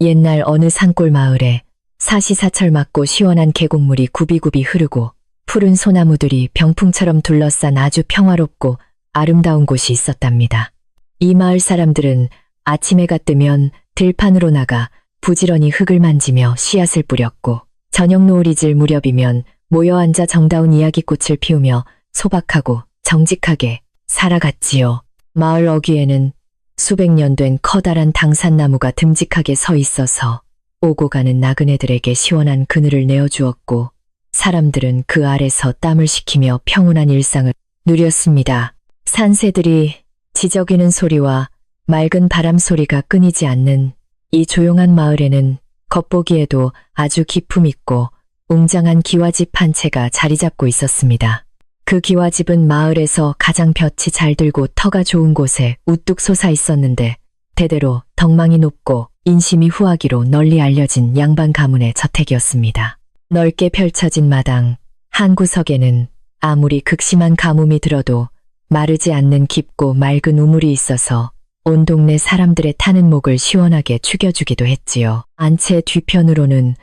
옛날 어느 산골 마을에 사시사철 맞고 시원한 계곡물이 굽이굽이 흐르고 푸른 소나무들이 병풍처럼 둘러싼 아주 평화롭고 아름다운 곳이 있었답니다. 이 마을 사람들은 아침 해가 뜨면 들판으로 나가 부지런히 흙을 만지며 씨앗을 뿌렸고 저녁 노을이 질 무렵이면 모여 앉아 정다운 이야기꽃을 피우며 소박하고 정직하게 살아갔지요. 마을 어귀에는 수백 년 된 커다란 당산나무가 듬직하게 서 있어서 오고 가는 나그네들에게 시원한 그늘을 내어주었고 사람들은 그 아래서 땀을 식히며 평온한 일상을 누렸습니다. 산새들이 지저귀는 소리와 맑은 바람 소리가 끊이지 않는 이 조용한 마을에는 겉보기에도 아주 기품 있고 웅장한 기와집 한 채가 자리 잡고 있었습니다. 그 기와집은 마을에서 가장 볕이 잘 들고 터가 좋은 곳에 우뚝 솟아 있었는데 대대로 덕망이 높고 인심이 후하기로 널리 알려진 양반 가문의 저택이었습니다. 넓게 펼쳐진 마당 한 구석에는 아무리 극심한 가뭄이 들어도 마르지 않는 깊고 맑은 우물이 있어서 온 동네 사람들의 타는 목을 시원하게 축여주기도 했지요. 안채 뒤편으로는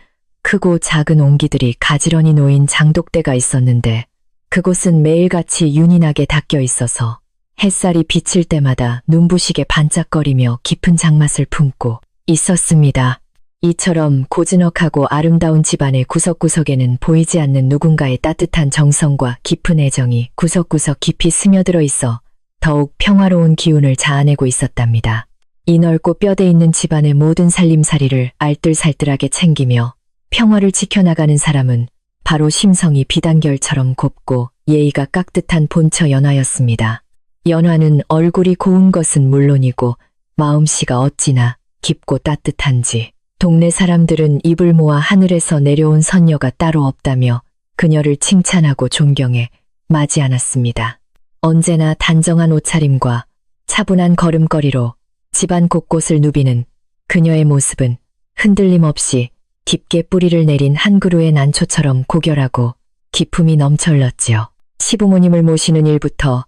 크고 작은 옹기들이 가지런히 놓인 장독대가 있었는데 그곳은 매일같이 윤이 나게 닦여 있어서 햇살이 비칠 때마다 눈부시게 반짝거리며 깊은 장맛을 품고 있었습니다. 이처럼 고즈넉하고 아름다운 집안의 구석구석에는 보이지 않는 누군가의 따뜻한 정성과 깊은 애정이 구석구석 깊이 스며들어 있어 더욱 평화로운 기운을 자아내고 있었답니다. 이 넓고 뼈대 있는 집안의 모든 살림살이를 알뜰살뜰하게 챙기며 평화를 지켜나가는 사람은 바로 심성이 비단결처럼 곱고 예의가 깍듯한 본처 연화였습니다. 연화는 얼굴이 고운 것은 물론이고 마음씨가 어찌나 깊고 따뜻한지 동네 사람들은 입을 모아 하늘에서 내려온 선녀가 따로 없다며 그녀를 칭찬하고 존경해 마지 않았습니다. 언제나 단정한 옷차림과 차분한 걸음걸이로 집안 곳곳을 누비는 그녀의 모습은 흔들림 없이 깊게 뿌리를 내린 한 그루의 난초처럼 고결하고 기품이 넘쳐흘렀지요. 시부모님을 모시는 일부터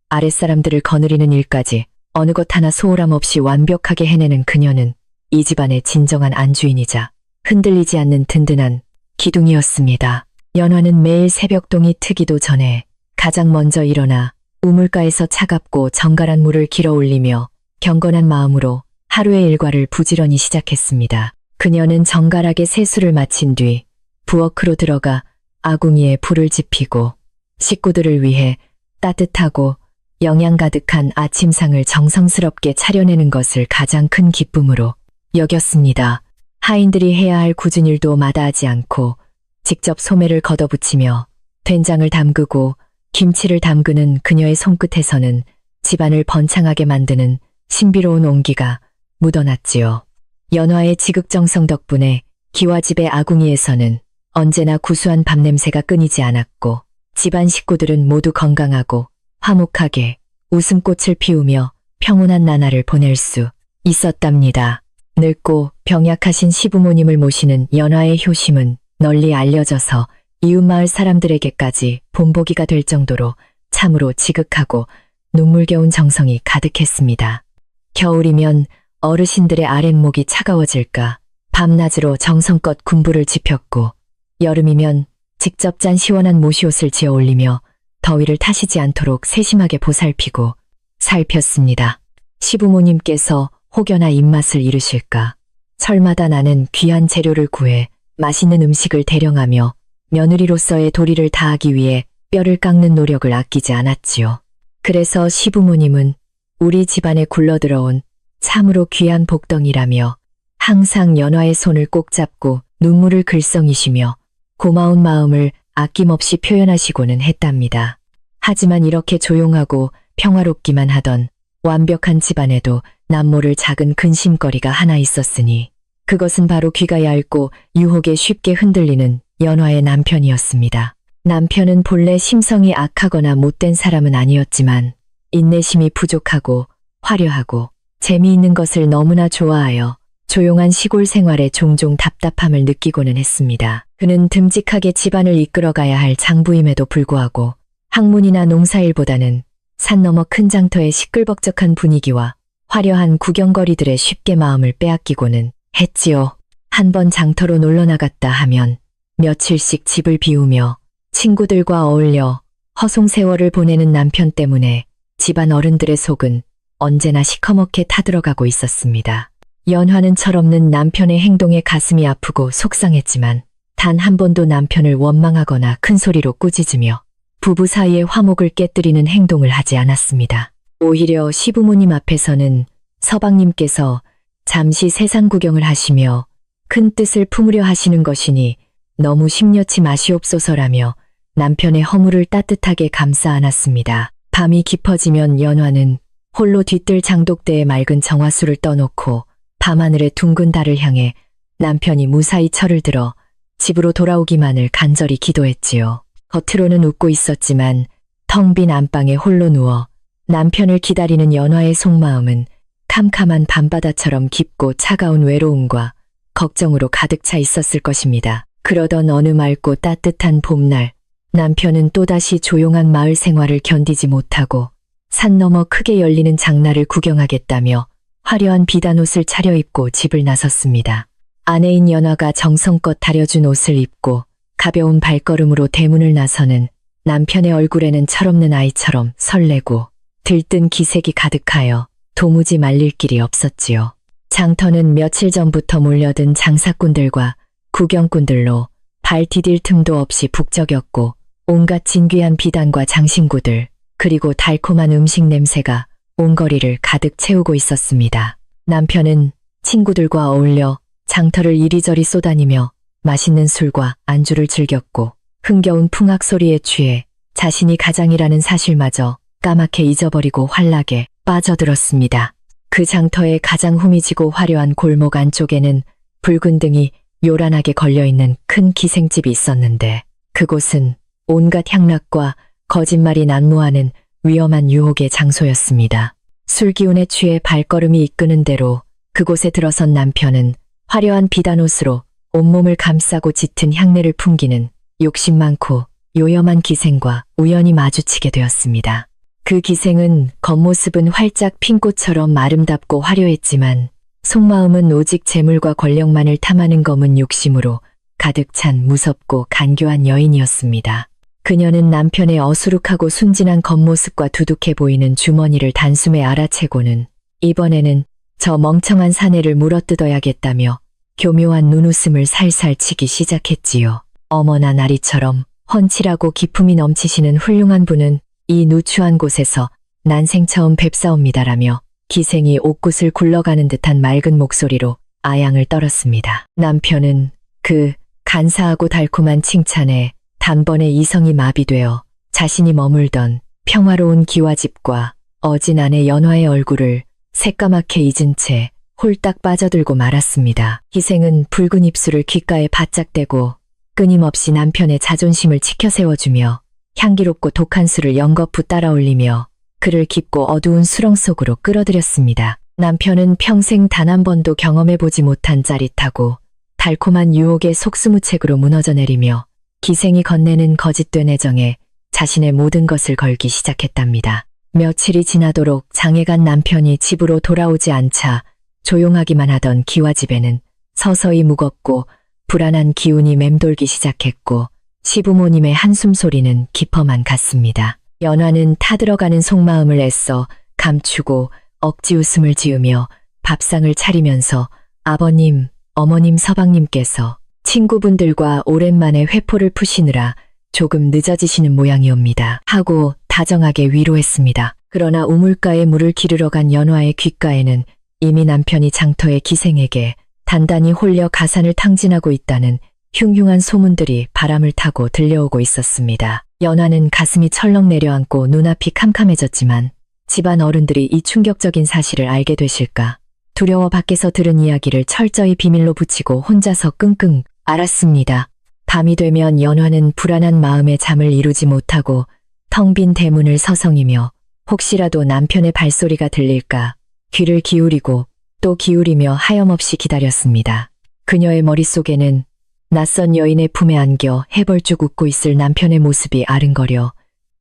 아랫사람들을 거느리는 일까지 어느 것 하나 소홀함 없이 완벽하게 해내는 그녀는 이 집안의 진정한 안주인이자 흔들리지 않는 든든한 기둥이었습니다. 연화는 매일 새벽동이 트기도 전에 가장 먼저 일어나 우물가에서 차갑고 정갈한 물을 길어 올리며 경건한 마음으로 하루의 일과를 부지런히 시작했습니다. 그녀는 정갈하게 세수를 마친 뒤 부엌으로 들어가 아궁이에 불을 지피고 식구들을 위해 따뜻하고 영양 가득한 아침상을 정성스럽게 차려내는 것을 가장 큰 기쁨으로 여겼습니다. 하인들이 해야 할 굳은 일도 마다하지 않고 직접 소매를 걷어붙이며 된장을 담그고 김치를 담그는 그녀의 손끝에서는 집안을 번창하게 만드는 신비로운 온기가 묻어났지요. 연화의 지극정성 덕분에 기와집의 아궁이에서는 언제나 구수한 밥냄새가 끊이지 않았고 집안 식구들은 모두 건강하고 화목하게 웃음꽃을 피우며 평온한 나날을 보낼 수 있었답니다. 늙고 병약하신 시부모님을 모시는 연화의 효심은 널리 알려져서 이웃마을 사람들에게까지 본보기가 될 정도로 참으로 지극하고 눈물겨운 정성이 가득했습니다. 겨울이면 어르신들의 아랫목이 차가워질까 밤낮으로 정성껏 군부를 지폈고 여름이면 직접 짠 시원한 모시옷을 지어 올리며 더위를 타시지 않도록 세심하게 보살피고 살폈습니다. 시부모님께서 혹여나 입맛을 잃으실까 철마다 나는 귀한 재료를 구해 맛있는 음식을 대령하며 며느리로서의 도리를 다하기 위해 뼈를 깎는 노력을 아끼지 않았지요. 그래서 시부모님은 우리 집안에 굴러들어온 참으로 귀한 복덩이라며 항상 연화의 손을 꼭 잡고 눈물을 글썽이시며 고마운 마음을 아낌없이 표현하시고는 했답니다. 하지만 이렇게 조용하고 평화롭기만 하던 완벽한 집안에도 남모를 작은 근심거리가 하나 있었으니 그것은 바로 귀가 얇고 유혹에 쉽게 흔들리는 연화의 남편이었습니다. 남편은 본래 심성이 악하거나 못된 사람은 아니었지만 인내심이 부족하고 화려하고 재미있는 것을 너무나 좋아하여 조용한 시골 생활에 종종 답답함을 느끼고는 했습니다. 그는 듬직하게 집안을 이끌어가야 할 장부임에도 불구하고 학문이나 농사일보다는 산 너머 큰 장터의 시끌벅적한 분위기와 화려한 구경거리들에 쉽게 마음을 빼앗기고는 했지요. 한 번 장터로 놀러 나갔다 하면 며칠씩 집을 비우며 친구들과 어울려 허송세월을 보내는 남편 때문에 집안 어른들의 속은 언제나 시커멓게 타들어가고 있었습니다. 연화는 철없는 남편의 행동에 가슴이 아프고 속상했지만 단 한 번도 남편을 원망하거나 큰 소리로 꾸짖으며 부부 사이의 화목을 깨뜨리는 행동을 하지 않았습니다. 오히려 시부모님 앞에서는 서방님께서 잠시 세상 구경을 하시며 큰 뜻을 품으려 하시는 것이니 너무 심려치 마시옵소서라며 남편의 허물을 따뜻하게 감싸 안았습니다. 밤이 깊어지면 연화는 홀로 뒤뜰 장독대에 맑은 정화수를 떠놓고 밤하늘의 둥근 달을 향해 남편이 무사히 철을 들어 집으로 돌아오기만을 간절히 기도했지요. 겉으로는 웃고 있었지만 텅 빈 안방에 홀로 누워 남편을 기다리는 연화의 속마음은 캄캄한 밤바다처럼 깊고 차가운 외로움과 걱정으로 가득 차 있었을 것입니다. 그러던 어느 맑고 따뜻한 봄날, 남편은 또다시 조용한 마을 생활을 견디지 못하고 산 너머 크게 열리는 장날을 구경하겠다며 화려한 비단옷을 차려입고 집을 나섰습니다. 아내인 연화가 정성껏 다려준 옷을 입고 가벼운 발걸음으로 대문을 나서는 남편의 얼굴에는 철없는 아이처럼 설레고 들뜬 기색이 가득하여 도무지 말릴 길이 없었지요. 장터는 며칠 전부터 몰려든 장사꾼들과 구경꾼들로 발 디딜 틈도 없이 북적였고 온갖 진귀한 비단과 장신구들 그리고 달콤한 음식 냄새가 온 거리를 가득 채우고 있었습니다. 남편은 친구들과 어울려 장터를 이리저리 쏘다니며 맛있는 술과 안주를 즐겼고 흥겨운 풍악 소리에 취해 자신이 가장이라는 사실마저 까맣게 잊어버리고 환락에 빠져들었습니다. 그 장터의 가장 후미지고 화려한 골목 안쪽에는 붉은 등이 요란하게 걸려있는 큰 기생집이 있었는데 그곳은 온갖 향락과 거짓말이 난무하는 위험한 유혹의 장소였습니다. 술기운에 취해 발걸음이 이끄는 대로 그곳에 들어선 남편은 화려한 비단옷으로 온몸을 감싸고 짙은 향내를 풍기는 욕심 많고 요염한 기생과 우연히 마주치게 되었습니다. 그 기생은 겉모습은 활짝 핀 꽃처럼 아름답고 화려했지만 속마음은 오직 재물과 권력만을 탐하는 검은 욕심으로 가득 찬 무섭고 간교한 여인이었습니다. 그녀는 남편의 어수룩하고 순진한 겉모습과 두둑해 보이는 주머니를 단숨에 알아채고는 이번에는 저 멍청한 사내를 물어뜯어야겠다며 교묘한 눈웃음을 살살 치기 시작했지요. 어머나 나리처럼 훤칠하고 기품이 넘치시는 훌륭한 분은 이 누추한 곳에서 난생 처음 뵙사옵니다라며 기생이 옥굿을 굴러가는 듯한 맑은 목소리로 아양을 떨었습니다. 남편은 그 간사하고 달콤한 칭찬에 단번에 이성이 마비되어 자신이 머물던 평화로운 기와집과 어진 아내 연화의 얼굴을 새까맣게 잊은 채 홀딱 빠져들고 말았습니다. 기생은 붉은 입술을 귓가에 바짝 대고 끊임없이 남편의 자존심을 치켜세워주며 향기롭고 독한 술을 연거푸 따라올리며 그를 깊고 어두운 수렁 속으로 끌어들였습니다. 남편은 평생 단 한 번도 경험해보지 못한 짜릿하고 달콤한 유혹의 속수무책으로 무너져 내리며 기생이 건네는 거짓된 애정에 자신의 모든 것을 걸기 시작했답니다. 며칠이 지나도록 장애간 남편이 집으로 돌아오지 않자 조용하기만 하던 기와집에는 서서히 무겁고 불안한 기운이 맴돌기 시작했고 시부모님의 한숨 소리는 깊어만 갔습니다. 연화는 타들어가는 속마음을 애써 감추고 억지 웃음을 지으며 밥상을 차리면서 아버님, 어머님 서방님께서 친구분들과 오랜만에 회포를 푸시느라 조금 늦어지시는 모양이옵니다. 하고 다정하게 위로했습니다. 그러나 우물가에 물을 기르러 간 연화의 귓가에는 이미 남편이 장터의 기생에게 단단히 홀려 가산을 탕진하고 있다는 흉흉한 소문들이 바람을 타고 들려오고 있었습니다. 연화는 가슴이 철렁 내려앉고 눈앞이 캄캄해졌지만 집안 어른들이 이 충격적인 사실을 알게 되실까 두려워 밖에서 들은 이야기를 철저히 비밀로 붙이고 혼자서 끙끙 앓았습니다. 밤이 되면 연화는 불안한 마음에 잠을 이루지 못하고 텅 빈 대문을 서성이며 혹시라도 남편의 발소리가 들릴까 귀를 기울이고 또 기울이며 하염없이 기다렸습니다. 그녀의 머릿속에는 낯선 여인의 품에 안겨 해벌쭉 웃고 있을 남편의 모습이 아른거려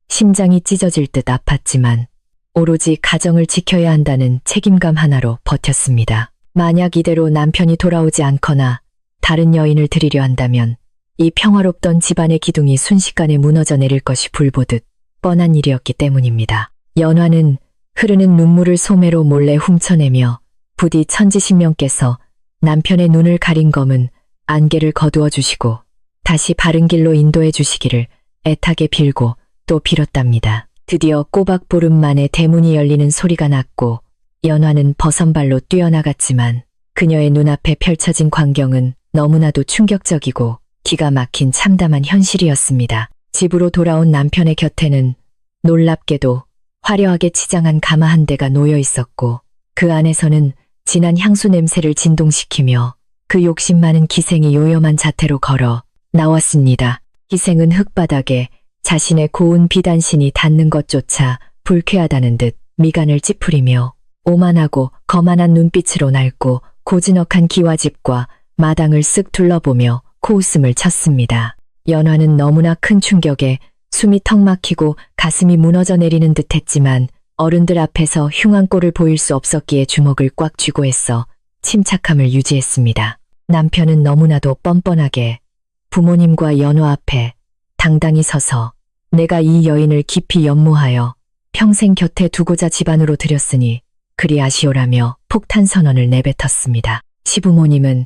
심장이 찢어질 듯 아팠지만 오로지 가정을 지켜야 한다는 책임감 하나로 버텼습니다. 만약 이대로 남편이 돌아오지 않거나 다른 여인을 들이려 한다면 이 평화롭던 집안의 기둥이 순식간에 무너져 내릴 것이 불보듯 뻔한 일이었기 때문입니다. 연화는 흐르는 눈물을 소매로 몰래 훔쳐내며 부디 천지신명께서 남편의 눈을 가린 검은 안개를 거두어 주시고 다시 바른 길로 인도해 주시기를 애타게 빌고 또 빌었답니다. 드디어 꼬박 보름 만에 대문이 열리는 소리가 났고 연화는 버선발로 뛰어나갔지만 그녀의 눈앞에 펼쳐진 광경은 너무나도 충격적이고 기가 막힌 참담한 현실이었습니다. 집으로 돌아온 남편의 곁에는 놀랍게도 화려하게 치장한 가마 한 대가 놓여 있었고 그 안에서는 진한 향수 냄새를 진동시키며 그 욕심 많은 기생이 요염한 자태로 걸어 나왔습니다. 기생은 흙바닥에 자신의 고운 비단신이 닿는 것조차 불쾌하다는 듯 미간을 찌푸리며 오만하고 거만한 눈빛으로 낡고 고즈넉한 기와집과 마당을 쓱 둘러보며 코웃음을 쳤습니다. 연화는 너무나 큰 충격에 숨이 턱 막히고 가슴이 무너져 내리는 듯 했지만 어른들 앞에서 흉한 꼴을 보일 수 없었기에 주먹을 꽉 쥐고 애써 침착함을 유지했습니다. 남편은 너무나도 뻔뻔하게 부모님과 연화 앞에 당당히 서서 내가 이 여인을 깊이 연모하여 평생 곁에 두고자 집안으로 들였으니 그리 아시오라며 폭탄 선언을 내뱉었습니다. 시부모님은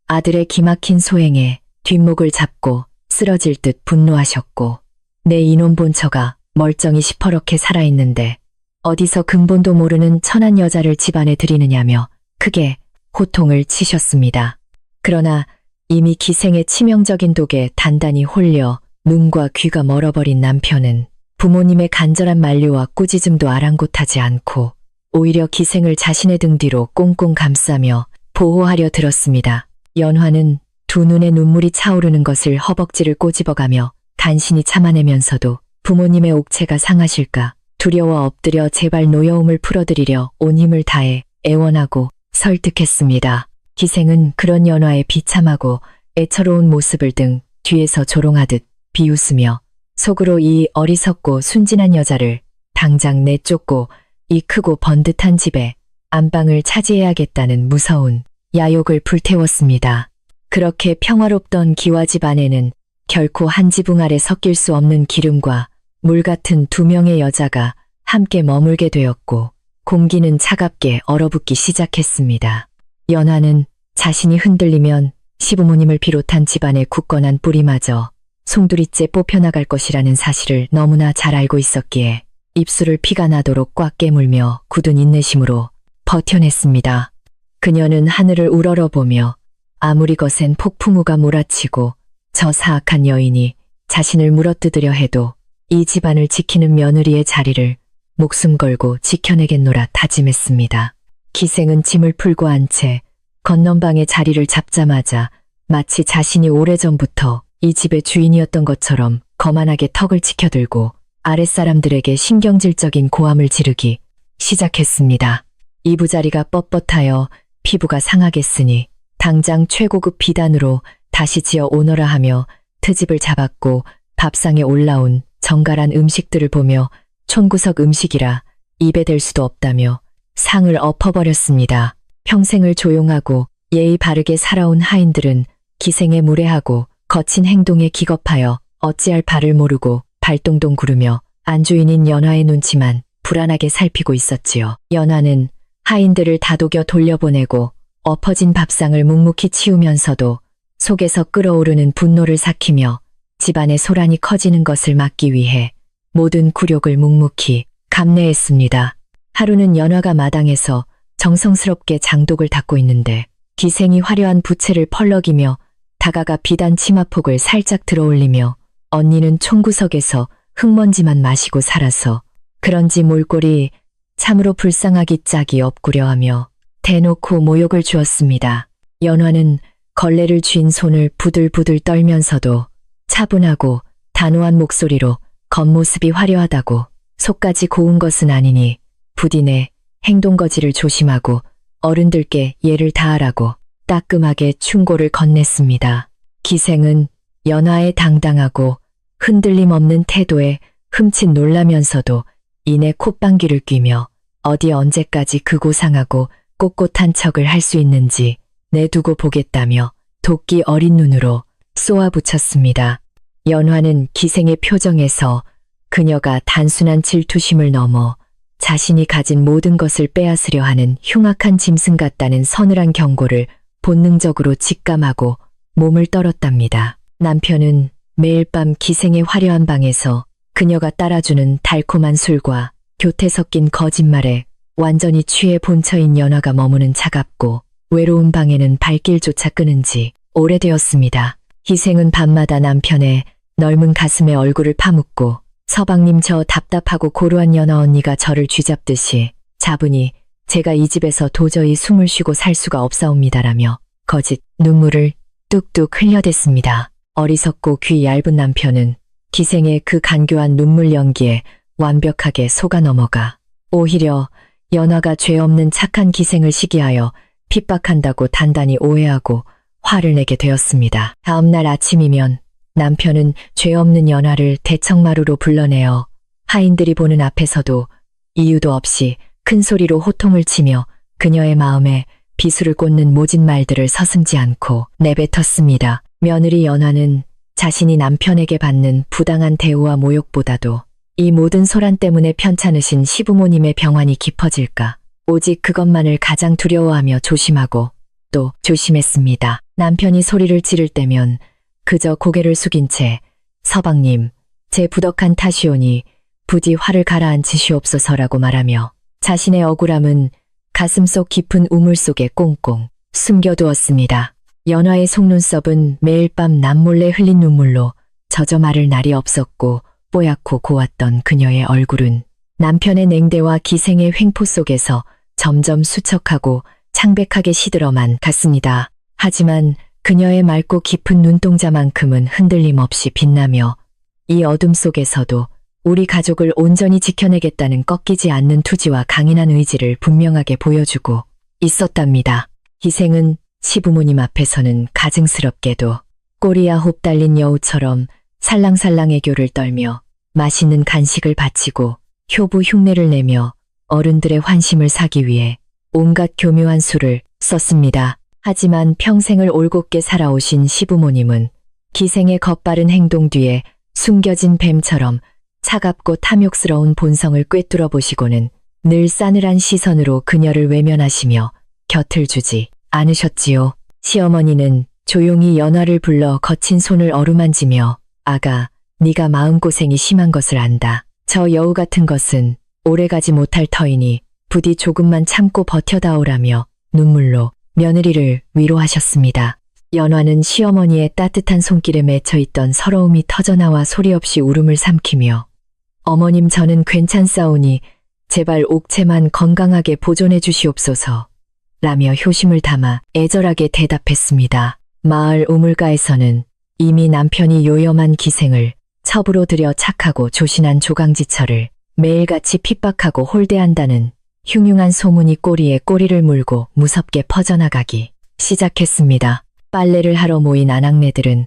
아들의 기막힌 소행에 뒷목을 잡고 쓰러질 듯 분노하셨고 내 이놈 본처가 멀쩡히 시퍼렇게 살아있는데 어디서 근본도 모르는 천한 여자를 집안에 들이느냐며 크게 호통을 치셨습니다. 그러나 이미 기생의 치명적인 독에 단단히 홀려 눈과 귀가 멀어버린 남편은 부모님의 간절한 만류와 꾸짖음도 아랑곳하지 않고 오히려 기생을 자신의 등 뒤로 꽁꽁 감싸며 보호하려 들었습니다. 연화는 두 눈에 눈물이 차오르는 것을 허벅지를 꼬집어가며 간신히 참아내면서도 부모님의 옥체가 상하실까 두려워 엎드려 제발 노여움을 풀어드리려 온 힘을 다해 애원하고 설득했습니다. 기생은 그런 연화의 비참하고 애처로운 모습을 등 뒤에서 조롱하듯 비웃으며 속으로 이 어리석고 순진한 여자를 당장 내쫓고 이 크고 번듯한 집에 안방을 차지해야겠다는 무서운 야욕을 불태웠습니다. 그렇게 평화롭던 기와집 안에는 결코 한 지붕 아래 섞일 수 없는 기름과 물 같은 두 명의 여자가 함께 머물게 되었고 공기는 차갑게 얼어붙기 시작했습니다. 연화는 자신이 흔들리면 시부모님을 비롯한 집안의 굳건한 뿌리마저 송두리째 뽑혀나갈 것이라는 사실을 너무나 잘 알고 있었기에 입술을 피가 나도록 꽉 깨물며 굳은 인내심으로 버텨냈습니다. 그녀는 하늘을 우러러보며 아무리 거센 폭풍우가 몰아치고 저 사악한 여인이 자신을 물어뜯으려 해도 이 집안을 지키는 며느리의 자리를 목숨 걸고 지켜내겠노라 다짐했습니다. 기생은 짐을 풀고 한 채 건넌방의 자리를 잡자마자 마치 자신이 오래전부터 이 집의 주인이었던 것처럼 거만하게 턱을 치켜들고 아랫사람들에게 신경질적인 고함을 지르기 시작했습니다. 이부자리가 뻣뻣하여 피부가 상하겠으니 당장 최고급 비단으로 다시 지어 오너라 하며 트집을 잡았고 밥상에 올라온 정갈한 음식들을 보며 촌구석 음식이라 입에 댈 수도 없다며 상을 엎어버렸습니다. 평생을 조용하고 예의 바르게 살아온 하인들은 기생에 무례하고 거친 행동에 기겁하여 어찌할 바를 모르고 발동동 구르며 안주인인 연화의 눈치만 불안하게 살피고 있었지요. 연화는 하인들을 다독여 돌려보내고 엎어진 밥상을 묵묵히 치우면서도 속에서 끓어오르는 분노를 삭히며 집안의 소란이 커지는 것을 막기 위해 모든 굴욕을 묵묵히 감내했습니다. 하루는 연화가 마당에서 정성스럽게 장독을 닦고 있는데 기생이 화려한 부채를 펄럭이며 다가가 비단 치마폭을 살짝 들어올리며 언니는 총구석에서 흙먼지만 마시고 살아서 그런지 몰골이 참으로 불쌍하기 짝이 없구려 하며 대놓고 모욕을 주었습니다. 연화는 걸레를 쥔 손을 부들부들 떨면서도 차분하고 단호한 목소리로 겉모습이 화려하다고 속까지 고운 것은 아니니 부디 내 행동거지를 조심하고 어른들께 예를 다하라고 따끔하게 충고를 건넸습니다. 기생은 연화의 당당하고 흔들림 없는 태도에 흠칫 놀라면서도 이내 콧방귀를 뀌며 어디 언제까지 극오상하고 꼿꼿한 척을 할 수 있는지 내두고 보겠다며 도끼 어린 눈으로 쏘아붙였습니다. 연화는 기생의 표정에서 그녀가 단순한 질투심을 넘어 자신이 가진 모든 것을 빼앗으려 하는 흉악한 짐승 같다는 서늘한 경고를 본능적으로 직감하고 몸을 떨었답니다. 남편은 매일 밤 기생의 화려한 방에서 그녀가 따라주는 달콤한 술과 교태 섞인 거짓말에 완전히 취해 본처인 연화가 머무는 차갑고 외로운 방에는 발길조차 끊은 지 오래되었습니다. 기생은 밤마다 남편의 넓은 가슴에 얼굴을 파묻고 서방님 저 답답하고 고루한 연화 언니가 저를 쥐잡듯이 잡으니 제가 이 집에서 도저히 숨을 쉬고 살 수가 없사옵니다라며 거짓 눈물을 뚝뚝 흘려댔습니다. 어리석고 귀 얇은 남편은 기생의 그 간교한 눈물 연기에 완벽하게 속아 넘어가 오히려 연화가 죄 없는 착한 기생을 시기하여 핍박한다고 단단히 오해하고 화를 내게 되었습니다. 다음 날 아침이면 남편은 죄 없는 연화를 대청마루로 불러내어 하인들이 보는 앞에서도 이유도 없이 큰 소리로 호통을 치며 그녀의 마음에 비수를 꽂는 모진 말들을 서슴지 않고 내뱉었습니다. 며느리 연화는 자신이 남편에게 받는 부당한 대우와 모욕보다도 이 모든 소란 때문에 편찮으신 시부모님의 병환이 깊어질까 오직 그것만을 가장 두려워하며 조심하고 또 조심했습니다. 남편이 소리를 지를 때면 그저 고개를 숙인 채 서방님, 제 부덕한 탓이오니 부디 화를 가라앉히시옵소서라고 말하며 자신의 억울함은 가슴속 깊은 우물 속에 꽁꽁 숨겨두었습니다. 연화의 속눈썹은 매일 밤 남몰래 흘린 눈물로 젖어 마를 날이 없었고 뽀얗고 고왔던 그녀의 얼굴은 남편의 냉대와 기생의 횡포 속에서 점점 수척하고 창백하게 시들어만 갔습니다. 하지만 그녀의 맑고 깊은 눈동자만큼은 흔들림 없이 빛나며 이 어둠 속에서도 우리 가족을 온전히 지켜내겠다는 꺾이지 않는 투지와 강인한 의지를 분명하게 보여주고 있었답니다. 기생은 시부모님 앞에서는 가증스럽게도 꼬리야 홉 달린 여우처럼 살랑살랑 애교를 떨며 맛있는 간식을 바치고 효부 흉내를 내며 어른들의 환심을 사기 위해 온갖 교묘한 수를 썼습니다. 하지만 평생을 올곧게 살아오신 시부모님은 기생의 겉바른 행동 뒤에 숨겨진 뱀처럼 차갑고 탐욕스러운 본성을 꿰뚫어 보시고는 늘 싸늘한 시선으로 그녀를 외면하시며 곁을 주지 않으셨지요. 시어머니는 조용히 연화를 불러 거친 손을 어루만지며 아가, 네가 마음고생이 심한 것을 안다. 저 여우 같은 것은 오래가지 못할 터이니 부디 조금만 참고 버텨다오라며 눈물로 며느리를 위로하셨습니다. 연화는 시어머니의 따뜻한 손길에 맺혀있던 서러움이 터져나와 소리 없이 울음을 삼키며 어머님 저는 괜찮사오니 제발 옥체만 건강하게 보존해 주시옵소서 라며 효심을 담아 애절하게 대답했습니다. 마을 우물가에서는 이미 남편이 요염한 기생을 첩으로 들여 착하고 조신한 조강지처를 매일같이 핍박하고 홀대한다는 흉흉한 소문이 꼬리에 꼬리를 물고 무섭게 퍼져나가기 시작했습니다. 빨래를 하러 모인 아낙네들은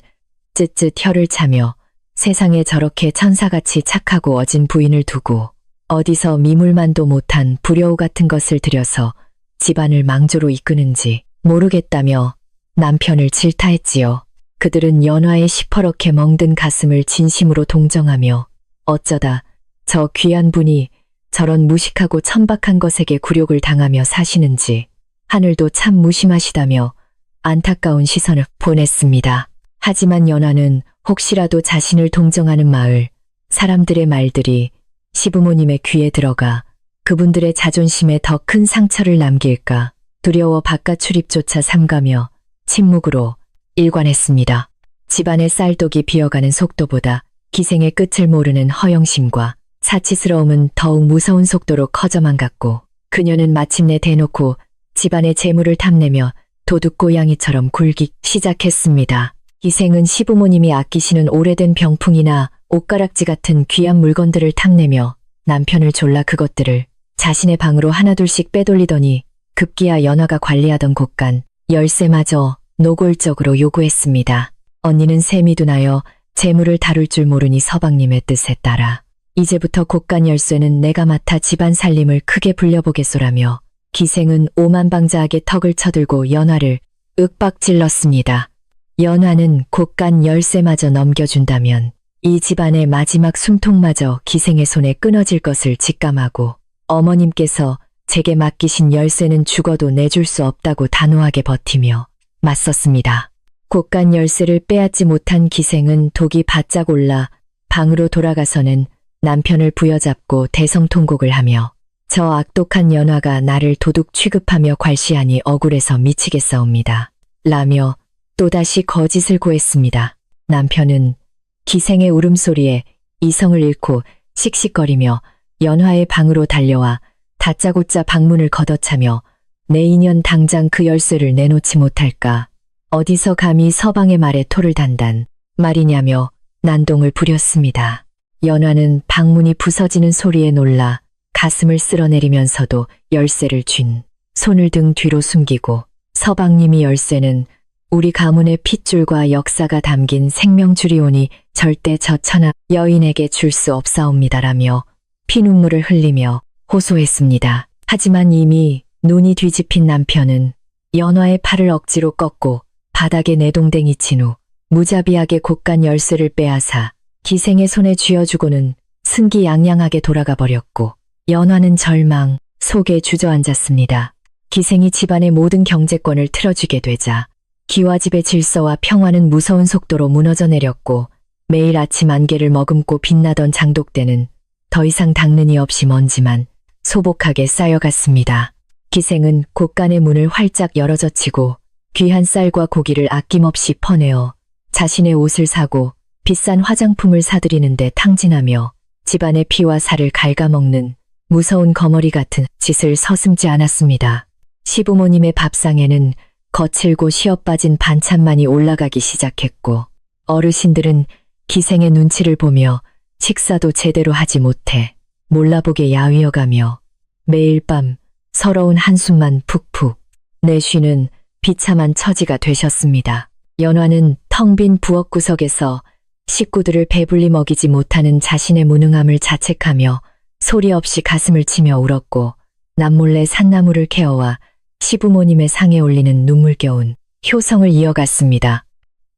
쯧쯧 혀를 차며 세상에 저렇게 천사같이 착하고 어진 부인을 두고 어디서 미물만도 못한 불여우 같은 것을 들여서 집안을 망조로 이끄는지 모르겠다며 남편을 질타했지요. 그들은 연화의 시퍼렇게 멍든 가슴을 진심으로 동정하며 어쩌다 저 귀한 분이 저런 무식하고 천박한 것에게 굴욕을 당하며 사시는지 하늘도 참 무심하시다며 안타까운 시선을 보냈습니다. 하지만 연화는 혹시라도 자신을 동정하는 마을 사람들의 말들이 시부모님의 귀에 들어가 그분들의 자존심에 더 큰 상처를 남길까 두려워 바깥 출입조차 삼가며 침묵으로 일관했습니다. 집안의 쌀독이 비어가는 속도보다 기생의 끝을 모르는 허영심과 사치스러움은 더욱 무서운 속도로 커져만 갔고 그녀는 마침내 대놓고 집안의 재물을 탐내며 도둑고양이처럼 굴기 시작했습니다. 기생은 시부모님이 아끼시는 오래된 병풍이나 옷가락지 같은 귀한 물건들을 탐내며 남편을 졸라 그것들을 자신의 방으로 하나둘씩 빼돌리더니 급기야 연화가 관리하던 곳간 열쇠마저 노골적으로 요구했습니다. 언니는 셈이 둔하여 재물을 다룰 줄 모르니 서방님의 뜻에 따라 이제부터 곳간 열쇠는 내가 맡아 집안 살림을 크게 불려보겠소라며 기생은 오만방자하게 턱을 쳐들고 연화를 윽박질렀습니다. 연화는 곳간 열쇠마저 넘겨준다면 이 집안의 마지막 숨통마저 기생의 손에 끊어질 것을 직감하고 어머님께서 제게 맡기신 열쇠는 죽어도 내줄 수 없다고 단호하게 버티며 맞섰습니다. 곳간 열쇠를 빼앗지 못한 기생은 독이 바짝 올라 방으로 돌아가서는 남편을 부여잡고 대성통곡을 하며 저 악독한 연화가 나를 도둑 취급하며 괄시하니 억울해서 미치겠사옵니다. 라며 또다시 거짓을 고했습니다. 남편은 기생의 울음소리에 이성을 잃고 씩씩거리며 연화의 방으로 달려와 다짜고짜 방문을 걷어차며 내 인연 당장 그 열쇠를 내놓지 못할까 어디서 감히 서방의 말에 토를 단단 말이냐며 난동을 부렸습니다. 연화는 방문이 부서지는 소리에 놀라 가슴을 쓸어내리면서도 열쇠를 쥔 손을 등 뒤로 숨기고 서방님이 열쇠는 우리 가문의 핏줄과 역사가 담긴 생명줄이오니 절대 저 천하 여인에게 줄 수 없사옵니다라며 피눈물을 흘리며 호소했습니다. 하지만 이미 눈이 뒤집힌 남편은 연화의 팔을 억지로 꺾고 바닥에 내동댕이 친 후 무자비하게 곳간 열쇠를 빼앗아 기생의 손에 쥐어주고는 승기양양하게 돌아가 버렸고 연화는 절망 속에 주저앉았습니다. 기생이 집안의 모든 경제권을 틀어쥐게 되자 기와집의 질서와 평화는 무서운 속도로 무너져 내렸고 매일 아침 안개를 머금고 빛나던 장독대는 더 이상 닦는이 없이 먼지만 소복하게 쌓여갔습니다. 기생은 곳간의 문을 활짝 열어젖히고 귀한 쌀과 고기를 아낌없이 퍼내어 자신의 옷을 사고 비싼 화장품을 사들이는데 탕진하며 집안의 피와 살을 갉아먹는 무서운 거머리 같은 짓을 서슴지 않았습니다. 시부모님의 밥상에는 거칠고 시어빠진 반찬만이 올라가기 시작했고 어르신들은 기생의 눈치를 보며 식사도 제대로 하지 못해 몰라보게 야위어가며 매일 밤 서러운 한숨만 푹푹 내쉬는 비참한 처지가 되셨습니다. 연화는 텅 빈 부엌구석에서 식구들을 배불리 먹이지 못하는 자신의 무능함을 자책하며 소리 없이 가슴을 치며 울었고 남몰래 산나물을 캐어와 시부모님의 상에 올리는 눈물겨운 효성을 이어갔습니다.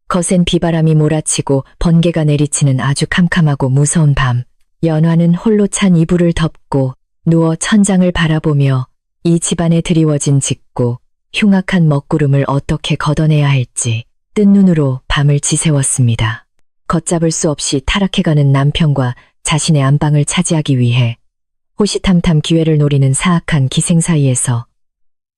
거센 비바람이 몰아치고 번개가 내리치는 아주 캄캄하고 무서운 밤, 연화는 홀로 찬 이불을 덮고 누워 천장을 바라보며 이 집안에 드리워진 짓고 흉악한 먹구름을 어떻게 걷어내야 할지 뜬 눈으로 밤을 지새웠습니다. 걷잡을 수 없이 타락해가는 남편과 자신의 안방을 차지하기 위해 호시탐탐 기회를 노리는 사악한 기생 사이에서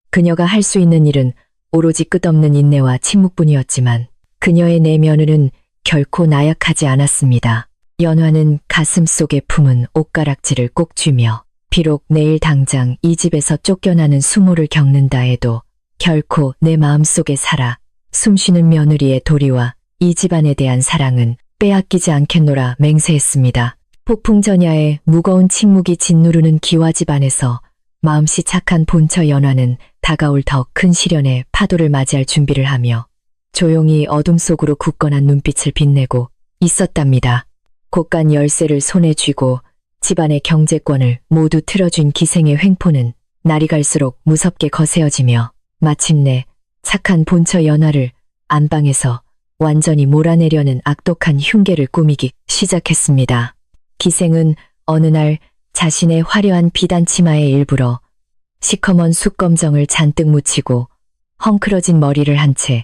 그녀가 할 수 있는 일은 오로지 끝없는 인내와 침묵뿐이었지만 그녀의 내면은 결코 나약하지 않았습니다. 연화는 가슴 속에 품은 옷가락지를 꼭 쥐며 비록 내일 당장 이 집에서 쫓겨나는 수모를 겪는다 해도 결코 내 마음속에 살아 숨쉬는 며느리의 도리와 이 집안에 대한 사랑은 빼앗기지 않겠노라 맹세했습니다. 폭풍전야에 무거운 침묵이 짓누르는 기와 집안에서 마음씨 착한 본처 연화는 다가올 더 큰 시련의 파도를 맞이할 준비를 하며 조용히 어둠 속으로 굳건한 눈빛을 빛내고 있었답니다. 곳간 열쇠를 손에 쥐고 집안의 경제권을 모두 틀어준 기생의 횡포는 날이 갈수록 무섭게 거세어지며 마침내 착한 본처 연화를 안방에서 완전히 몰아내려는 악독한 흉계를 꾸미기 시작했습니다. 기생은 어느 날 자신의 화려한 비단 치마에 일부러 시커먼 숯검정을 잔뜩 묻히고 헝클어진 머리를 한 채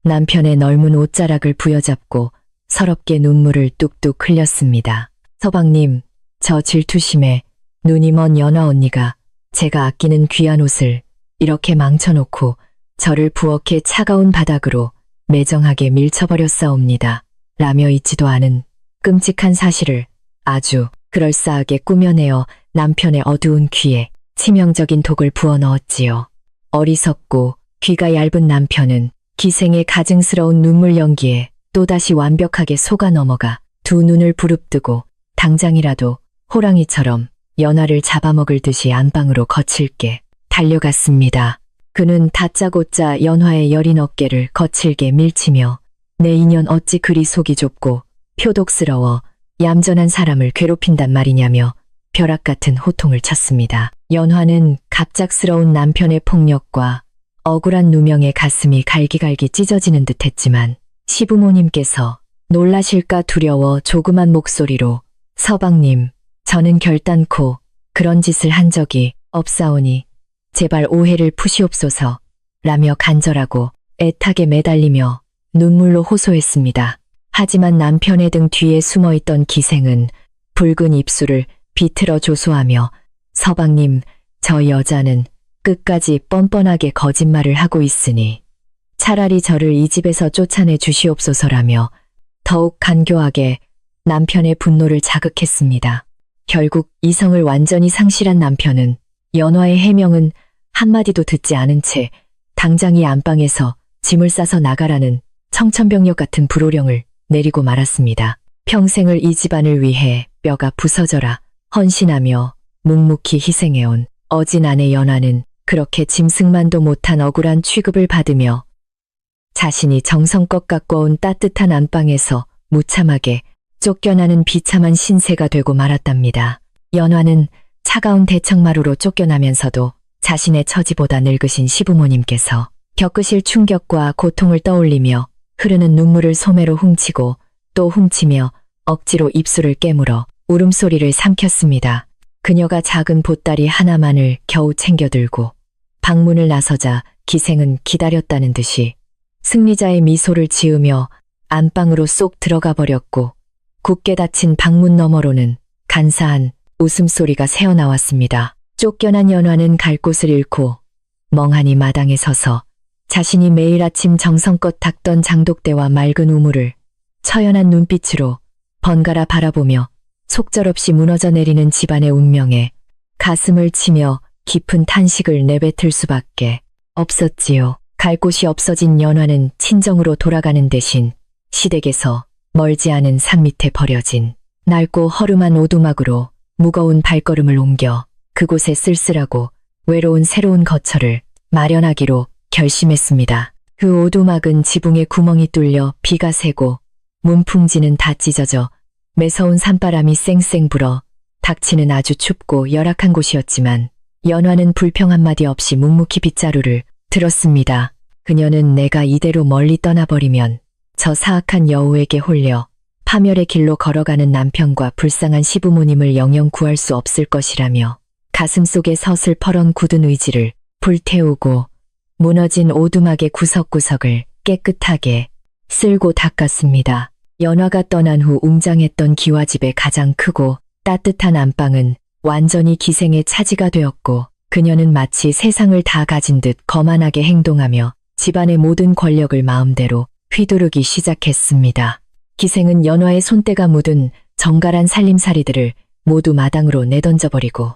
남편의 넓은 옷자락을 부여잡고 서럽게 눈물을 뚝뚝 흘렸습니다. 서방님, 저 질투심에 눈이 먼 연화 언니가 제가 아끼는 귀한 옷을 이렇게 망쳐놓고 저를 부엌의 차가운 바닥으로 매정하게 밀쳐버렸사옵니다. 라며 있지도 않은 끔찍한 사실을 아주 그럴싸하게 꾸며내어 남편의 어두운 귀에 치명적인 독을 부어 넣었지요. 어리석고 귀가 얇은 남편은 기생의 가증스러운 눈물 연기에 또다시 완벽하게 속아 넘어가 두 눈을 부릅뜨고 당장이라도 호랑이처럼 연화를 잡아먹을 듯이 안방으로 거칠게 달려갔습니다. 그는 다짜고짜 연화의 여린 어깨를 거칠게 밀치며 내 인연 어찌 그리 속이 좁고 표독스러워 얌전한 사람을 괴롭힌단 말이냐며 벼락 같은 호통을 쳤습니다. 연화는 갑작스러운 남편의 폭력과 억울한 누명에 가슴이 갈기갈기 찢어지는 듯 했지만 시부모님께서 놀라실까 두려워 조그만 목소리로 서방님, 저는 결단코 그런 짓을 한 적이 없사오니 제발 오해를 푸시옵소서 라며 간절하고 애타게 매달리며 눈물로 호소했습니다. 하지만 남편의 등 뒤에 숨어있던 기생은 붉은 입술을 비틀어 조소하며 서방님, 저 여자는 끝까지 뻔뻔하게 거짓말을 하고 있으니 차라리 저를 이 집에서 쫓아내 주시옵소서라며 더욱 간교하게 남편의 분노를 자극했습니다. 결국 이성을 완전히 상실한 남편은 연화의 해명은 한마디도 듣지 않은 채 당장 이 안방에서 짐을 싸서 나가라는 청천벽력 같은 불호령을 내리고 말았습니다. 평생을 이 집안을 위해 뼈가 부서져라 헌신하며 묵묵히 희생해온 어진 아내 연화는 그렇게 짐승만도 못한 억울한 취급을 받으며 자신이 정성껏 가꿔온 따뜻한 안방에서 무참하게 쫓겨나는 비참한 신세가 되고 말았답니다. 연화는 차가운 대청마루로 쫓겨나면서도 자신의 처지보다 늙으신 시부모님께서 겪으실 충격과 고통을 떠올리며 흐르는 눈물을 소매로 훔치고 또 훔치며 억지로 입술을 깨물어 울음소리를 삼켰습니다. 그녀가 작은 보따리 하나만을 겨우 챙겨들고 방문을 나서자 기생은 기다렸다는 듯이 승리자의 미소를 지으며 안방으로 쏙 들어가 버렸고 굳게 닫힌 방문 너머로는 간사한 웃음소리가 새어나왔습니다. 쫓겨난 연화는 갈 곳을 잃고 멍하니 마당에 서서 자신이 매일 아침 정성껏 닦던 장독대와 맑은 우물을 처연한 눈빛으로 번갈아 바라보며 속절없이 무너져 내리는 집안의 운명에 가슴을 치며 깊은 탄식을 내뱉을 수밖에 없었지요. 갈 곳이 없어진 연화는 친정으로 돌아가는 대신 시댁에서 멀지 않은 산 밑에 버려진 낡고 허름한 오두막으로 무거운 발걸음을 옮겨 그곳에 쓸쓸하고 외로운 새로운 거처를 마련하기로 결심했습니다. 그 오두막은 지붕에 구멍이 뚫려 비가 새고 문풍지는 다 찢어져 매서운 산바람이 쌩쌩 불어 닥치는 아주 춥고 열악한 곳이었지만 연화는 불평 한마디 없이 묵묵히 빗자루를 들었습니다. 그녀는 내가 이대로 멀리 떠나버리면 저 사악한 여우에게 홀려 파멸의 길로 걸어가는 남편과 불쌍한 시부모님을 영영 구할 수 없을 것이라며 가슴속에 서슬퍼런 굳은 의지를 불태우고 무너진 오두막의 구석구석을 깨끗하게 쓸고 닦았습니다. 연화가 떠난 후 웅장했던 기와집의 가장 크고 따뜻한 안방은 완전히 기생의 차지가 되었고 그녀는 마치 세상을 다 가진 듯 거만하게 행동하며 집안의 모든 권력을 마음대로 휘두르기 시작했습니다. 기생은 연화의 손때가 묻은 정갈한 살림살이들을 모두 마당으로 내던져버리고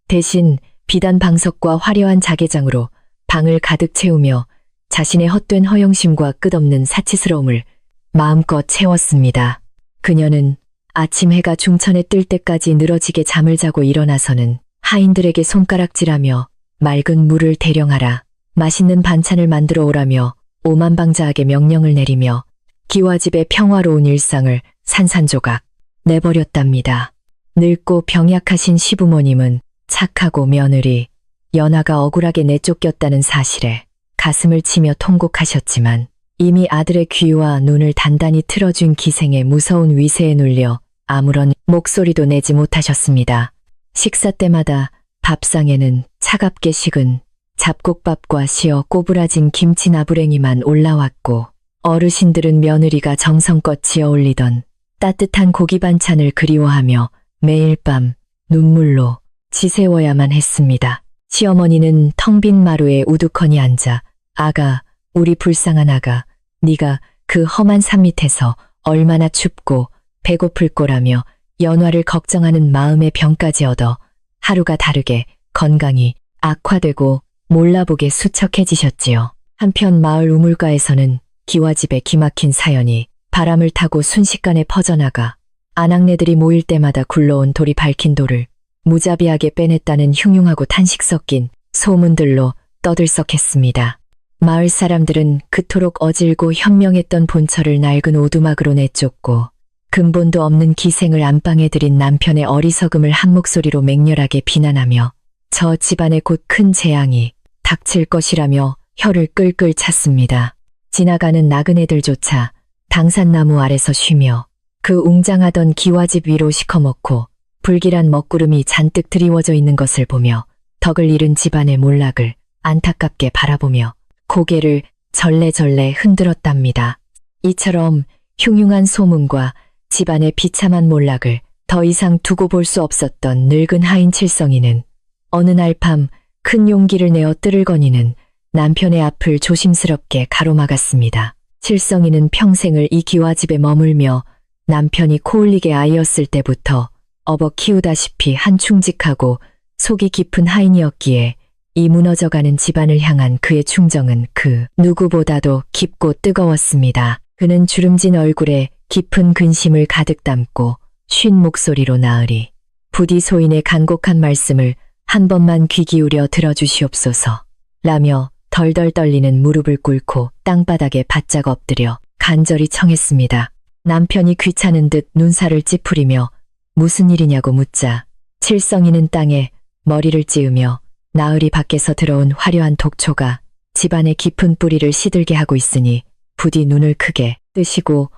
대신 비단 방석과 화려한 자개장으로 방을 가득 채우며 자신의 헛된 허영심과 끝없는 사치스러움을 마음껏 채웠습니다. 그녀는 아침 해가 중천에 뜰 때까지 늘어지게 잠을 자고 일어나서는 하인들에게 손가락질하며 맑은 물을 대령하라, 맛있는 반찬을 만들어 오라며 오만방자하게 명령을 내리며 기와집의 평화로운 일상을 산산조각 내버렸답니다. 늙고 병약하신 시부모님은 착하고 며느리 연화가 억울하게 내쫓겼다는 사실에 가슴을 치며 통곡하셨지만 이미 아들의 귀와 눈을 단단히 틀어준 기생의 무서운 위세에 눌려 아무런 목소리도 내지 못하셨습니다. 식사 때마다 밥상에는 차갑게 식은 잡곡밥과 시어 꼬부라진 김치 나부랭이만 올라왔고 어르신들은 며느리가 정성껏 지어 올리던 따뜻한 고기 반찬을 그리워하며 매일 밤 눈물로 지새워야만 했습니다. 시어머니는 텅 빈 마루에 우두커니 앉아 아가, 우리 불쌍한 아가, 네가 그 험한 산 밑에서 얼마나 춥고 배고플 거라며 연화를 걱정하는 마음의 병까지 얻어 하루가 다르게 건강이 악화되고 몰라보게 수척해지셨지요. 한편 마을 우물가에서는 기와집의 기막힌 사연이 바람을 타고 순식간에 퍼져나가 아낙네들이 모일 때마다 굴러온 돌이 밝힌 돌을 무자비하게 빼냈다는 흉흉하고 탄식 섞인 소문들로 떠들썩했습니다. 마을 사람들은 그토록 어질고 현명했던 본처를 낡은 오두막으로 내쫓고 근본도 없는 기생을 안방에 들인 남편의 어리석음을 한 목소리로 맹렬하게 비난하며 저 집안에 곧 큰 재앙이 닥칠 것이라며 혀를 끌끌 찼습니다. 지나가는 나그네들조차 당산나무 아래서 쉬며 그 웅장하던 기와집 위로 시커멓고 불길한 먹구름이 잔뜩 드리워져 있는 것을 보며 덕을 잃은 집안의 몰락을 안타깝게 바라보며 고개를 절레절레 흔들었답니다. 이처럼 흉흉한 소문과 집안의 비참한 몰락을 더 이상 두고 볼 수 없었던 늙은 하인 칠성이는 어느 날 밤 큰 용기를 내어 뜰을 거니는 남편의 앞을 조심스럽게 가로막았습니다. 칠성이는 평생을 이 기와집에 머물며 남편이 코울리게 아이였을 때부터 업어 키우다시피 한충직하고 속이 깊은 하인이었기에 이 무너져가는 집안을 향한 그의 충정은 그 누구보다도 깊고 뜨거웠습니다. 그는 주름진 얼굴에 깊은 근심을 가득 담고 쉰 목소리로 나으리 부디 소인의 간곡한 말씀을 한 번만 귀 기울여 들어주시옵소서 라며 덜덜 떨리는 무릎을 꿇고 땅바닥에 바짝 엎드려 간절히 청했습니다. 남편이 귀찮은 듯 눈살을 찌푸리며 무슨 일이냐고 묻자 칠성이는 땅에 머리를 찌으며 나으리 밖에서 들어온 화려한 독초가 집안의 깊은 뿌리를 시들게 하고 있으니 부디 눈을 크게 뜨시고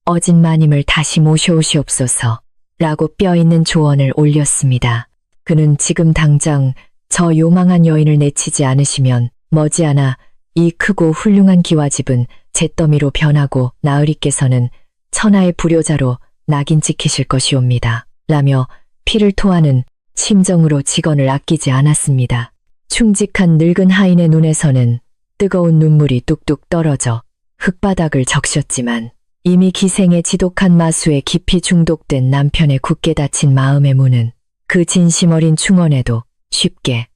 어진 마님을 다시 모셔오시옵소서 라고 뼈있는 조언을 올렸습니다. 그는 지금 당장 저 요망한 여인을 내치지 않으시면 머지않아 이 크고 훌륭한 기와집은 잿더미로 변하고 나으리께서는 천하의 불효자로 낙인 찍히실 것이옵니다. 라며 피를 토하는 심정으로 직언을 아끼지 않았습니다. 충직한 늙은 하인의 눈에서는 뜨거운 눈물이 뚝뚝 떨어져 흙바닥을 적셨지만 이미 기생의 지독한 마수에 깊이 중독된 남편의 굳게 닫힌 마음의 문은 그 진심 어린 충언에도 쉽게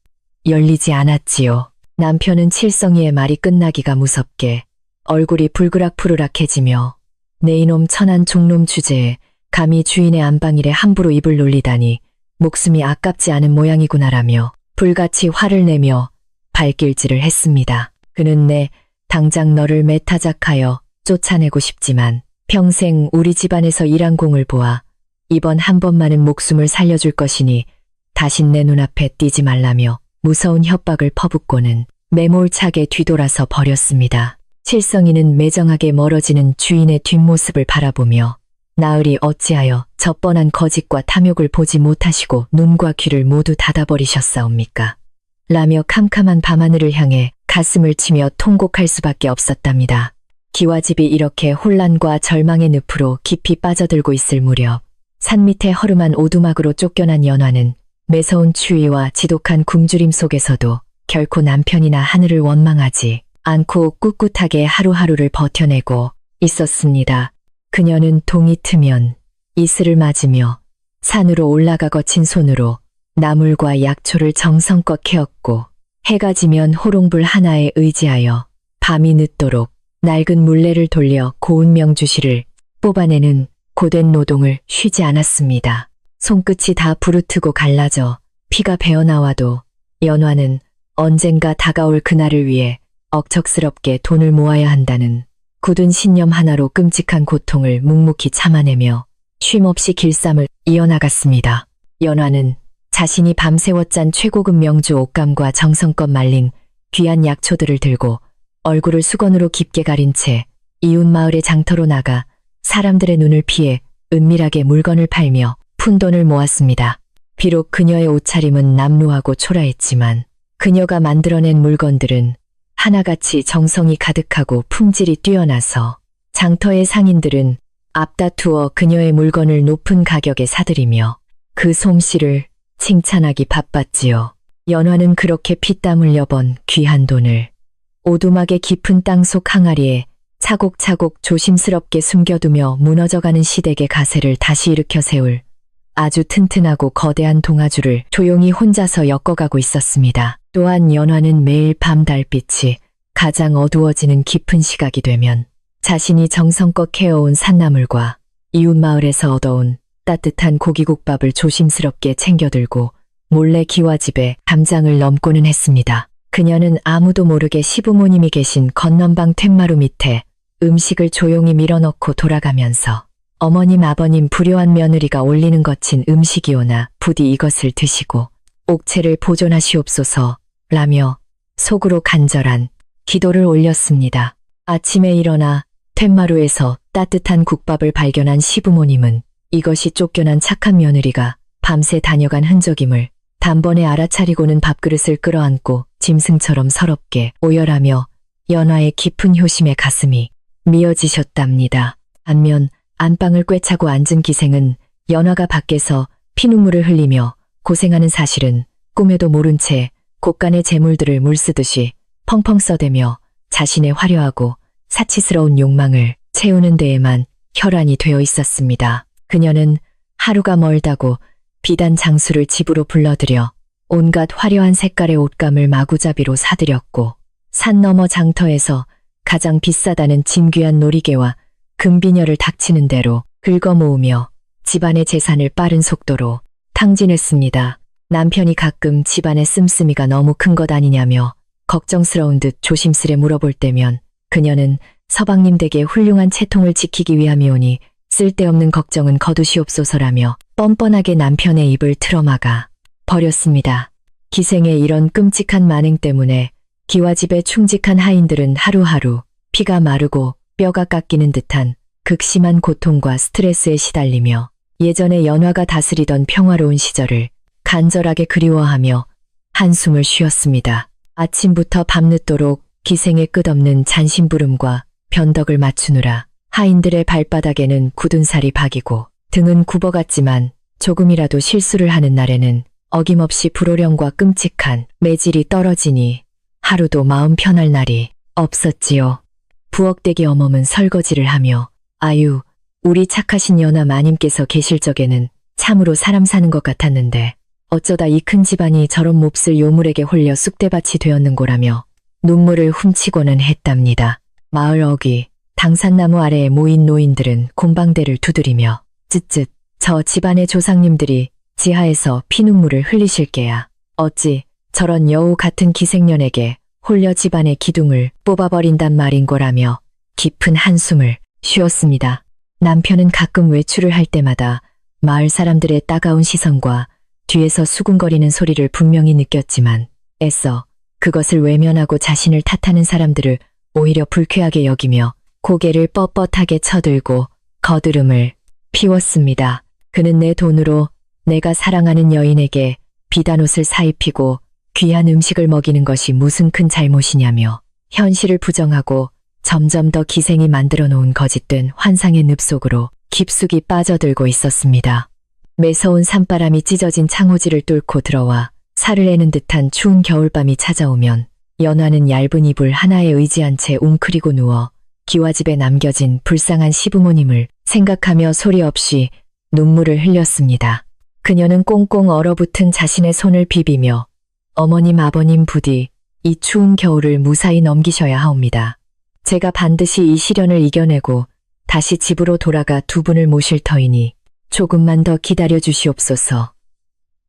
열리지 않았지요. 남편은 칠성이의 말이 끝나기가 무섭게 얼굴이 불그락푸르락해지며 내 이놈 천한 종놈 주제에 감히 주인의 안방일에 함부로 입을 놀리다니 목숨이 아깝지 않은 모양이구나라며 불같이 화를 내며 발길질을 했습니다. 그는 내 당장 너를 매타작하여 쫓아내고 싶지만 평생 우리 집안에서 일한 공을 보아 이번 한 번만은 목숨을 살려줄 것이니 다신 내 눈앞에 띄지 말라며 무서운 협박을 퍼붓고는 매몰차게 뒤돌아서 버렸습니다. 칠성이는 매정하게 멀어지는 주인의 뒷모습을 바라보며 나으리 어찌하여 저 뻔한 거짓과 탐욕을 보지 못하시고 눈과 귀를 모두 닫아버리셨사옵니까? 라며 캄캄한 밤하늘을 향해 가슴을 치며 통곡할 수밖에 없었답니다. 기와집이 이렇게 혼란과 절망의 늪으로 깊이 빠져들고 있을 무렵 산밑의 허름한 오두막으로 쫓겨난 연화는 매서운 추위와 지독한 굶주림 속에서도 결코 남편이나 하늘을 원망하지 않고 꿋꿋하게 하루하루를 버텨내고 있었습니다. 그녀는 동이 트면 이슬을 맞으며 산으로 올라가 거친 손으로 나물과 약초를 정성껏 캐었고 해가 지면 호롱불 하나에 의지하여 밤이 늦도록 낡은 물레를 돌려 고운 명주실을 뽑아내는 고된 노동을 쉬지 않았습니다. 손끝이 다 부르트고 갈라져 피가 배어나와도 연화는 언젠가 다가올 그날을 위해 억척스럽게 돈을 모아야 한다는 굳은 신념 하나로 끔찍한 고통을 묵묵히 참아내며 쉼없이 길쌈을 이어나갔습니다. 연화는 자신이 밤새워 짠 최고급 명주 옷감과 정성껏 말린 귀한 약초들을 들고 얼굴을 수건으로 깊게 가린 채 이웃 마을의 장터로 나가 사람들의 눈을 피해 은밀하게 물건을 팔며 푼돈을 모았습니다. 비록 그녀의 옷차림은 남루하고 초라했지만 그녀가 만들어낸 물건들은 하나같이 정성이 가득하고 품질이 뛰어나서 장터의 상인들은 앞다투어 그녀의 물건을 높은 가격에 사들이며 그 솜씨를 칭찬하기 바빴지요. 연화는 그렇게 피땀 흘려 번 귀한 돈을 오두막의 깊은 땅속 항아리에 차곡차곡 조심스럽게 숨겨두며 무너져가는 시댁의 가세를 다시 일으켜 세울 아주 튼튼하고 거대한 동아줄을 조용히 혼자서 엮어가고 있었습니다. 또한 연화는 매일 밤 달빛이 가장 어두워지는 깊은 시각이 되면 자신이 정성껏 캐어온 산나물과 이웃 마을에서 얻어온 따뜻한 고기국밥을 조심스럽게 챙겨들고 몰래 기와집에 담장을 넘고는 했습니다. 그녀는 아무도 모르게 시부모님이 계신 건넌방 툇마루 밑에 음식을 조용히 밀어넣고 돌아가면서 어머님 아버님 불효한 며느리가 올리는 거친 음식이오나 부디 이것을 드시고 옥체를 보존하시옵소서 라며 속으로 간절한 기도를 올렸습니다. 아침에 일어나 툇마루에서 따뜻한 국밥을 발견한 시부모님은 이것이 쫓겨난 착한 며느리가 밤새 다녀간 흔적임을 단번에 알아차리고는 밥그릇을 끌어안고 짐승처럼 서럽게 오열하며 연화의 깊은 효심에 가슴이 미어지셨답니다. 반면 안방을 꿰차고 앉은 기생은 연화가 밖에서 피눈물을 흘리며 고생하는 사실은 꿈에도 모른 채 곳간의 재물들을 물쓰듯이 펑펑 써대며 자신의 화려하고 사치스러운 욕망을 채우는 데에만 혈안이 되어 있었습니다. 그녀는 하루가 멀다고 비단 장수를 집으로 불러들여 온갖 화려한 색깔의 옷감을 마구잡이로 사들였고 산 너머 장터에서 가장 비싸다는 진귀한 놀이개와 금비녀를 닥치는 대로 긁어 모으며 집안의 재산을 빠른 속도로 탕진했습니다. 남편이 가끔 집안의 씀씀이가 너무 큰 것 아니냐며 걱정스러운 듯 조심스레 물어볼 때면 그녀는 서방님 댁에 훌륭한 채통을 지키기 위함이오니 쓸데없는 걱정은 거두시옵소서라며 뻔뻔하게 남편의 입을 틀어막아 버렸습니다. 기생의 이런 끔찍한 만행 때문에 기와집에 충직한 하인들은 하루하루 피가 마르고 뼈가 깎이는 듯한 극심한 고통과 스트레스에 시달리며 예전에 연화가 다스리던 평화로운 시절을 간절하게 그리워하며 한숨을 쉬었습니다. 아침부터 밤늦도록 기생의 끝없는 잔심부름과 변덕을 맞추느라 하인들의 발바닥에는 굳은 살이 박이고 등은 굽어갔지만 조금이라도 실수를 하는 날에는 어김없이 불호령과 끔찍한 매질이 떨어지니 하루도 마음 편할 날이 없었지요. 부엌대기 어멈은 설거지를 하며 아유, 우리 착하신 연하 마님께서 계실 적에는 참으로 사람 사는 것 같았는데 어쩌다 이 큰 집안이 저런 몹쓸 요물에게 홀려 쑥대밭이 되었는고라며 눈물을 훔치고는 했답니다. 마을 어귀, 당산나무 아래에 모인 노인들은 곤방대를 두드리며 쯧쯧 저 집안의 조상님들이 지하에서 피눈물을 흘리실게야. 어찌 저런 여우 같은 기생년에게 홀려 집안의 기둥을 뽑아버린단 말인고라며 깊은 한숨을 쉬었습니다. 남편은 가끔 외출을 할 때마다 마을 사람들의 따가운 시선과 뒤에서 수군거리는 소리를 분명히 느꼈지만 애써 그것을 외면하고 자신을 탓하는 사람들을 오히려 불쾌하게 여기며 고개를 뻣뻣하게 쳐들고 거드름을 피웠습니다. 그는 내 돈으로 내가 사랑하는 여인에게 비단 옷을 사입히고 귀한 음식을 먹이는 것이 무슨 큰 잘못이냐며 현실을 부정하고 점점 더 기생이 만들어 놓은 거짓된 환상의 늪속으로 깊숙이 빠져들고 있었습니다. 매서운 산바람이 찢어진 창호지를 뚫고 들어와 살을 내는 듯한 추운 겨울밤이 찾아오면 연화는 얇은 이불 하나에 의지한 채 웅크리고 누워 기와집에 남겨진 불쌍한 시부모님을 생각하며 소리 없이 눈물을 흘렸습니다. 그녀는 꽁꽁 얼어붙은 자신의 손을 비비며 어머님 아버님 부디 이 추운 겨울을 무사히 넘기셔야 하옵니다. 제가 반드시 이 시련을 이겨내고 다시 집으로 돌아가 두 분을 모실 터이니 조금만 더 기다려 주시옵소서.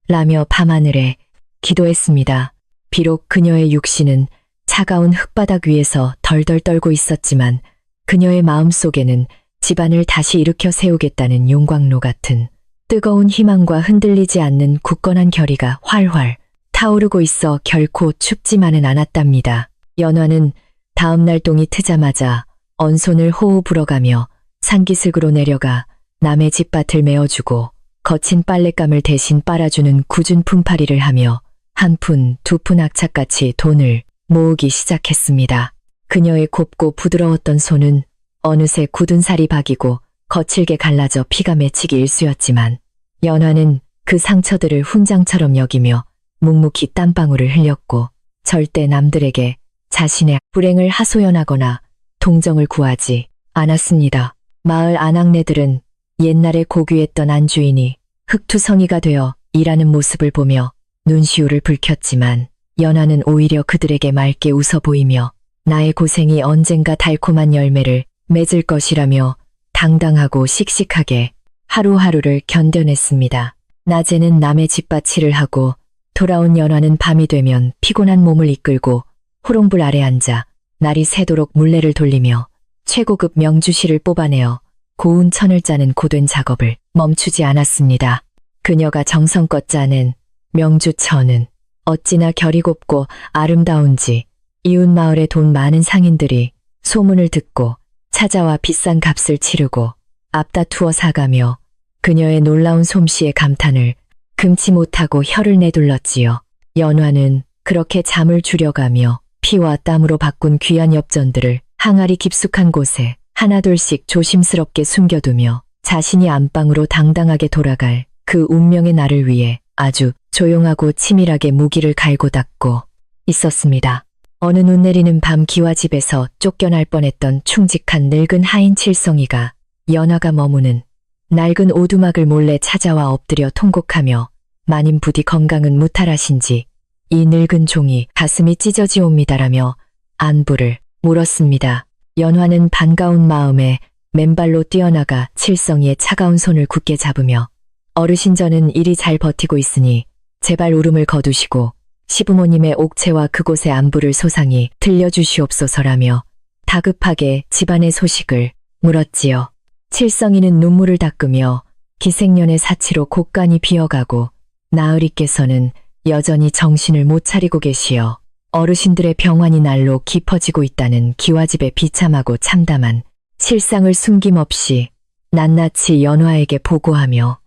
라며 밤하늘에 기도했습니다. 비록 그녀의 육신은 차가운 흙바닥 위에서 덜덜 떨고 있었지만 그녀의 마음속에는 집안을 다시 일으켜 세우겠다는 용광로 같은 뜨거운 희망과 흔들리지 않는 굳건한 결의가 활활 타오르고 있어 결코 춥지만은 않았답니다. 연화는 다음 날 동이 트자마자 언손을 호호 불어가며 산기슭으로 내려가 남의 집밭을 메어주고 거친 빨랫감을 대신 빨아주는 굳은 품팔이를 하며 한 푼, 두 푼 악착같이 돈을 모으기 시작했습니다. 그녀의 곱고 부드러웠던 손은 어느새 굳은 살이 박이고 거칠게 갈라져 피가 맺히기 일쑤였지만 연화는 그 상처들을 훈장처럼 여기며 묵묵히 땀방울을 흘렸고 절대 남들에게 자신의 불행을 하소연하거나 동정을 구하지 않았습니다. 마을 아낙네들은 옛날에 고귀했던 안주인이 흑투성이가 되어 일하는 모습을 보며 눈시울을 붉혔지만 연화는 오히려 그들에게 맑게 웃어 보이며 나의 고생이 언젠가 달콤한 열매를 맺을 것이라며 당당하고 씩씩하게 하루하루를 견뎌냈습니다. 낮에는 남의 집밭일을 하고 돌아온 연화는 밤이 되면 피곤한 몸을 이끌고 호롱불 아래 앉아 날이 새도록 물레를 돌리며 최고급 명주실을 뽑아내어 고운 천을 짜는 고된 작업을 멈추지 않았습니다. 그녀가 정성껏 짜낸 명주천은 어찌나 결이 곱고 아름다운지 이웃 마을의 돈 많은 상인들이 소문을 듣고 찾아와 비싼 값을 치르고 앞다투어 사가며 그녀의 놀라운 솜씨에 감탄을 금치 못하고 혀를 내둘렀지요. 연화는 그렇게 잠을 줄여가며 피와 땀으로 바꾼 귀한 엽전들을 항아리 깊숙한 곳에 하나둘씩 조심스럽게 숨겨두며 자신이 안방으로 당당하게 돌아갈 그 운명의 날을 위해 아주 조용하고 치밀하게 무기를 갈고 닦고 있었습니다. 어느 눈 내리는 밤 기와집에서 쫓겨날 뻔했던 충직한 늙은 하인 칠성이가 연화가 머무는 낡은 오두막을 몰래 찾아와 엎드려 통곡하며 마님 부디 건강은 무탈하신지 이 늙은 종이 가슴이 찢어지옵니다라며 안부를 물었습니다. 연화는 반가운 마음에 맨발로 뛰어나가 칠성이의 차가운 손을 굳게 잡으며 어르신 저는 일이 잘 버티고 있으니 제발 울음을 거두시고 시부모님의 옥체와 그곳의 안부를 소상히 들려주시옵소서라며 다급하게 집안의 소식을 물었지요. 칠성이는 눈물을 닦으며 기생년의 사치로 곳간이 비어가고 나으리께서는 여전히 정신을 못 차리고 계시어 어르신들의 병환이 날로 깊어지고 있다는 기와집의 비참하고 참담한 실상을 숨김없이 낱낱이 연화에게 보고하며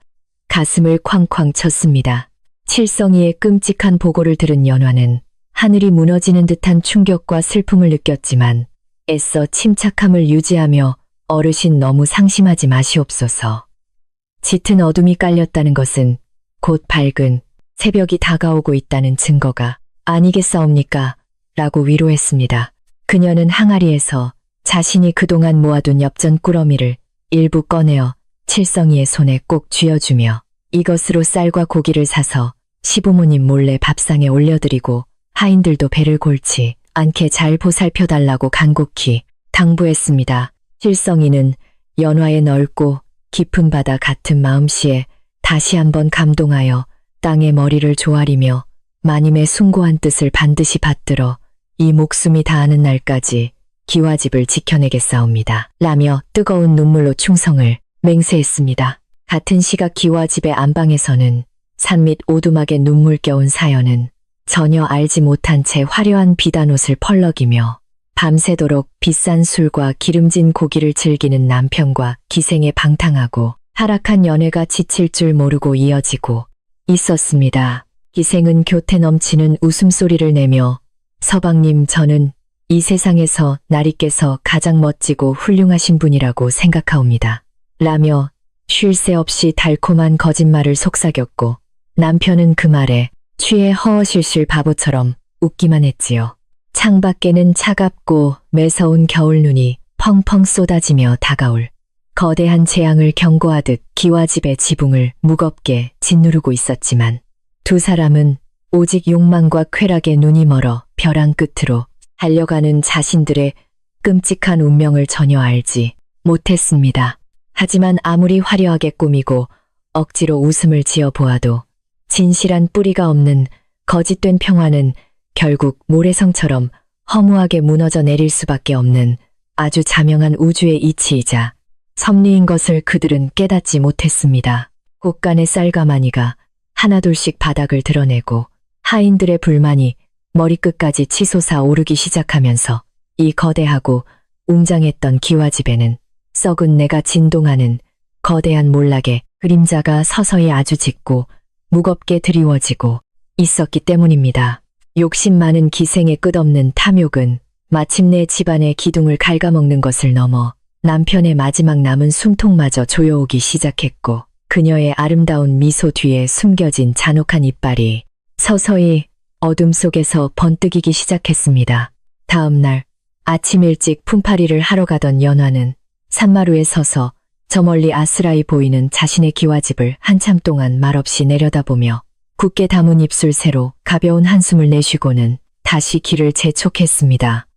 가슴을 쾅쾅 쳤습니다. 칠성이의 끔찍한 보고를 들은 연화는 하늘이 무너지는 듯한 충격과 슬픔을 느꼈지만 애써 침착함을 유지하며 어르신 너무 상심하지 마시옵소서. 짙은 어둠이 깔렸다는 것은 곧 밝은 새벽이 다가오고 있다는 증거가 아니겠사옵니까? 라고 위로했습니다. 그녀는 항아리에서 자신이 그동안 모아둔 엽전 꾸러미를 일부 꺼내어 칠성이의 손에 꼭 쥐어주며 이것으로 쌀과 고기를 사서 시부모님 몰래 밥상에 올려드리고 하인들도 배를 골치 않게 잘 보살펴달라고 간곡히 당부했습니다. 칠성이는 연화의 넓고 깊은 바다 같은 마음씨에 다시 한번 감동하여 땅에 머리를 조아리며 마님의 숭고한 뜻을 반드시 받들어 이 목숨이 다하는 날까지 기와집을 지켜내겠사옵니다. 라며 뜨거운 눈물로 충성을 맹세했습니다. 같은 시각 기와집의 안방에서는 산 밑 오두막에 눈물겨운 사연은 전혀 알지 못한 채 화려한 비단옷을 펄럭이며 밤새도록 비싼 술과 기름진 고기를 즐기는 남편과 기생의 방탕하고 타락한 연애가 지칠 줄 모르고 이어지고 있었습니다. 기생은 교태 넘치는 웃음소리를 내며 서방님 저는 이 세상에서 나리께서 가장 멋지고 훌륭하신 분이라고 생각하옵니다. 라며 쉴 새 없이 달콤한 거짓말을 속삭였고 남편은 그 말에 취해 허허실실 바보처럼 웃기만 했지요. 창밖에는 차갑고 매서운 겨울눈이 펑펑 쏟아지며 다가올 거대한 재앙을 경고하듯 기와집의 지붕을 무겁게 짓누르고 있었지만 두 사람은 오직 욕망과 쾌락에 눈이 멀어 벼랑 끝으로 달려가는 자신들의 끔찍한 운명을 전혀 알지 못했습니다. 하지만 아무리 화려하게 꾸미고 억지로 웃음을 지어 보아도 진실한 뿌리가 없는 거짓된 평화는 결국 모래성처럼 허무하게 무너져 내릴 수밖에 없는 아주 자명한 우주의 이치이자 섭리인 것을 그들은 깨닫지 못했습니다. 곳간의 쌀가마니가 하나둘씩 바닥을 드러내고 하인들의 불만이 머리끝까지 치솟아 오르기 시작하면서 이 거대하고 웅장했던 기와집에는 썩은 내가 진동하는 거대한 몰락의 그림자가 서서히 아주 짙고 무겁게 드리워지고 있었기 때문입니다. 욕심 많은 기생의 끝없는 탐욕은 마침내 집안의 기둥을 갉아먹는 것을 넘어 남편의 마지막 남은 숨통마저 조여오기 시작했고 그녀의 아름다운 미소 뒤에 숨겨진 잔혹한 이빨이 서서히 어둠 속에서 번뜩이기 시작했습니다. 다음 날 아침 일찍 품팔이를 하러 가던 연화는 산마루에 서서 저 멀리 아스라이 보이는 자신의 기와집을 한참 동안 말없이 내려다보며 굳게 담은 입술 새로 가벼운 한숨을 내쉬고는 다시 길을 재촉했습니다.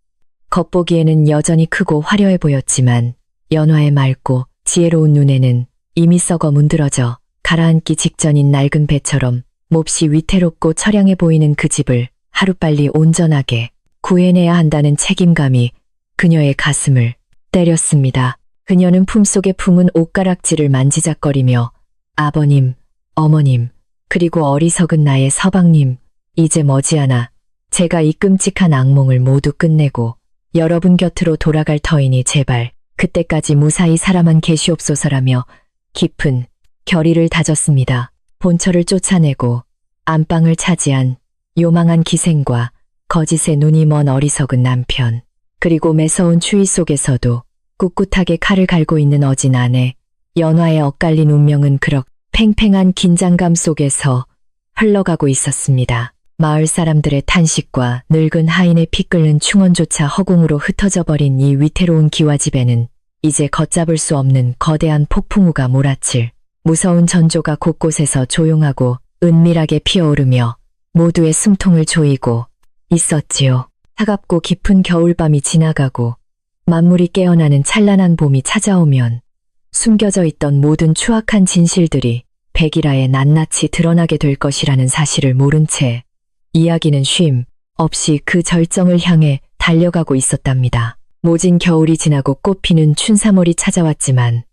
겉보기에는 여전히 크고 화려해 보였지만 연화의 맑고 지혜로운 눈에는 이미 썩어 문드러져 가라앉기 직전인 낡은 배처럼 몹시 위태롭고 처량해 보이는 그 집을 하루빨리 온전하게 구해내야 한다는 책임감이 그녀의 가슴을 때렸습니다. 그녀는 품속에 품은 옷가락질을 만지작거리며 아버님, 어머님, 그리고 어리석은 나의 서방님, 이제 머지않아 제가 이 끔찍한 악몽을 모두 끝내고 여러분 곁으로 돌아갈 터이니 제발 그때까지 무사히 살아만 계시옵소서라며 깊은 결의를 다졌습니다. 본처를 쫓아내고 안방을 차지한 요망한 기생과 거짓의 눈이 먼 어리석은 남편, 그리고 매서운 추위 속에서도 꿋꿋하게 칼을 갈고 있는 어진 아내, 연화의 엇갈린 운명은 그럭 팽팽한 긴장감 속에서 흘러가고 있었습니다. 마을 사람들의 탄식과 늙은 하인의 피 끓는 충언조차 허공으로 흩어져 버린 이 위태로운 기와집에는 이제 걷잡을 수 없는 거대한 폭풍우가 몰아칠 무서운 전조가 곳곳에서 조용하고 은밀하게 피어오르며 모두의 숨통을 조이고 있었지요. 차갑고 깊은 겨울밤이 지나가고 만물이 깨어나는 찬란한 봄이 찾아오면 숨겨져 있던 모든 추악한 진실들이 백일하에 낱낱이 드러나게 될 것이라는 사실을 모른 채 이야기는 쉼 없이 그 절정을 향해 달려가고 있었답니다. 모진 겨울이 지나고 꽃피는 춘삼월이 찾아왔지만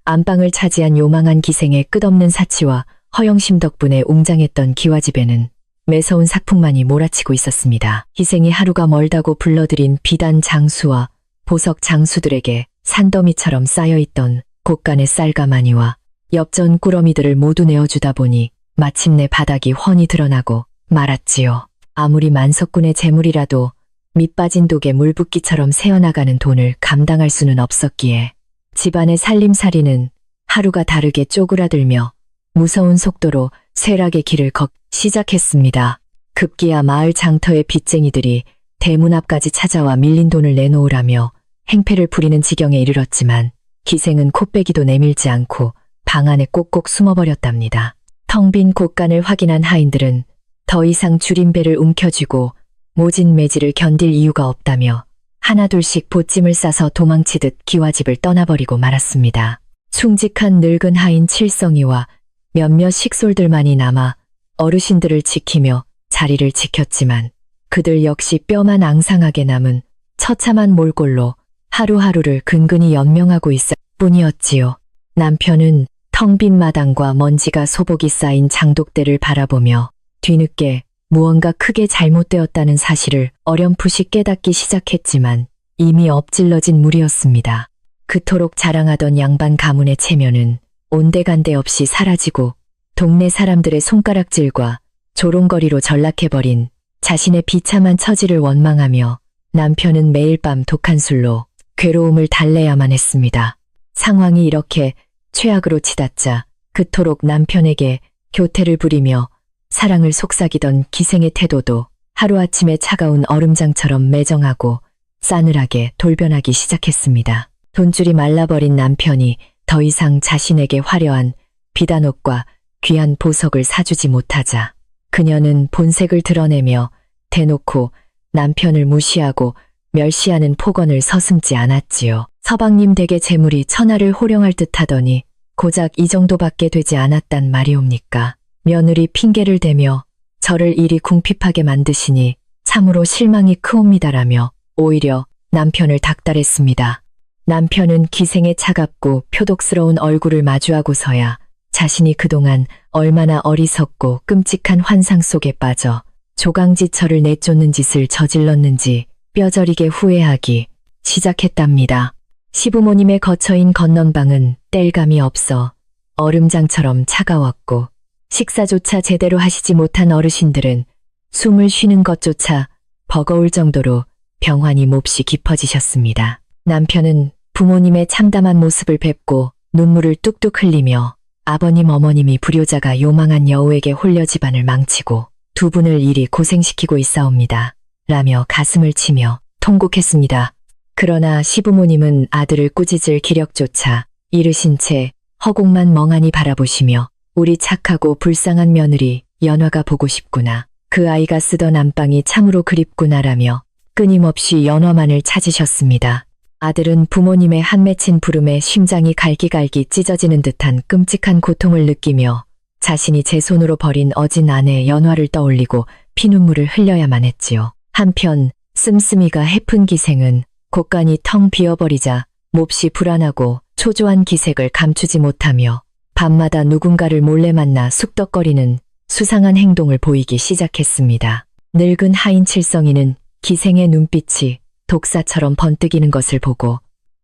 안방을 차지한 요망한 기생의 끝없는 사치와 허영심 덕분에 웅장했던 기와집에는 매서운 사풍만이 몰아치고 있었습니다. 기생이 하루가 멀다고 불러들인 비단 장수와 보석 장수들에게 산더미처럼 쌓여있던 곳간의 쌀가마니와 엽전 꾸러미들을 모두 내어주다 보니 마침내 바닥이 훤히 드러나고 말았지요. 아무리 만석군의 재물이라도 밑빠진 독에 물붓기처럼 새어나가는 돈을 감당할 수는 없었기에 집안의 살림살이는 하루가 다르게 쪼그라들며 무서운 속도로 쇠락의 길을 걷기 시작했습니다. 급기야 마을 장터의 빚쟁이들이 대문 앞까지 찾아와 밀린 돈을 내놓으라며 행패를 부리는 지경에 이르렀지만 기생은 코빼기도 내밀지 않고 방 안에 꼭꼭 숨어버렸답니다. 텅 빈 곳간을 확인한 하인들은 더 이상 줄임배를 움켜쥐고 모진 매질을 견딜 이유가 없다며 하나둘씩 보찜을 싸서 도망치듯 기와집을 떠나버리고 말았습니다. 충직한 늙은 하인 칠성이와 몇몇 식솔들만이 남아 어르신들을 지키며 자리를 지켰지만 그들 역시 뼈만 앙상하게 남은 처참한 몰골로 하루하루를 근근히 연명하고 있을 뿐이었지요. 남편은 텅 빈 마당과 먼지가 소복이 쌓인 장독대를 바라보며 뒤늦게 무언가 크게 잘못되었다는 사실을 어렴풋이 깨닫기 시작했지만 이미 엎질러진 물이었습니다. 그토록 자랑하던 양반 가문의 체면은 온데간데 없이 사라지고 동네 사람들의 손가락질과 조롱거리로 전락해버린 자신의 비참한 처지를 원망하며 남편은 매일 밤 독한 술로 괴로움을 달래야만 했습니다. 상황이 이렇게 최악으로 치닫자 그토록 남편에게 교태를 부리며 사랑을 속삭이던 기생의 태도도 하루아침에 차가운 얼음장처럼 매정하고 싸늘하게 돌변하기 시작했습니다. 돈줄이 말라버린 남편이 더 이상 자신에게 화려한 비단옷과 귀한 보석을 사주지 못하자 그녀는 본색을 드러내며 대놓고 남편을 무시하고 멸시하는 폭언을 서슴지 않았지요. 서방님 댁의 재물이 천하를 호령할 듯 하더니 고작 이 정도밖에 되지 않았단 말이옵니까. 며느리 핑계를 대며 저를 이리 궁핍하게 만드시니 참으로 실망이 크옵니다라며 오히려 남편을 닥달했습니다. 남편은 기생의 차갑고 표독스러운 얼굴을 마주하고서야 자신이 그동안 얼마나 어리석고 끔찍한 환상 속에 빠져 조강지처를 내쫓는 짓을 저질렀는지 뼈저리게 후회하기 시작했답니다. 시부모님의 거처인 건넌방은 뗄감이 없어 얼음장처럼 차가웠고 식사조차 제대로 하시지 못한 어르신들은 숨을 쉬는 것조차 버거울 정도로 병환이 몹시 깊어지셨습니다. 남편은 부모님의 참담한 모습을 뵙고 눈물을 뚝뚝 흘리며 아버님 어머님이 불효자가 요망한 여우에게 홀려 집안을 망치고 두 분을 이리 고생시키고 있사옵니다. 라며 가슴을 치며 통곡했습니다. 그러나 시부모님은 아들을 꾸짖을 기력조차 잃으신 채 허공만 멍하니 바라보시며 우리 착하고 불쌍한 며느리 연화가 보고 싶구나. 그 아이가 쓰던 안방이 참으로 그립구나라며 끊임없이 연화만을 찾으셨습니다. 아들은 부모님의 한 맺힌 부름에 심장이 갈기갈기 찢어지는 듯한 끔찍한 고통을 느끼며 자신이 제 손으로 버린 어진 아내 연화를 떠올리고 피눈물을 흘려야만 했지요. 한편 씀씀이가 해픈 기생은 곳간이 텅 비어버리자 몹시 불안하고 초조한 기색을 감추지 못하며 밤마다 누군가를 몰래 만나 숙덕거리는 수상한 행동을 보이기 시작했습니다. 늙은 하인 칠성이는 기생의 눈빛이 독사처럼 번뜩이는 것을 보고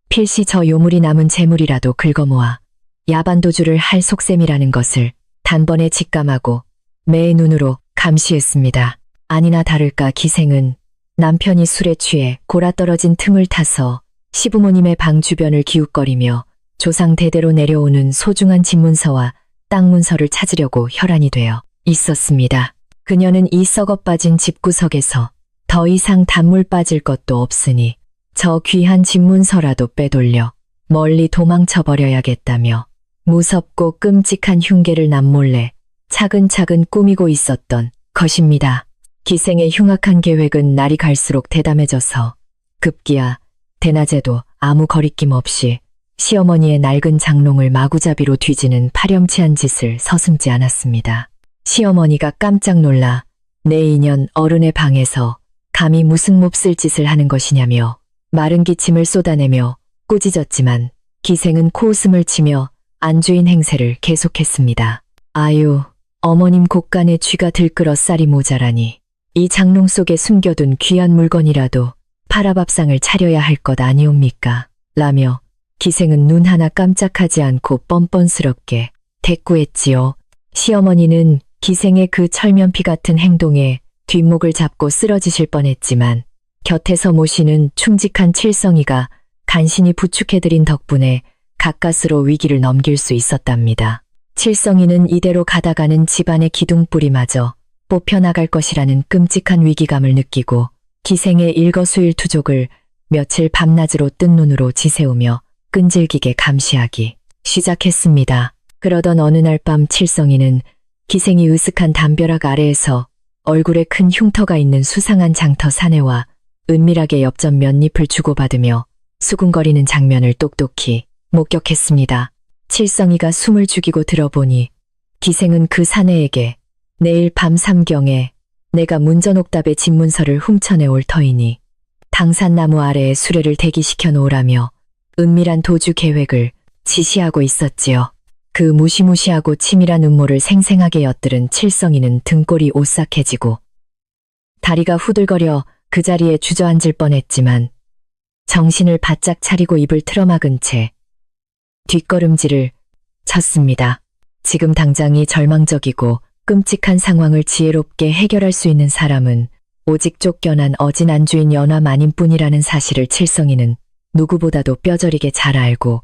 필시 저 요물이 남은 재물이라도 긁어모아 야반도주를 할 속셈이라는 것을 단번에 직감하고 매의 눈으로 감시했습니다. 아니나 다를까 기생은 남편이 술에 취해 골아떨어진 틈을 타서 시부모님의 방 주변을 기웃거리며 조상 대대로 내려오는 소중한 집문서와 땅문서를 찾으려고 혈안이 되어 있었습니다. 그녀는 이 썩어빠진 집구석에서 더 이상 단물 빠질 것도 없으니 저 귀한 집문서라도 빼돌려 멀리 도망쳐버려야겠다며 무섭고 끔찍한 흉계를 남몰래 차근차근 꾸미고 있었던 것입니다. 기생의 흉악한 계획은 날이 갈수록 대담해져서 급기야 대낮에도 아무 거리낌 없이 시어머니의 낡은 장롱을 마구잡이로 뒤지는 파렴치한 짓을 서슴지 않았습니다. 시어머니가 깜짝 놀라 내 인연 어른의 방에서 감히 무슨 몹쓸 짓을 하는 것이냐며 마른 기침을 쏟아내며 꾸짖었지만 기생은 코웃음을 치며 안주인 행세를 계속했습니다. 아유, 어머님 곳간에 쥐가 들끓어 쌀이 모자라니 이 장롱 속에 숨겨둔 귀한 물건이라도 팔아 밥상을 차려야 할 것 아니옵니까? 라며 기생은 눈 하나 깜짝하지 않고 뻔뻔스럽게 대꾸했지요. 시어머니는 기생의 그 철면피 같은 행동에 뒷목을 잡고 쓰러지실 뻔했지만 곁에서 모시는 충직한 칠성이가 간신히 부축해드린 덕분에 가까스로 위기를 넘길 수 있었답니다. 칠성이는 이대로 가다가는 집안의 기둥뿌리마저 뽑혀나갈 것이라는 끔찍한 위기감을 느끼고 기생의 일거수일투족을 며칠 밤낮으로 뜬 눈으로 지새우며 끈질기게 감시하기 시작했습니다. 그러던 어느 날 밤 칠성이는 기생이 으슥한 담벼락 아래에서 얼굴에 큰 흉터가 있는 수상한 장터 사내와 은밀하게 엽전 몇 잎을 주고받으며 수군거리는 장면을 똑똑히 목격했습니다. 칠성이가 숨을 죽이고 들어보니 기생은 그 사내에게 내일 밤 3경에 내가 문전옥답의 집문서를 훔쳐내 올 터이니 당산나무 아래에 수레를 대기시켜 놓으라며 은밀한 도주 계획을 지시하고 있었지요. 그 무시무시하고 치밀한 음모를 생생하게 엿들은 칠성이는 등골이 오싹해지고 다리가 후들거려 그 자리에 주저앉을 뻔했지만 정신을 바짝 차리고 입을 틀어막은 채 뒷걸음질을 쳤습니다. 지금 당장이 절망적이고 끔찍한 상황을 지혜롭게 해결할 수 있는 사람은 오직 쫓겨난 어진 안주인 연화만인뿐이라는 사실을 칠성이는 누구보다도 뼈저리게 잘 알고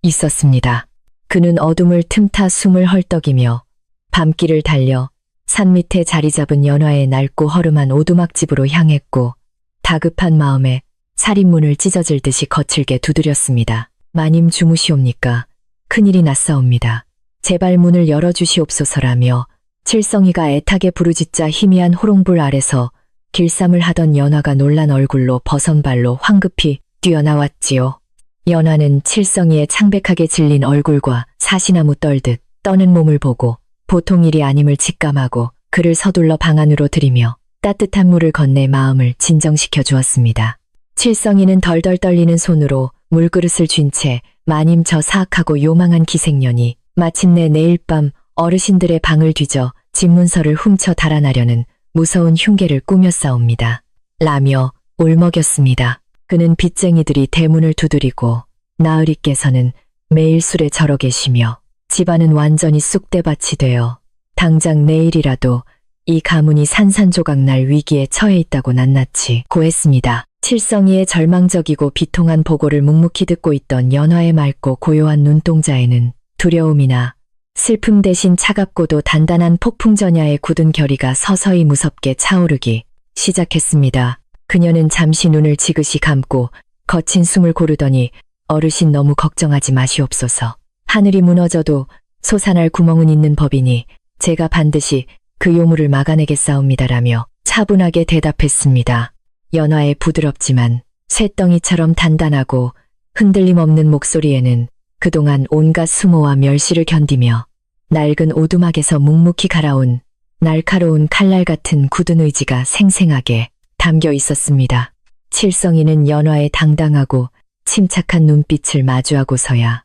있었습니다. 그는 어둠을 틈타 숨을 헐떡이며 밤길을 달려 산 밑에 자리 잡은 연화의 낡고 허름한 오두막집으로 향했고 다급한 마음에 살인문을 찢어질 듯이 거칠게 두드렸습니다. 마님 주무시옵니까? 큰일이 났사옵니다. 제발 문을 열어주시옵소서라며 칠성이가 애타게 부르짖자 희미한 호롱불 아래서 길쌈을 하던 연화가 놀란 얼굴로 버선발로 황급히 뛰어나왔지요. 연화는 칠성이의 창백하게 질린 얼굴과 사시나무 떨듯 떠는 몸을 보고 보통 일이 아님을 직감하고 그를 서둘러 방 안으로 들이며 따뜻한 물을 건네 마음을 진정시켜 주었습니다. 칠성이는 덜덜 떨리는 손으로 물그릇을 쥔 채 마님 저 사악하고 요망한 기생년이 마침내 내일 밤 어르신들의 방을 뒤져 집문서를 훔쳐 달아나려는 무서운 흉계를 꾸몄사옵니다. 라며 울먹였습니다. 그는 빚쟁이들이 대문을 두드리고 나으리께서는 매일 술에 절어 계시며 집안은 완전히 쑥대밭이 되어 당장 내일이라도 이 가문이 산산조각날 위기에 처해 있다고 낱낱이 고했습니다. 칠성이의 절망적이고 비통한 보고를 묵묵히 듣고 있던 연화의 맑고 고요한 눈동자에는 두려움이나 슬픔 대신 차갑고도 단단한 폭풍전야의 굳은 결의가 서서히 무섭게 차오르기 시작했습니다. 그녀는 잠시 눈을 지그시 감고 거친 숨을 고르더니 어르신 너무 걱정하지 마시옵소서. 하늘이 무너져도 솟아날 구멍은 있는 법이니 제가 반드시 그 요물을 막아내겠사옵니다라며 차분하게 대답했습니다. 연화의 부드럽지만 쇳덩이처럼 단단하고 흔들림 없는 목소리에는 그동안 온갖 수모와 멸시를 견디며 낡은 오두막에서 묵묵히 갈아온 날카로운 칼날 같은 굳은 의지가 생생하게 담겨 있었습니다. 칠성이는 연화의 당당하고 침착한 눈빛을 마주하고서야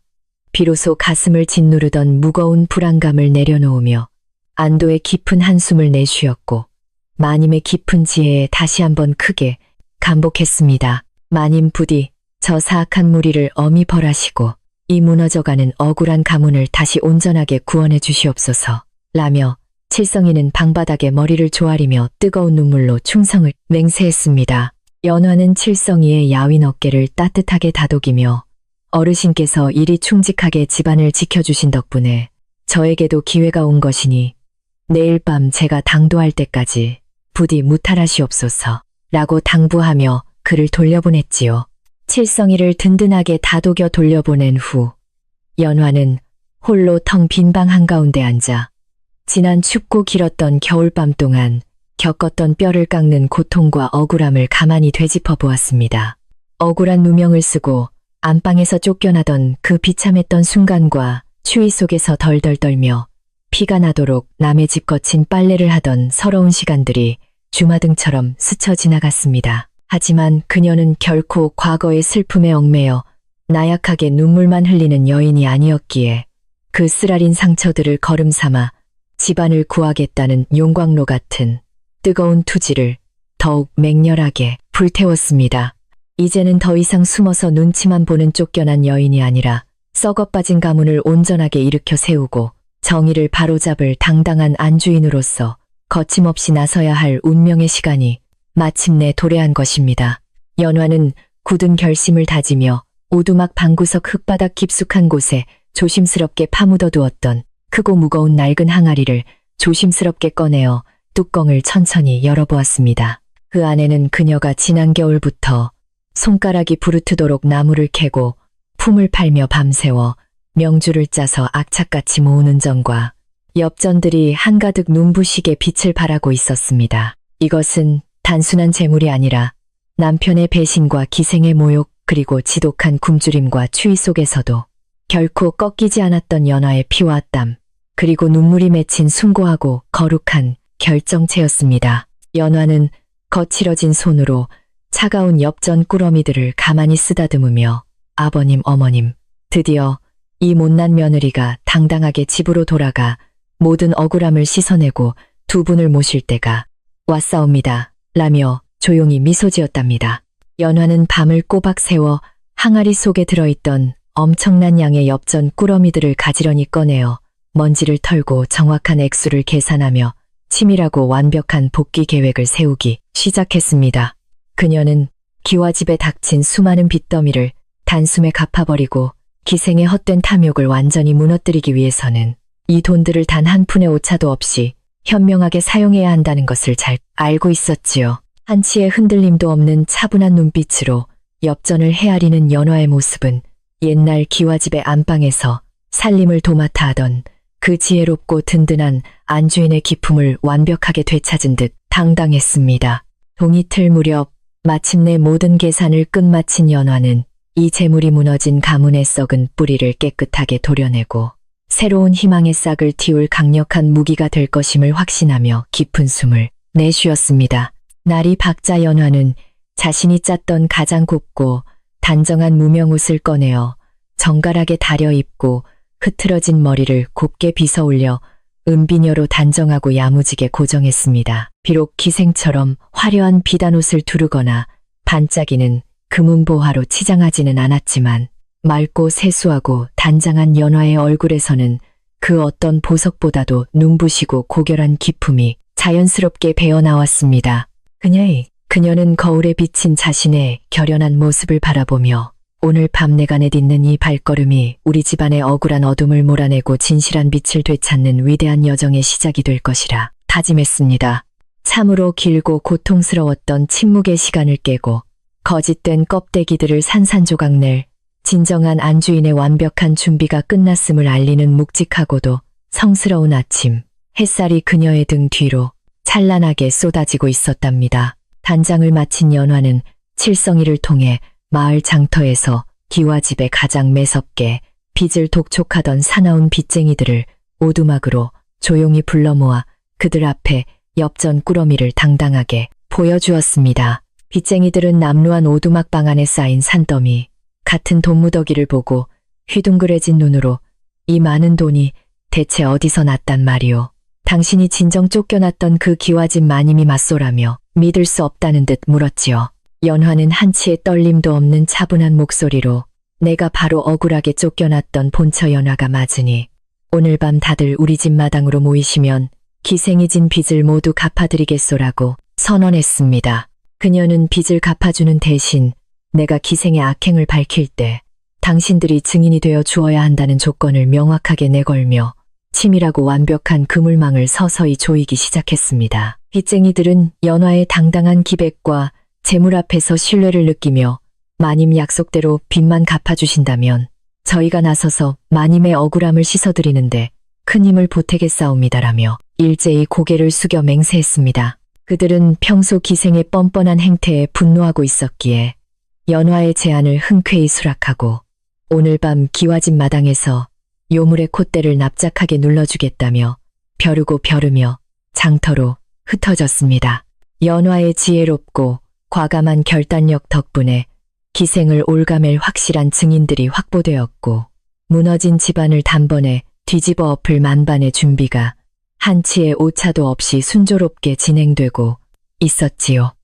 비로소 가슴을 짓누르던 무거운 불안감을 내려놓으며 안도의 깊은 한숨을 내쉬었고 마님의 깊은 지혜에 다시 한번 크게 감복했습니다. 마님 부디 저 사악한 무리를 엄히 벌하시고 이 무너져가는 억울한 가문을 다시 온전하게 구원해 주시옵소서. 라며 칠성이는 방바닥에 머리를 조아리며 뜨거운 눈물로 충성을 맹세했습니다. 연화는 칠성이의 야윈 어깨를 따뜻하게 다독이며 어르신께서 이리 충직하게 집안을 지켜주신 덕분에 저에게도 기회가 온 것이니 내일 밤 제가 당도할 때까지 부디 무탈하시옵소서 라고 당부하며 그를 돌려보냈지요. 칠성이를 든든하게 다독여 돌려보낸 후 연화는 홀로 텅 빈 방 한가운데 앉아 지난 춥고 길었던 겨울밤 동안 겪었던 뼈를 깎는 고통과 억울함을 가만히 되짚어 보았습니다. 억울한 누명을 쓰고 안방에서 쫓겨나던 그 비참했던 순간과 추위 속에서 덜덜 떨며 피가 나도록 남의 집 거친 빨래를 하던 서러운 시간들이 주마등처럼 스쳐 지나갔습니다. 하지만 그녀는 결코 과거의 슬픔에 얽매여 나약하게 눈물만 흘리는 여인이 아니었기에 그 쓰라린 상처들을 걸음 삼아 집안을 구하겠다는 용광로 같은 뜨거운 투지를 더욱 맹렬하게 불태웠습니다. 이제는 더 이상 숨어서 눈치만 보는 쫓겨난 여인이 아니라 썩어빠진 가문을 온전하게 일으켜 세우고 정의를 바로잡을 당당한 안주인으로서 거침없이 나서야 할 운명의 시간이 마침내 도래한 것입니다. 연화는 굳은 결심을 다지며 오두막 방구석 흙바닥 깊숙한 곳에 조심스럽게 파묻어 두었던 크고 무거운 낡은 항아리를 조심스럽게 꺼내어 뚜껑을 천천히 열어보았습니다. 그 안에는 그녀가 지난 겨울부터 손가락이 부르트도록 나무를 캐고 품을 팔며 밤새워 명주를 짜서 악착같이 모으는 전과 엽전들이 한가득 눈부시게 빛을 발하고 있었습니다. 이것은 단순한 재물이 아니라 남편의 배신과 기생의 모욕 그리고 지독한 굶주림과 추위 속에서도 결코 꺾이지 않았던 연화의 피와 땀 그리고 눈물이 맺힌 숭고하고 거룩한 결정체였습니다. 연화는 거칠어진 손으로 차가운 엽전 꾸러미들을 가만히 쓰다듬으며 아버님 어머님 드디어 이 못난 며느리가 당당하게 집으로 돌아가 모든 억울함을 씻어내고 두 분을 모실 때가 왔사옵니다. 라며 조용히 미소 지었답니다. 연화는 밤을 꼬박 새워 항아리 속에 들어있던 엄청난 양의 엽전 꾸러미들을 가지런히 꺼내어 먼지를 털고 정확한 액수를 계산하며 치밀하고 완벽한 복귀 계획을 세우기 시작했습니다. 그녀는 기와집에 닥친 수많은 빚더미를 단숨에 갚아버리고 기생의 헛된 탐욕을 완전히 무너뜨리기 위해서는 이 돈들을 단 한 푼의 오차도 없이 현명하게 사용해야 한다는 것을 잘 알고 있었지요. 한치의 흔들림도 없는 차분한 눈빛으로 엽전을 헤아리는 연화의 모습은 옛날 기와집의 안방에서 살림을 도맡아 하던 그 지혜롭고 든든한 안주인의 기품을 완벽하게 되찾은 듯 당당했습니다. 동이틀 무렵 마침내 모든 계산을 끝마친 연화는 이 재물이 무너진 가문의 썩은 뿌리를 깨끗하게 도려내고 새로운 희망의 싹을 틔울 강력한 무기가 될 것임을 확신하며 깊은 숨을 내쉬었습니다. 날이 밝자 연화는 자신이 짰던 가장 곱고 단정한 무명옷을 꺼내어 정갈하게 다려 입고 흐트러진 머리를 곱게 빗어 올려 은비녀로 단정하고 야무지게 고정했습니다. 비록 기생처럼 화려한 비단옷을 두르거나 반짝이는 금은보화로 치장하지는 않았지만 맑고 세수하고 단장한 연화의 얼굴에서는 그 어떤 보석보다도 눈부시고 고결한 기품이 자연스럽게 배어나왔습니다. 그녀는 거울에 비친 자신의 결연한 모습을 바라보며 오늘 밤 내가 내딛는 이 발걸음이 우리 집안의 억울한 어둠을 몰아내고 진실한 빛을 되찾는 위대한 여정의 시작이 될 것이라 다짐했습니다. 참으로 길고 고통스러웠던 침묵의 시간을 깨고 거짓된 껍데기들을 산산조각 낼 진정한 안주인의 완벽한 준비가 끝났음을 알리는 묵직하고도 성스러운 아침, 햇살이 그녀의 등 뒤로 찬란하게 쏟아지고 있었답니다. 단장을 마친 연화는 칠성이를 통해 마을 장터에서 기와집에 가장 매섭게 빚을 독촉하던 사나운 빚쟁이들을 오두막으로 조용히 불러 모아 그들 앞에 엽전 꾸러미를 당당하게 보여주었습니다. 빚쟁이들은 남루한 오두막방 안에 쌓인 산더미, 같은 돈무더기를 보고 휘둥그레진 눈으로 이 많은 돈이 대체 어디서 났단 말이오. 당신이 진정 쫓겨났던 그 기와집 마님이 맞소라며 믿을 수 없다는 듯 물었지요. 연화는 한치의 떨림도 없는 차분한 목소리로 내가 바로 억울하게 쫓겨났던 본처 연화가 맞으니 오늘 밤 다들 우리 집 마당으로 모이시면 기생이 진 빚을 모두 갚아드리겠소라고 선언했습니다. 그녀는 빚을 갚아주는 대신 내가 기생의 악행을 밝힐 때 당신들이 증인이 되어 주어야 한다는 조건을 명확하게 내걸며 치밀하고 완벽한 그물망을 서서히 조이기 시작했습니다. 빚쟁이들은 연화의 당당한 기백과 재물 앞에서 신뢰를 느끼며 마님 약속대로 빚만 갚아주신다면 저희가 나서서 마님의 억울함을 씻어드리는데 큰 힘을 보태겠사옵니다라며 일제히 고개를 숙여 맹세했습니다. 그들은 평소 기생의 뻔뻔한 행태에 분노하고 있었기에 연화의 제안을 흔쾌히 수락하고 오늘 밤 기와집 마당에서 요물의 콧대를 납작하게 눌러주겠다며 벼르고 벼르며 장터로 흩어졌습니다. 연화의 지혜롭고 과감한 결단력 덕분에 기생을 올가맬 확실한 증인들이 확보되었고 무너진 집안을 단번에 뒤집어 엎을 만반의 준비가 한치의 오차도 없이 순조롭게 진행되고 있었지요.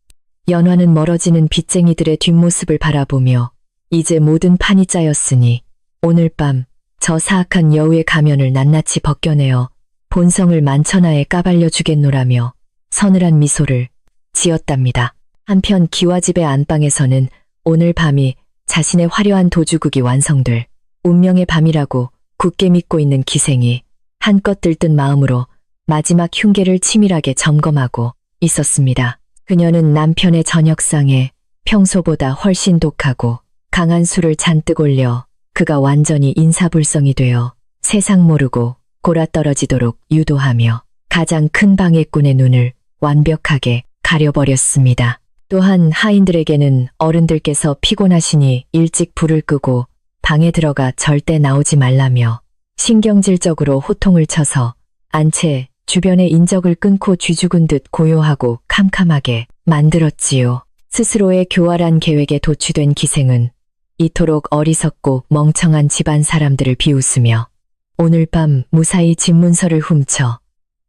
연화는 멀어지는 빚쟁이들의 뒷모습을 바라보며 이제 모든 판이 짜였으니 오늘 밤 저 사악한 여우의 가면을 낱낱이 벗겨내어 본성을 만천하에 까발려 주겠노라며 서늘한 미소를 지었답니다. 한편 기와집의 안방에서는 오늘 밤이 자신의 화려한 도주국이 완성될 운명의 밤이라고 굳게 믿고 있는 기생이 한껏 들뜬 마음으로 마지막 흉계를 치밀하게 점검하고 있었습니다. 그녀는 남편의 저녁상에 평소보다 훨씬 독하고 강한 술을 잔뜩 올려 그가 완전히 인사불성이 되어 세상 모르고 골아떨어지도록 유도하며 가장 큰 방해꾼의 눈을 완벽하게 가려버렸습니다. 또한 하인들에게는 어른들께서 피곤하시니 일찍 불을 끄고 방에 들어가 절대 나오지 말라며 신경질적으로 호통을 쳐서 안채 주변의 인적을 끊고 쥐죽은 듯 고요하고 캄캄하게 만들었지요. 스스로의 교활한 계획에 도취된 기생은 이토록 어리석고 멍청한 집안 사람들을 비웃으며 오늘 밤 무사히 집 문서를 훔쳐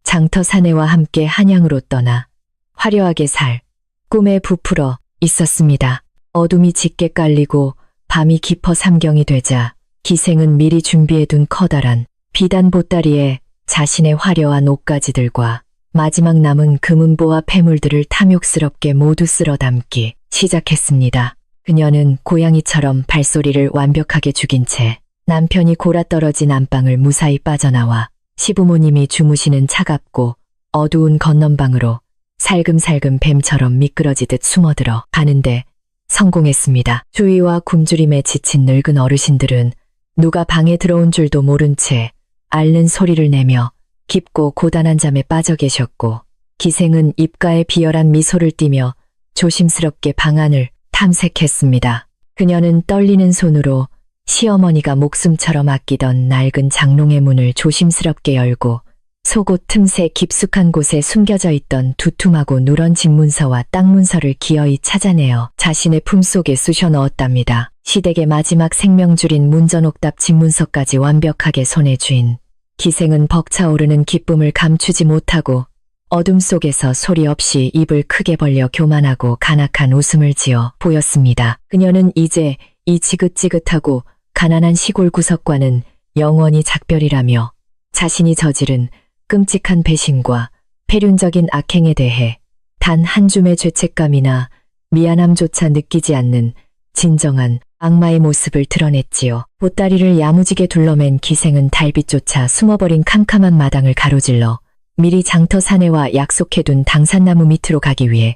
장터 사내와 함께 한양으로 떠나 화려하게 살 꿈에 부풀어 있었습니다. 어둠이 짙게 깔리고 밤이 깊어 삼경이 되자 기생은 미리 준비해둔 커다란 비단 보따리에 자신의 화려한 옷가지들과 마지막 남은 금은보와 폐물들을 탐욕스럽게 모두 쓸어 담기 시작했습니다. 그녀는 고양이처럼 발소리를 완벽하게 죽인 채 남편이 골아떨어진 안방을 무사히 빠져나와 시부모님이 주무시는 차갑고 어두운 건넌방으로 살금살금 뱀처럼 미끄러지듯 숨어들어 가는데 성공했습니다. 추위와 굶주림에 지친 늙은 어르신들은 누가 방에 들어온 줄도 모른 채 앓는 소리를 내며 깊고 고단한 잠에 빠져 계셨고 기생은 입가에 비열한 미소를 띠며 조심스럽게 방 안을 탐색했습니다. 그녀는 떨리는 손으로 시어머니가 목숨처럼 아끼던 낡은 장롱의 문을 조심스럽게 열고 속옷 틈새 깊숙한 곳에 숨겨져 있던 두툼하고 누런 집문서와 땅문서를 기어이 찾아내어 자신의 품속에 쑤셔 넣었답니다. 시댁의 마지막 생명줄인 문전옥답 집문서까지 완벽하게 손에 쥔 기생은 벅차오르는 기쁨을 감추지 못하고 어둠 속에서 소리 없이 입을 크게 벌려 교만하고 간악한 웃음을 지어 보였습니다. 그녀는 이제 이 지긋지긋하고 가난한 시골 구석과는 영원히 작별이라며 자신이 저지른 끔찍한 배신과 폐륜적인 악행에 대해 단 한 줌의 죄책감이나 미안함조차 느끼지 않는 진정한 악마의 모습을 드러냈지요. 보따리를 야무지게 둘러맨 기생은 달빛조차 숨어버린 캄캄한 마당을 가로질러 미리 장터 사내와 약속해둔 당산나무 밑으로 가기 위해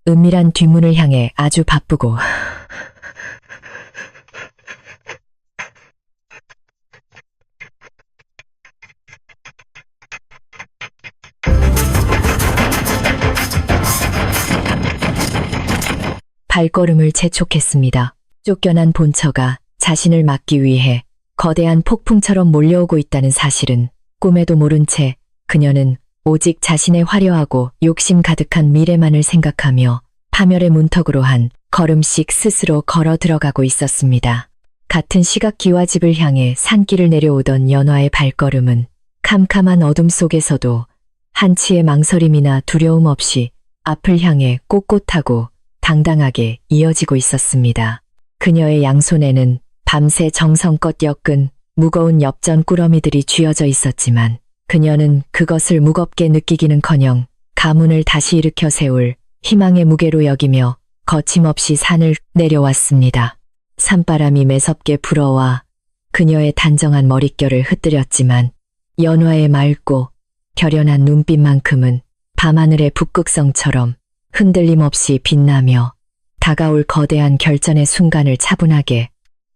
은밀한 뒷문을 향해 아주 바쁘고 발걸음을 재촉했습니다. 쫓겨난 본처가 자신을 막기 위해 거대한 폭풍처럼 몰려오고 있다는 사실은 꿈에도 모른 채 그녀는 오직 자신의 화려하고 욕심 가득한 미래만을 생각하며 파멸의 문턱으로 한 걸음씩 스스로 걸어 들어가고 있었습니다. 같은 시각 기와집을 향해 산길을 내려오던 연화의 발걸음은 캄캄한 어둠 속에서도 한치의 망설임이나 두려움 없이 앞을 향해 꼿꼿하고 당당하게 이어지고 있었습니다. 그녀의 양손에는 밤새 정성껏 엮은 무거운 엽전 꾸러미들이 쥐어져 있었지만 그녀는 그것을 무겁게 느끼기는커녕 가문을 다시 일으켜 세울 희망의 무게로 여기며 거침없이 산을 내려왔습니다. 산바람이 매섭게 불어와 그녀의 단정한 머릿결을 흩뜨렸지만 연화의 맑고 결연한 눈빛만큼은 밤하늘의 북극성처럼 흔들림 없이 빛나며 다가올 거대한 결전의 순간을 차분하게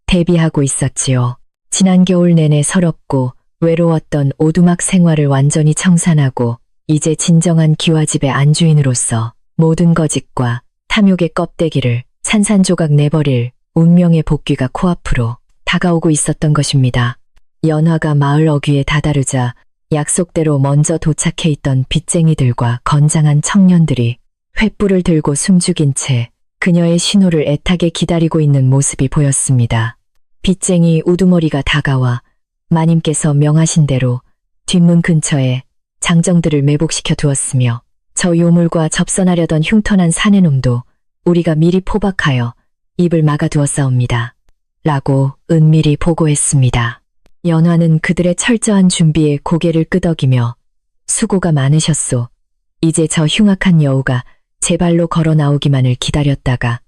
대비하고 있었지요. 지난 겨울 내내 서럽고 외로웠던 오두막 생활을 완전히 청산하고 이제 진정한 기와집의 안주인으로서 모든 거짓과 탐욕의 껍데기를 산산조각 내버릴 운명의 복귀가 코앞으로 다가오고 있었던 것입니다. 연화가 마을 어귀에 다다르자 약속대로 먼저 도착해 있던 빚쟁이들과 건장한 청년들이 횃불을 들고 숨죽인 채 그녀의 신호를 애타게 기다리고 있는 모습이 보였습니다. 빚쟁이 우두머리가 다가와 마님께서 명하신 대로 뒷문 근처에 장정들을 매복시켜 두었으며 저 요물과 접선하려던 흉터난 사내놈도 우리가 미리 포박하여 입을 막아두었사옵니다. 라고 은밀히 보고했습니다. 연화는 그들의 철저한 준비에 고개를 끄덕이며 수고가 많으셨소. 이제 저 흉악한 여우가 제 발로 걸어 나오기만을 기다렸다가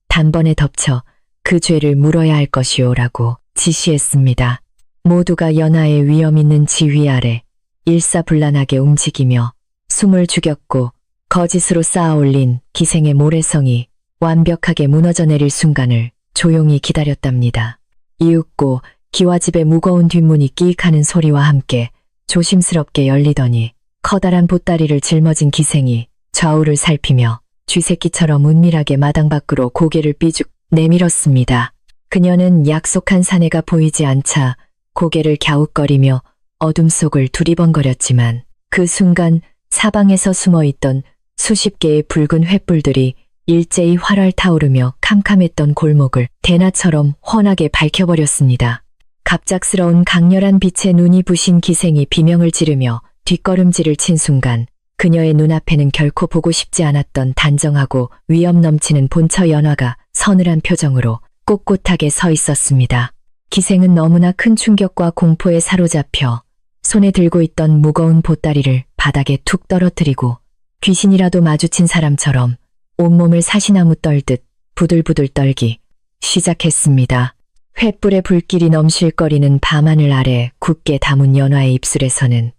단번에 덮쳐 그 죄를 물어야 할 것이오라고 지시했습니다. 모두가 연화의 위험 있는 지휘 아래 일사불란하게 움직이며 숨을 죽였고 거짓으로 쌓아올린 기생의 모래성이 완벽하게 무너져 내릴 순간을 조용히 기다렸답니다. 이윽고 기와집의 무거운 뒷문이 끼익하는 소리와 함께 조심스럽게 열리더니 커다란 보따리를 짊어진 기생이 좌우를 살피며 쥐새끼처럼 은밀하게 마당 밖으로 고개를 삐죽 내밀었습니다. 그녀는 약속한 사내가 보이지 않자 고개를 갸웃거리며 어둠 속을 두리번거렸지만 그 순간 사방에서 숨어있던 수십 개의 붉은 횃불들이 일제히 활활 타오르며 캄캄했던 골목을 대낮처럼 훤하게 밝혀버렸습니다. 갑작스러운 강렬한 빛에 눈이 부신 기생이 비명을 지르며 뒷걸음질을 친 순간 그녀의 눈앞에는 결코 보고 싶지 않았던 단정하고 위험 넘치는 본처 연화가 서늘한 표정으로 꼿꼿하게 서 있었습니다. 기생은 너무나 큰 충격과 공포에 사로잡혀 손에 들고 있던 무거운 보따리를 바닥에 툭 떨어뜨리고 귀신이라도 마주친 사람처럼 온몸을 사시나무 떨듯 부들부들 떨기 시작했습니다. 횃불의 불길이 넘실거리는 밤하늘 아래 굳게 담은 연화의 입술에서는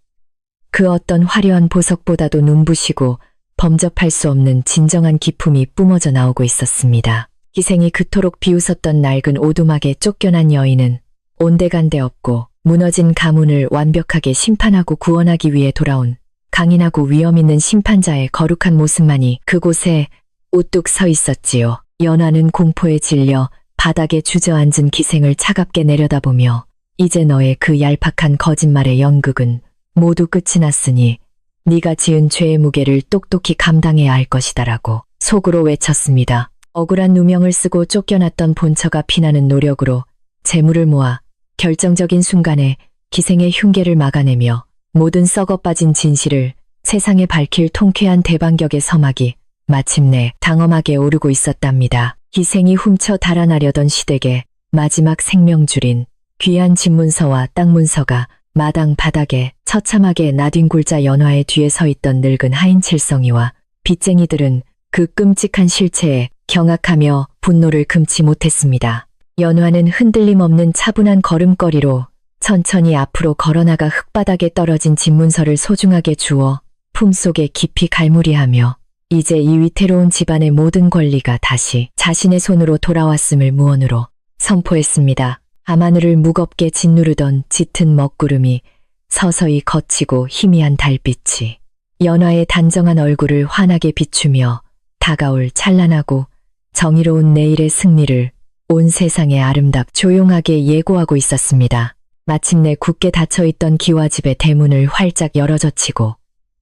그 어떤 화려한 보석보다도 눈부시고 범접할 수 없는 진정한 기품이 뿜어져 나오고 있었습니다. 기생이 그토록 비웃었던 낡은 오두막에 쫓겨난 여인은 온데간데 없고 무너진 가문을 완벽하게 심판하고 구원하기 위해 돌아온 강인하고 위험 있는 심판자의 거룩한 모습만이 그곳에 우뚝 서 있었지요. 연화는 공포에 질려 바닥에 주저앉은 기생을 차갑게 내려다보며 이제 너의 그 얄팍한 거짓말의 연극은 모두 끝이 났으니 네가 지은 죄의 무게를 똑똑히 감당해야 할 것이다라고 속으로 외쳤습니다. 억울한 누명을 쓰고 쫓겨났던 본처가 피나는 노력으로 재물을 모아 결정적인 순간에 기생의 흉계를 막아내며 모든 썩어빠진 진실을 세상에 밝힐 통쾌한 대반격의 서막이 마침내 당엄하게 오르고 있었답니다. 기생이 훔쳐 달아나려던 시댁의 마지막 생명줄인 귀한 집문서와 땅문서가 마당 바닥에 처참하게 나뒹굴자 연화의 뒤에 서 있던 늙은 하인칠성이와 빚쟁이들은 그 끔찍한 실체에 경악하며 분노를 금치 못했습니다. 연화는 흔들림 없는 차분한 걸음걸이로 천천히 앞으로 걸어나가 흙바닥에 떨어진 집문서를 소중하게 주워 품속에 깊이 갈무리하며 이제 이 위태로운 집안의 모든 권리가 다시 자신의 손으로 돌아왔음을 무언으로 선포했습니다. 밤하늘을 무겁게 짓누르던 짙은 먹구름이 서서히 걷히고 희미한 달빛이 연화의 단정한 얼굴을 환하게 비추며 다가올 찬란하고 정의로운 내일의 승리를 온 세상에 아름답 조용하게 예고하고 있었습니다. 마침내 굳게 닫혀있던 기와집의 대문을 활짝 열어젖히고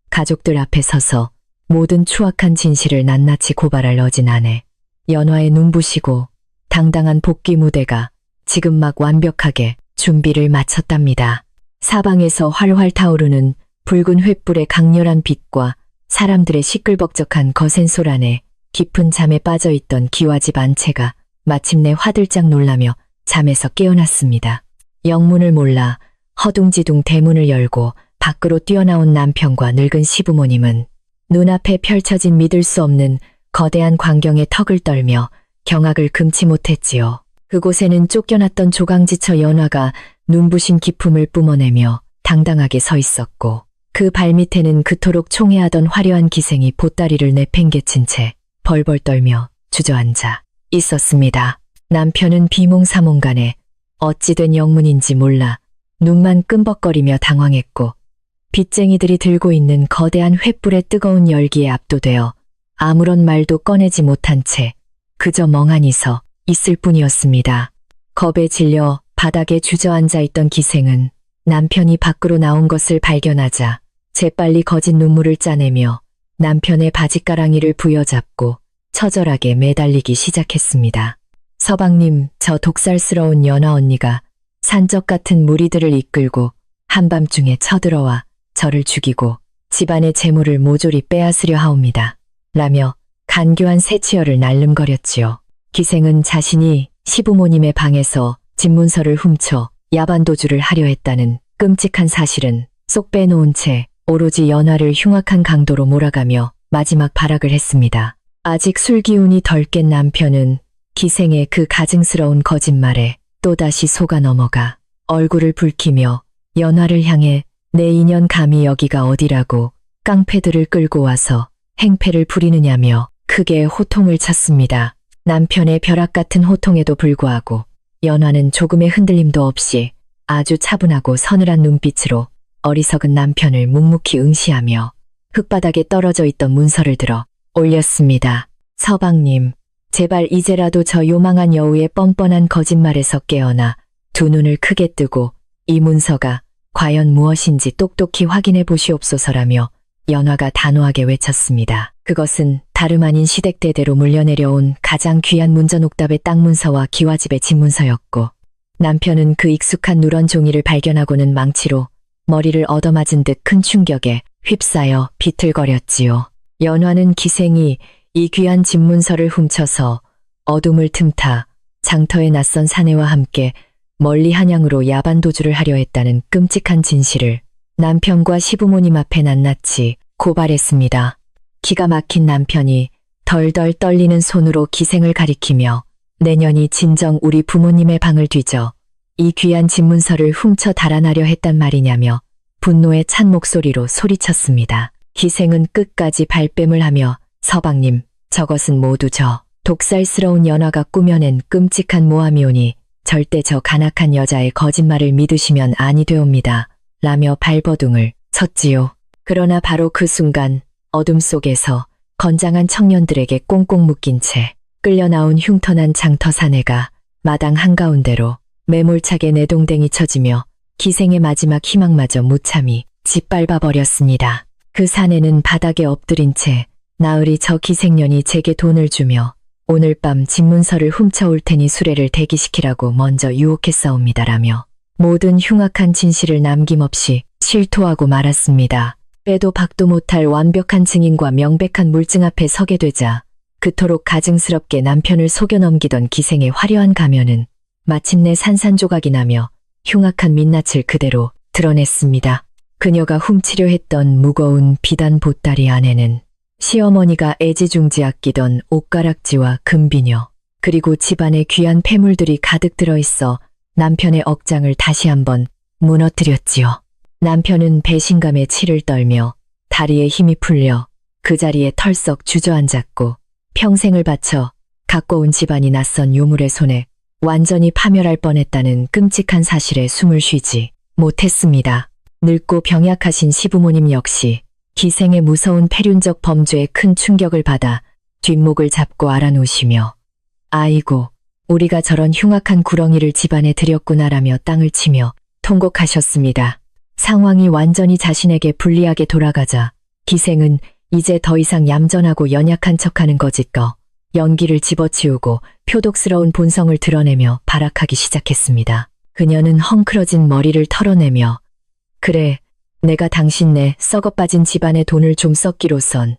가족들 앞에 서서 모든 추악한 진실을 낱낱이 고발할 어진 아내. 연화의 눈부시고 당당한 복귀 무대가 지금 막 완벽하게 준비를 마쳤답니다. 사방에서 활활 타오르는 붉은 횃불의 강렬한 빛과 사람들의 시끌벅적한 거센 소란에 깊은 잠에 빠져있던 기와집 안채가 마침내 화들짝 놀라며 잠에서 깨어났습니다. 영문을 몰라 허둥지둥 대문을 열고 밖으로 뛰어나온 남편과 늙은 시부모님은 눈앞에 펼쳐진 믿을 수 없는 거대한 광경에 턱을 떨며 경악을 금치 못했지요. 그곳에는 쫓겨났던 조강지처 연화가 눈부신 기품을 뿜어내며 당당하게 서 있었고 그 발밑에는 그토록 총애하던 화려한 기생이 보따리를 내팽개친 채 벌벌 떨며 주저앉아 있었습니다. 남편은 비몽사몽간에 어찌 된 영문인지 몰라 눈만 끔벅거리며 당황했고 빚쟁이들이 들고 있는 거대한 횃불의 뜨거운 열기에 압도되어 아무런 말도 꺼내지 못한 채 그저 멍하니 서 있을 뿐이었습니다. 겁에 질려 바닥에 주저앉아 있던 기생은 남편이 밖으로 나온 것을 발견하자 재빨리 거진 눈물을 짜내며 남편의 바짓가랑이를 부여잡고 처절하게 매달리기 시작했습니다. 서방님, 저 독살스러운 연화 언니가 산적 같은 무리들을 이끌고 한밤중에 쳐들어와 저를 죽이고 집안의 재물을 모조리 빼앗으려 하옵니다. 라며 간교한 새치열을 날름거렸지요. 기생은 자신이 시부모님의 방에서 집문서를 훔쳐 야반도주를 하려 했다는 끔찍한 사실은 쏙 빼놓은 채 오로지 연화를 흉악한 강도로 몰아가며 마지막 발악을 했습니다. 아직 술기운이 덜 깬 남편은 기생의 그 가증스러운 거짓말에 또다시 속아 넘어가 얼굴을 붉히며 연화를 향해 내 인연 감히 여기가 어디라고 깡패들을 끌고 와서 행패를 부리느냐며 크게 호통을 쳤습니다. 남편의 벼락 같은 호통에도 불구하고 연화는 조금의 흔들림도 없이 아주 차분하고 서늘한 눈빛으로 어리석은 남편을 묵묵히 응시하며 흙바닥에 떨어져 있던 문서를 들어 올렸습니다. 서방님, 제발 이제라도 저 요망한 여우의 뻔뻔한 거짓말에서 깨어나 두 눈을 크게 뜨고 이 문서가 과연 무엇인지 똑똑히 확인해 보시옵소서라며 연화가 단호하게 외쳤습니다. 그것은 다름 아닌 시댁대대로 물려내려온 가장 귀한 문전옥답의 땅 문서와 기와집의 집문서였고 남편은 그 익숙한 누런 종이를 발견하고는 망치로 머리를 얻어맞은 듯 큰 충격에 휩싸여 비틀거렸지요. 연화는 기생이 이 귀한 집문서를 훔쳐서 어둠을 틈타 장터의 낯선 사내와 함께 멀리 한양으로 야반도주를 하려 했다는 끔찍한 진실을 남편과 시부모님 앞에 낱낱이 고발했습니다. 기가 막힌 남편이 덜덜 떨리는 손으로 기생을 가리키며 내년이 진정 우리 부모님의 방을 뒤져 이 귀한 집문서를 훔쳐 달아나려 했단 말이냐며 분노에 찬 목소리로 소리쳤습니다. 기생은 끝까지 발뺌을 하며 서방님, 저것은 모두 저 독살스러운 연화가 꾸며낸 끔찍한 모함이오니 절대 저 간악한 여자의 거짓말을 믿으시면 아니 되옵니다. 라며 발버둥을 쳤지요. 그러나 바로 그 순간 어둠 속에서 건장한 청년들에게 꽁꽁 묶인 채 끌려나온 흉터난 장터 사내가 마당 한가운데로 매몰차게 내동댕이 쳐지며 기생의 마지막 희망마저 무참히 짓밟아버렸습니다. 그 사내는 바닥에 엎드린 채 나으리 저 기생년이 제게 돈을 주며 오늘 밤 집문서를 훔쳐올 테니 수레를 대기시키라고 먼저 유혹했사옵니다라며 모든 흉악한 진실을 남김없이 실토하고 말았습니다. 빼도 박도 못할 완벽한 증인과 명백한 물증 앞에 서게 되자 그토록 가증스럽게 남편을 속여 넘기던 기생의 화려한 가면은 마침내 산산조각이 나며 흉악한 민낯을 그대로 드러냈습니다. 그녀가 훔치려 했던 무거운 비단 보따리 안에는 시어머니가 애지중지 아끼던 옷가락지와 금비녀 그리고 집안의 귀한 폐물들이 가득 들어있어 남편의 억장을 다시 한번 무너뜨렸지요. 남편은 배신감에 치를 떨며 다리에 힘이 풀려 그 자리에 털썩 주저앉았고 평생을 바쳐 가꿔온 집안이 낯선 요물의 손에 완전히 파멸할 뻔했다는 끔찍한 사실에 숨을 쉬지 못했습니다. 늙고 병약하신 시부모님 역시 기생의 무서운 패륜적 범죄에 큰 충격을 받아 뒷목을 잡고 알아놓으시며 아이고, 우리가 저런 흉악한 구렁이를 집안에 들였구나라며 땅을 치며 통곡하셨습니다. 상황이 완전히 자신에게 불리하게 돌아가자 기생은 이제 더 이상 얌전하고 연약한 척하는 거짓거 연기를 집어치우고 표독스러운 본성을 드러내며 발악하기 시작했습니다. 그녀는 헝클어진 머리를 털어내며 그래, 내가 당신네 썩어빠진 집안의 돈을 좀 썩기로선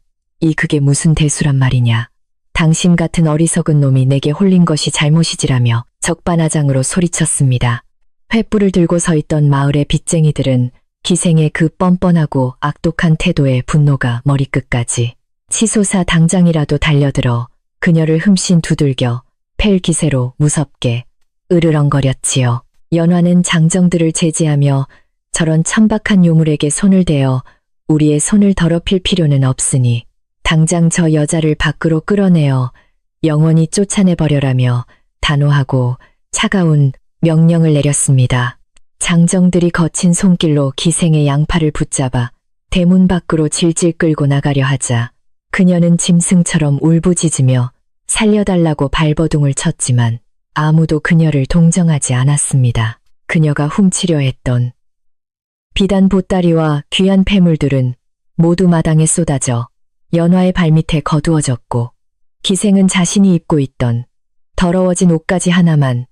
그게 무슨 대수란 말이냐. 당신 같은 어리석은 놈이 내게 홀린 것이 잘못이지라며 적반하장으로 소리쳤습니다. 횃불을 들고 서 있던 마을의 빚쟁이들은 기생의 그 뻔뻔하고 악독한 태도에 분노가 머리끝까지 치솟아 당장이라도 달려들어 그녀를 흠씬 두들겨 팰 기세로 무섭게 으르렁거렸지요. 연화는 장정들을 제지하며 저런 천박한 요물에게 손을 대어 우리의 손을 더럽힐 필요는 없으니 당장 저 여자를 밖으로 끌어내어 영원히 쫓아내버려라며 단호하고 차가운 명령을 내렸습니다. 장정들이 거친 손길로 기생의 양팔을 붙잡아 대문 밖으로 질질 끌고 나가려 하자 그녀는 짐승처럼 울부짖으며 살려달라고 발버둥을 쳤지만 아무도 그녀를 동정하지 않았습니다. 그녀가 훔치려 했던 비단 보따리와 귀한 폐물들은 모두 마당에 쏟아져 연화의 발밑에 거두어졌고 기생은 자신이 입고 있던 더러워진 옷가지 하나만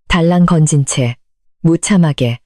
달랑 건진 채 무참하게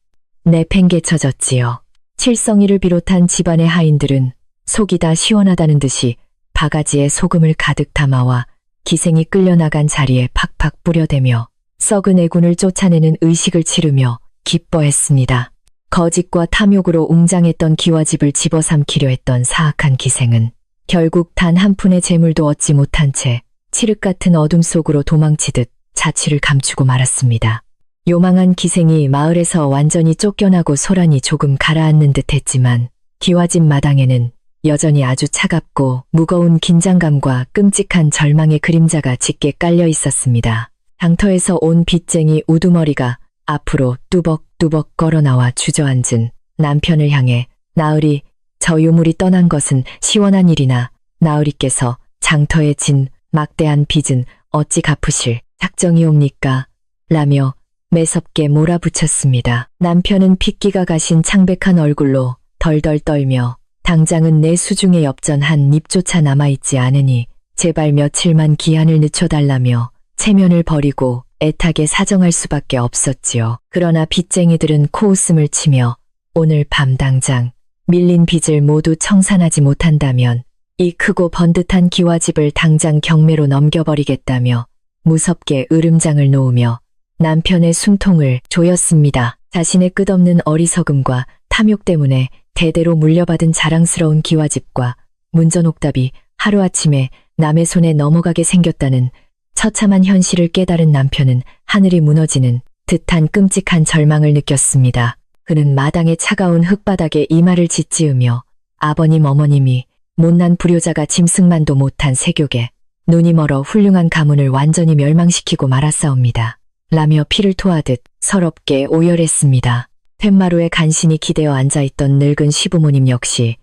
내팽개쳐졌지요. 칠성이를 비롯한 집안의 하인들은 속이 다 시원하다는 듯이 바가지에 소금을 가득 담아와 기생이 끌려나간 자리에 팍팍 뿌려대며 썩은 애군을 쫓아내는 의식을 치르며 기뻐했습니다. 거짓과 탐욕으로 웅장했던 기와집을 집어삼키려 했던 사악한 기생은 결국 단 한 푼의 재물도 얻지 못한 채 칠흑 같은 어둠 속으로 도망치듯 자취를 감추고 말았습니다. 요망한 기생이 마을에서 완전히 쫓겨나고 소란이 조금 가라앉는 듯 했지만 기와집 마당에는 여전히 아주 차갑고 무거운 긴장감과 끔찍한 절망의 그림자가 짙게 깔려 있었습니다. 장터에서 온 빚쟁이 우두머리가 앞으로 뚜벅뚜벅 걸어나와 주저앉은 남편을 향해 나으리, 저 요물이 떠난 것은 시원한 일이나 나으리께서 장터에 진 막대한 빚은 어찌 갚으실 작정이옵니까? 라며 매섭게 몰아붙였습니다. 남편은 핏기가 가신 창백한 얼굴로 덜덜 떨며 당장은 내 수중에 엽전 한 입조차 남아있지 않으니 제발 며칠만 기한을 늦춰달라며 체면을 버리고 애타게 사정할 수밖에 없었지요. 그러나 빚쟁이들은 코웃음을 치며 오늘 밤 당장 밀린 빚을 모두 청산하지 못한다면 이 크고 번듯한 기와집을 당장 경매로 넘겨버리겠다며 무섭게 으름장을 놓으며 남편의 숨통을 조였습니다. 자신의 끝없는 어리석음과 탐욕 때문에 대대로 물려받은 자랑스러운 기와집과 문전옥답이 하루아침에 남의 손에 넘어가게 생겼다는 처참한 현실을 깨달은 남편은 하늘이 무너지는 듯한 끔찍한 절망을 느꼈습니다. 그는 마당의 차가운 흙바닥에 이마를 짓지으며 아버님 어머님이 못난 불효자가 짐승만도 못한 세교계 눈이 멀어 훌륭한 가문을 완전히 멸망시키고 말았사옵니다. 라며 피를 토하듯 서럽게 오열했습니다. 툇마루에 간신히 기대어 앉아있던 늙은 시부모님 역시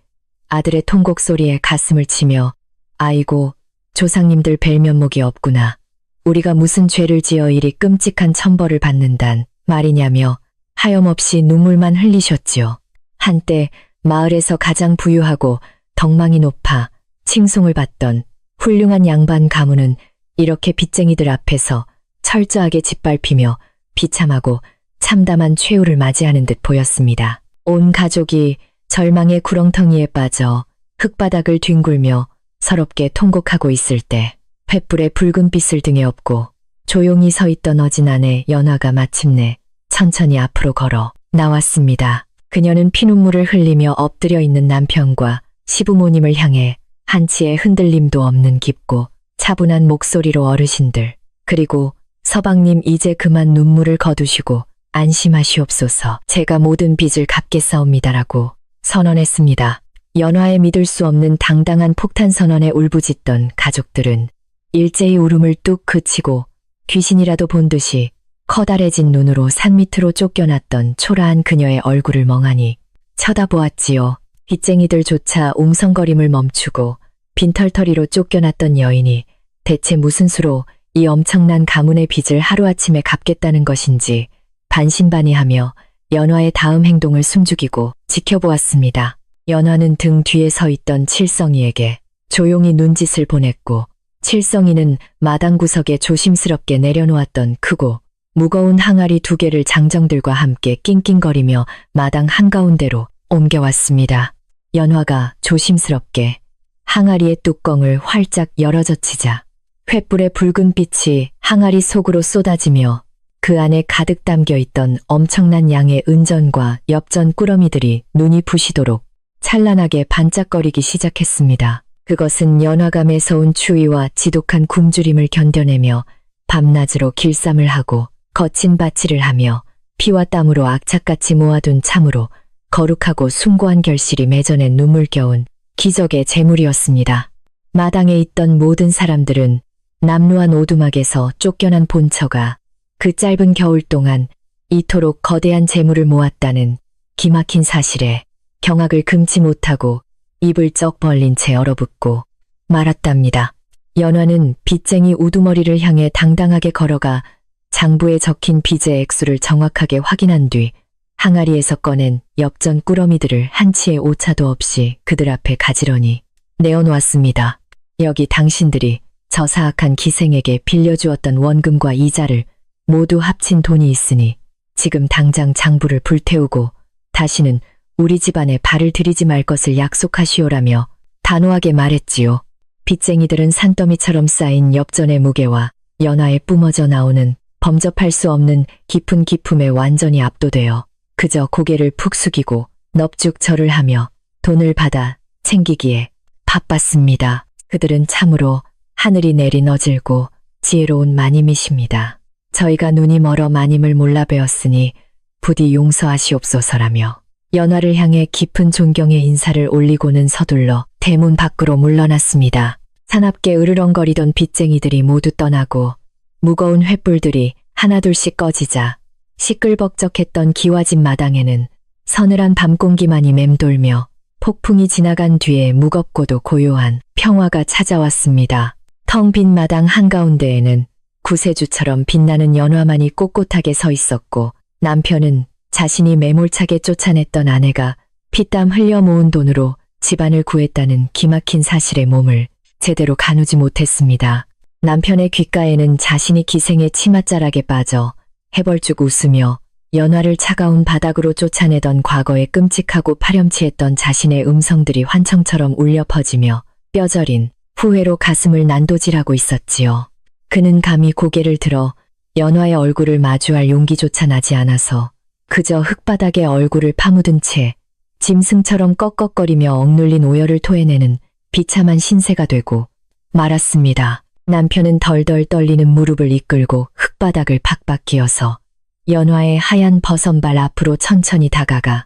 아들의 통곡 소리에 가슴을 치며 아이고 조상님들 뵐 면목이 없구나. 우리가 무슨 죄를 지어 이리 끔찍한 천벌을 받는단 말이냐며 하염없이 눈물만 흘리셨지요. 한때 마을에서 가장 부유하고 덕망이 높아 칭송을 받던 훌륭한 양반 가문은 이렇게 빚쟁이들 앞에서 철저하게 짓밟히며 비참하고 참담한 최후를 맞이하는 듯 보였습니다. 온 가족이 절망의 구렁텅이에 빠져 흙바닥을 뒹굴며 서럽게 통곡하고 있을 때 횃불에 붉은 빛을 등에 업고 조용히 서 있던 어진 아내 연화가 마침내 천천히 앞으로 걸어 나왔습니다. 그녀는 피눈물을 흘리며 엎드려 있는 남편과 시부모님을 향해 한치의 흔들림도 없는 깊고 차분한 목소리로 어르신들, 그리고 서방님 이제 그만 눈물을 거두시고 안심하시옵소서. 제가 모든 빚을 갚겠사옵니다라고 선언했습니다. 연화에 믿을 수 없는 당당한 폭탄 선언에 울부짖던 가족들은 일제히 울음을 뚝 그치고 귀신이라도 본 듯이 커다래진 눈으로 산밑으로 쫓겨났던 초라한 그녀의 얼굴을 멍하니 쳐다보았지요. 빚쟁이들조차 웅성거림을 멈추고 빈털터리로 쫓겨났던 여인이 대체 무슨 수로 이 엄청난 가문의 빚을 하루아침에 갚겠다는 것인지 반신반의하며 연화의 다음 행동을 숨죽이고 지켜보았습니다. 연화는 등 뒤에 서 있던 칠성이에게 조용히 눈짓을 보냈고, 칠성이는 마당 구석에 조심스럽게 내려놓았던 크고 무거운 항아리 2개를 장정들과 함께 낑낑거리며 마당 한가운데로 옮겨왔습니다. 연화가 조심스럽게 항아리의 뚜껑을 활짝 열어젖히자 횃불의 붉은 빛이 항아리 속으로 쏟아지며 그 안에 가득 담겨 있던 엄청난 양의 은전과 엽전 꾸러미들이 눈이 부시도록 찬란하게 반짝거리기 시작했습니다. 그것은 연화가 매서운 추위와 지독한 굶주림을 견뎌내며 밤낮으로 길쌈을 하고 거친 바치를 하며 피와 땀으로 악착같이 모아둔 참으로 거룩하고 숭고한 결실이 맺어낸 눈물겨운 기적의 재물이었습니다. 마당에 있던 모든 사람들은 남루한 오두막에서 쫓겨난 본처가 그 짧은 겨울 동안 이토록 거대한 재물을 모았다는 기막힌 사실에 경악을 금치 못하고 입을 쩍 벌린 채 얼어붙고 말았답니다. 연화는 빚쟁이 우두머리를 향해 당당하게 걸어가 장부에 적힌 빚의 액수를 정확하게 확인한 뒤 항아리에서 꺼낸 엽전 꾸러미들을 한치의 오차도 없이 그들 앞에 가지런히 내어놓았습니다. 여기 당신들이 저 사악한 기생에게 빌려주었던 원금과 이자를 모두 합친 돈이 있으니 지금 당장 장부를 불태우고 다시는 우리 집안에 발을 들이지 말 것을 약속하시오라며 단호하게 말했지요. 빚쟁이들은 산더미처럼 쌓인 엽전의 무게와 연화에 뿜어져 나오는 범접할 수 없는 깊은 기품에 완전히 압도되어 그저 고개를 푹 숙이고 넙죽 절을 하며 돈을 받아 챙기기에 바빴습니다. 그들은 참으로 하늘이 내린 어질고 지혜로운 마님이십니다. 저희가 눈이 멀어 마님을 몰라 뵈었으니 부디 용서하시옵소서라며 연화를 향해 깊은 존경의 인사를 올리고는 서둘러 대문 밖으로 물러났습니다. 사납게 으르렁거리던 빚쟁이들이 모두 떠나고 무거운 횃불들이 하나둘씩 꺼지자 시끌벅적했던 기와집 마당에는 서늘한 밤 공기만이 맴돌며 폭풍이 지나간 뒤에 무겁고도 고요한 평화가 찾아왔습니다. 텅 빈 마당 한가운데에는 구세주처럼 빛나는 연화만이 꼿꼿하게 서 있었고, 남편은 자신이 매몰차게 쫓아냈던 아내가 피땀 흘려 모은 돈으로 집안을 구했다는 기막힌 사실에 몸을 제대로 가누지 못했습니다. 남편의 귓가에는 자신이 기생의 치맛자락에 빠져 해벌쭉 웃으며 연화를 차가운 바닥으로 쫓아내던 과거의 끔찍하고 파렴치했던 자신의 음성들이 환청처럼 울려 퍼지며 뼈저린 후회로 가슴을 난도질하고 있었지요. 그는 감히 고개를 들어 연화의 얼굴을 마주할 용기조차 나지 않아서 그저 흙바닥에 얼굴을 파묻은 채 짐승처럼 꺽꺽거리며 억눌린 오열을 토해내는 비참한 신세가 되고 말았습니다. 남편은 덜덜 떨리는 무릎을 이끌고 흙바닥을 팍팍 기어서 연화의 하얀 버선발 앞으로 천천히 다가가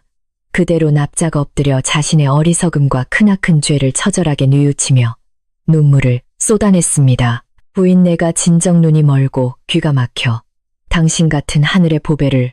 그대로 납작 엎드려 자신의 어리석음과 크나큰 죄를 처절하게 뉘우치며 눈물을 쏟아냈습니다. 부인, 내가 진정 눈이 멀고 귀가 막혀 당신 같은 하늘의 보배를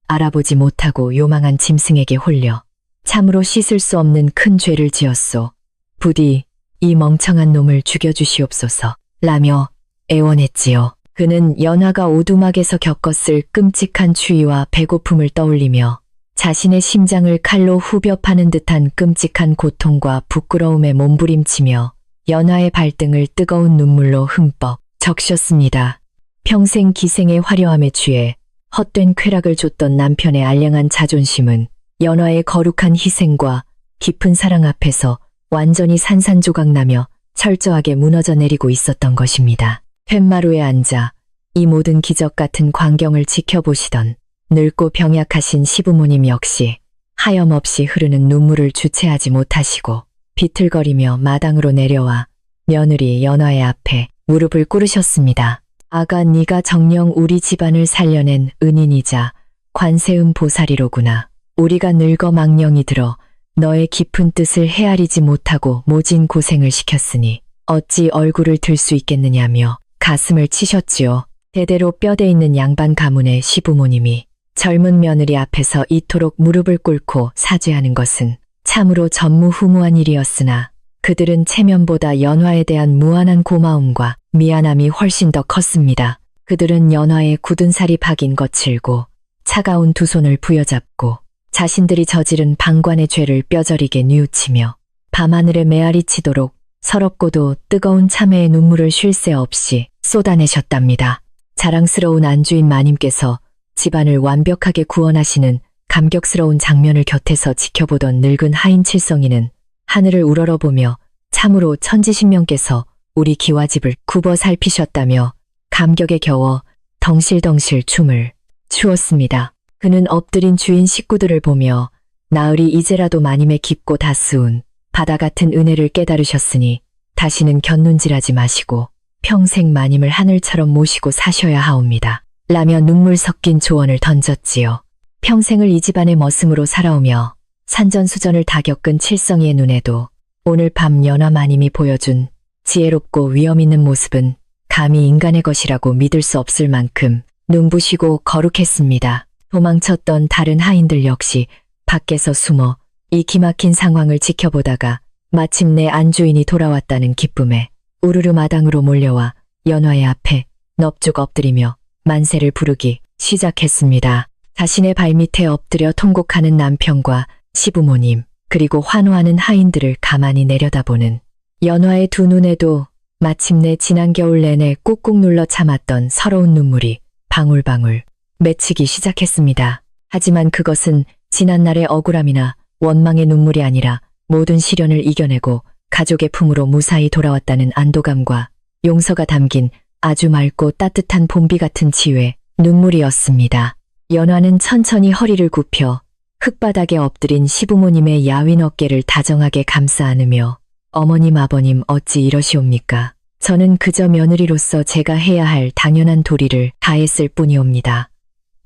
알아보지 못하고 요망한 짐승에게 홀려 참으로 씻을 수 없는 큰 죄를 지었소. 부디 이 멍청한 놈을 죽여주시옵소서 라며 애원했지요. 그는 연화가 오두막에서 겪었을 끔찍한 추위와 배고픔을 떠올리며 자신의 심장을 칼로 후벼 파는 듯한 끔찍한 고통과 부끄러움에 몸부림치며 연화의 발등을 뜨거운 눈물로 흠뻑 적셨습니다. 평생 기생의 화려함에 취해 헛된 쾌락을 줬던 남편의 알량한 자존심은 연화의 거룩한 희생과 깊은 사랑 앞에서 완전히 산산조각나며 철저하게 무너져 내리고 있었던 것입니다. 툇마루에 앉아 이 모든 기적 같은 광경을 지켜보시던 늙고 병약하신 시부모님 역시 하염없이 흐르는 눈물을 주체하지 못하시고 비틀거리며 마당으로 내려와 며느리 연화의 앞에 무릎을 꿇으셨습니다. 아가, 네가 정녕 우리 집안을 살려낸 은인이자 관세음 보살이로구나. 우리가 늙어 망령이 들어 너의 깊은 뜻을 헤아리지 못하고 모진 고생을 시켰으니 어찌 얼굴을 들 수 있겠느냐며 가슴을 치셨지요. 대대로 뼈대 있는 양반 가문의 시부모님이 젊은 며느리 앞에서 이토록 무릎을 꿇고 사죄하는 것은 참으로 전무후무한 일이었으나 그들은 체면보다 연화에 대한 무한한 고마움과 미안함이 훨씬 더 컸습니다. 그들은 연화의 굳은 살이 박인 거칠고 차가운 두 손을 부여잡고 자신들이 저지른 방관의 죄를 뼈저리게 뉘우치며 밤하늘에 메아리치도록 서럽고도 뜨거운 참회의 눈물을 쉴 새 없이 쏟아내셨답니다. 자랑스러운 안주인 마님께서 집안을 완벽하게 구원하시는 감격스러운 장면을 곁에서 지켜보던 늙은 하인 칠성이는 하늘을 우러러보며 참으로 천지신명께서 우리 기와집을 굽어 살피셨다며 감격에 겨워 덩실덩실 춤을 추었습니다. 그는 엎드린 주인 식구들을 보며 나으리 이제라도 마님의 깊고 다스운 바다 같은 은혜를 깨달으셨으니 다시는 곁눈질하지 마시고 평생 마님을 하늘처럼 모시고 사셔야 하옵니다. 라며 눈물 섞인 조언을 던졌지요. 평생을 이 집안의 머슴으로 살아오며 산전수전을 다 겪은 칠성이의 눈에도 오늘 밤 연화 마님이 보여준 지혜롭고 위험 있는 모습은 감히 인간의 것이라고 믿을 수 없을 만큼 눈부시고 거룩했습니다. 도망쳤던 다른 하인들 역시 밖에서 숨어 이 기막힌 상황을 지켜보다가 마침내 안주인이 돌아왔다는 기쁨에 우르르 마당으로 몰려와 연화의 앞에 넙죽 엎드리며 만세를 부르기 시작했습니다. 자신의 발밑에 엎드려 통곡하는 남편과 시부모님 그리고 환호하는 하인들을 가만히 내려다보는 연화의 두 눈에도 마침내 지난 겨울 내내 꾹꾹 눌러 참았던 서러운 눈물이 방울방울 맺히기 시작했습니다. 하지만 그것은 지난날의 억울함이나 원망의 눈물이 아니라 모든 시련을 이겨내고 가족의 품으로 무사히 돌아왔다는 안도감과 용서가 담긴 아주 맑고 따뜻한 봄비 같은 치유의 눈물이었습니다. 연화는 천천히 허리를 굽혀 흙바닥에 엎드린 시부모님의 야윈 어깨를 다정하게 감싸 안으며 어머님 아버님 어찌 이러시옵니까? 저는 그저 며느리로서 제가 해야 할 당연한 도리를 다했을 뿐이옵니다.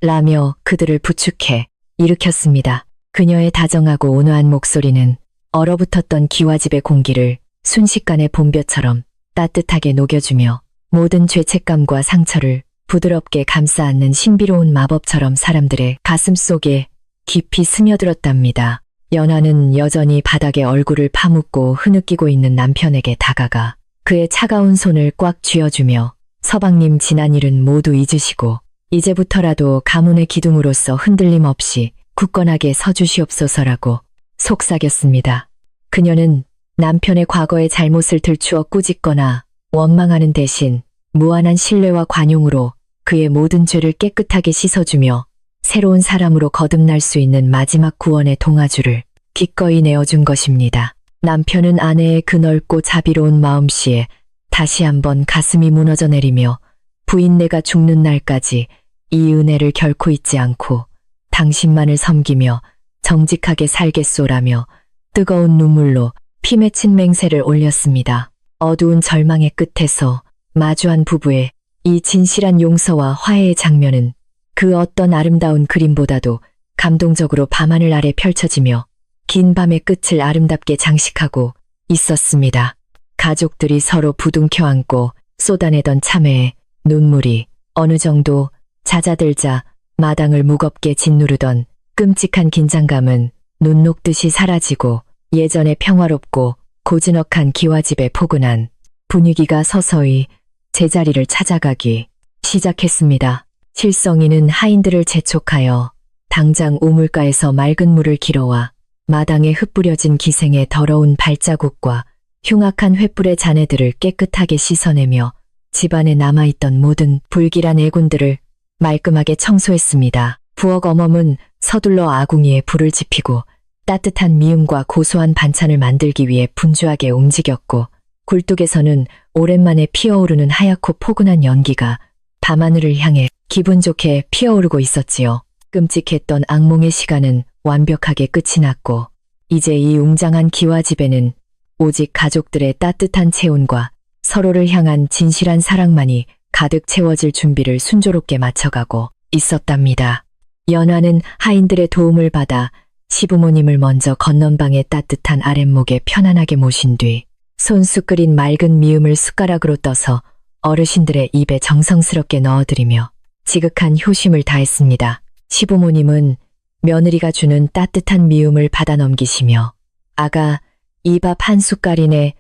라며 그들을 부축해 일으켰습니다. 그녀의 다정하고 온화한 목소리는 얼어붙었던 기와집의 공기를 순식간에 봄볕처럼 따뜻하게 녹여주며 모든 죄책감과 상처를 부드럽게 감싸 안는 신비로운 마법처럼 사람들의 가슴 속에 깊이 스며들었답니다. 연화는 여전히 바닥에 얼굴을 파묻고 흐느끼고 있는 남편에게 다가가 그의 차가운 손을 꽉 쥐어주며 서방님 지난 일은 모두 잊으시고 이제부터라도 가문의 기둥으로서 흔들림 없이 굳건하게 서주시옵소서라고 속삭였습니다. 그녀는 남편의 과거의 잘못을 들추어 꾸짖거나 원망하는 대신 무한한 신뢰와 관용으로 그의 모든 죄를 깨끗하게 씻어주며 새로운 사람으로 거듭날 수 있는 마지막 구원의 동아줄을 기꺼이 내어준 것입니다. 남편은 아내의 그 넓고 자비로운 마음씨에 다시 한번 가슴이 무너져 내리며 부인네가 죽는 날까지 이 은혜를 결코 잊지 않고 당신만을 섬기며 정직하게 살겠소라며 뜨거운 눈물로 피 맺힌 맹세를 올렸습니다. 어두운 절망의 끝에서 마주한 부부의 이 진실한 용서와 화해의 장면은 그 어떤 아름다운 그림보다도 감동적으로 밤하늘 아래 펼쳐지며 긴 밤의 끝을 아름답게 장식하고 있었습니다. 가족들이 서로 부둥켜 안고 쏟아내던 참회의 눈물이 어느 정도 잦아들자 마당을 무겁게 짓누르던 끔찍한 긴장감은 눈 녹듯이 사라지고 예전의 평화롭고 고즈넉한 기와집의 포근한 분위기가 서서히 제자리를 찾아가기 시작했습니다. 칠성이는 하인들을 재촉하여 당장 우물가에서 맑은 물을 길어와 마당에 흩뿌려진 기생의 더러운 발자국과 흉악한 횃불의 잔해들을 깨끗하게 씻어내며 집안에 남아있던 모든 불길한 애군들을 말끔하게 청소했습니다. 부엌 어멈은 서둘러 아궁이에 불을 지피고 따뜻한 미음과 고소한 반찬을 만들기 위해 분주하게 움직였고 굴뚝에서는 오랜만에 피어오르는 하얗고 포근한 연기가 밤하늘을 향해 기분 좋게 피어오르고 있었지요. 끔찍했던 악몽의 시간은 완벽하게 끝이 났고 이제 이 웅장한 기와집에는 오직 가족들의 따뜻한 체온과 서로를 향한 진실한 사랑만이 가득 채워질 준비를 순조롭게 마쳐가고 있었답니다. 연화는 하인들의 도움을 받아 시부모님을 먼저 건넌방의 따뜻한 아랫목에 편안하게 모신 뒤 손수 끓인 맑은 미음을 숟가락으로 떠서 어르신들의 입에 정성스럽게 넣어드리며 지극한 효심을 다했습니다. 시부모님은 며느리가 주는 따뜻한 미음을 받아 넘기시며 아가, 이 밥 한 숟갈이네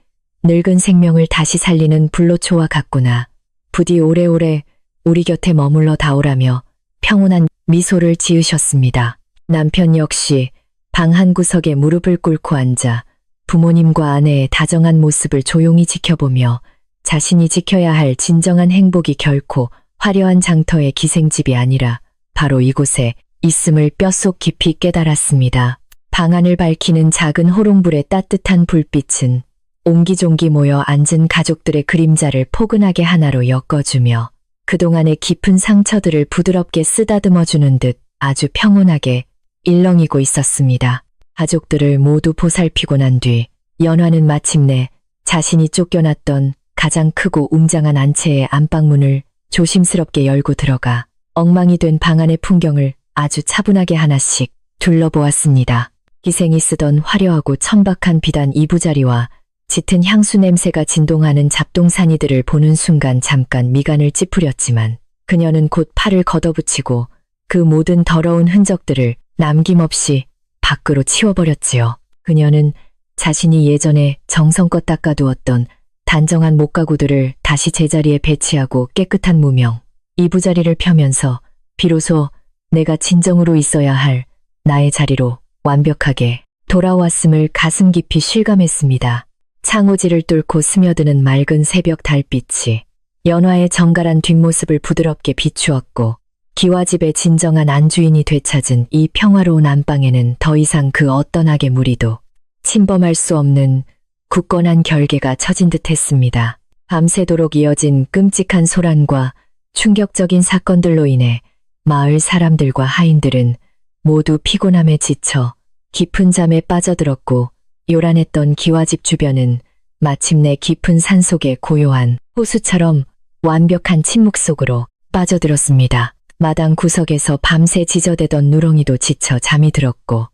늙은 생명을 다시 살리는 불로초와 같구나. 부디 오래오래 우리 곁에 머물러 다오라며 평온한 미소를 지으셨습니다. 남편 역시 방 한 구석에 무릎을 꿇고 앉아 부모님과 아내의 다정한 모습을 조용히 지켜보며 자신이 지켜야 할 진정한 행복이 결코 화려한 장터의 기생집이 아니라 바로 이곳에 있음을 뼛속 깊이 깨달았습니다. 방안을 밝히는 작은 호롱불의 따뜻한 불빛은 옹기종기 모여 앉은 가족들의 그림자를 포근하게 하나로 엮어주며 그동안의 깊은 상처들을 부드럽게 쓰다듬어주는 듯 아주 평온하게 일렁이고 있었습니다. 가족들을 모두 보살피고 난 뒤 연화는 마침내 자신이 쫓겨났던 가장 크고 웅장한 안채의 안방문을 조심스럽게 열고 들어가 엉망이 된 방안의 풍경을 아주 차분하게 하나씩 둘러보았습니다. 기생이 쓰던 화려하고 천박한 비단 이부자리와 짙은 향수 냄새가 진동하는 잡동사니들을 보는 순간 잠깐 미간을 찌푸렸지만 그녀는 곧 팔을 걷어붙이고 그 모든 더러운 흔적들을 남김없이 밖으로 치워버렸지요. 그녀는 자신이 예전에 정성껏 닦아두었던 단정한 목가구들을 다시 제자리에 배치하고 깨끗한 무명, 이부자리를 펴면서 비로소 내가 진정으로 있어야 할 나의 자리로 완벽하게 돌아왔음을 가슴 깊이 실감했습니다. 창호지를 뚫고 스며드는 맑은 새벽 달빛이 연화의 정갈한 뒷모습을 부드럽게 비추었고 기와집의 진정한 안주인이 되찾은 이 평화로운 안방에는 더 이상 그 어떤 악의 무리도 침범할 수 없는 굳건한 결계가 처진 듯 했습니다. 밤새도록 이어진 끔찍한 소란과 충격적인 사건들로 인해 마을 사람들과 하인들은 모두 피곤함에 지쳐 깊은 잠에 빠져들었고 요란했던 기와집 주변은 마침내 깊은 산속의 고요한 호수처럼 완벽한 침묵 속으로 빠져들었습니다. 마당 구석에서 밤새 지저대던 누렁이도 지쳐 잠이 들었고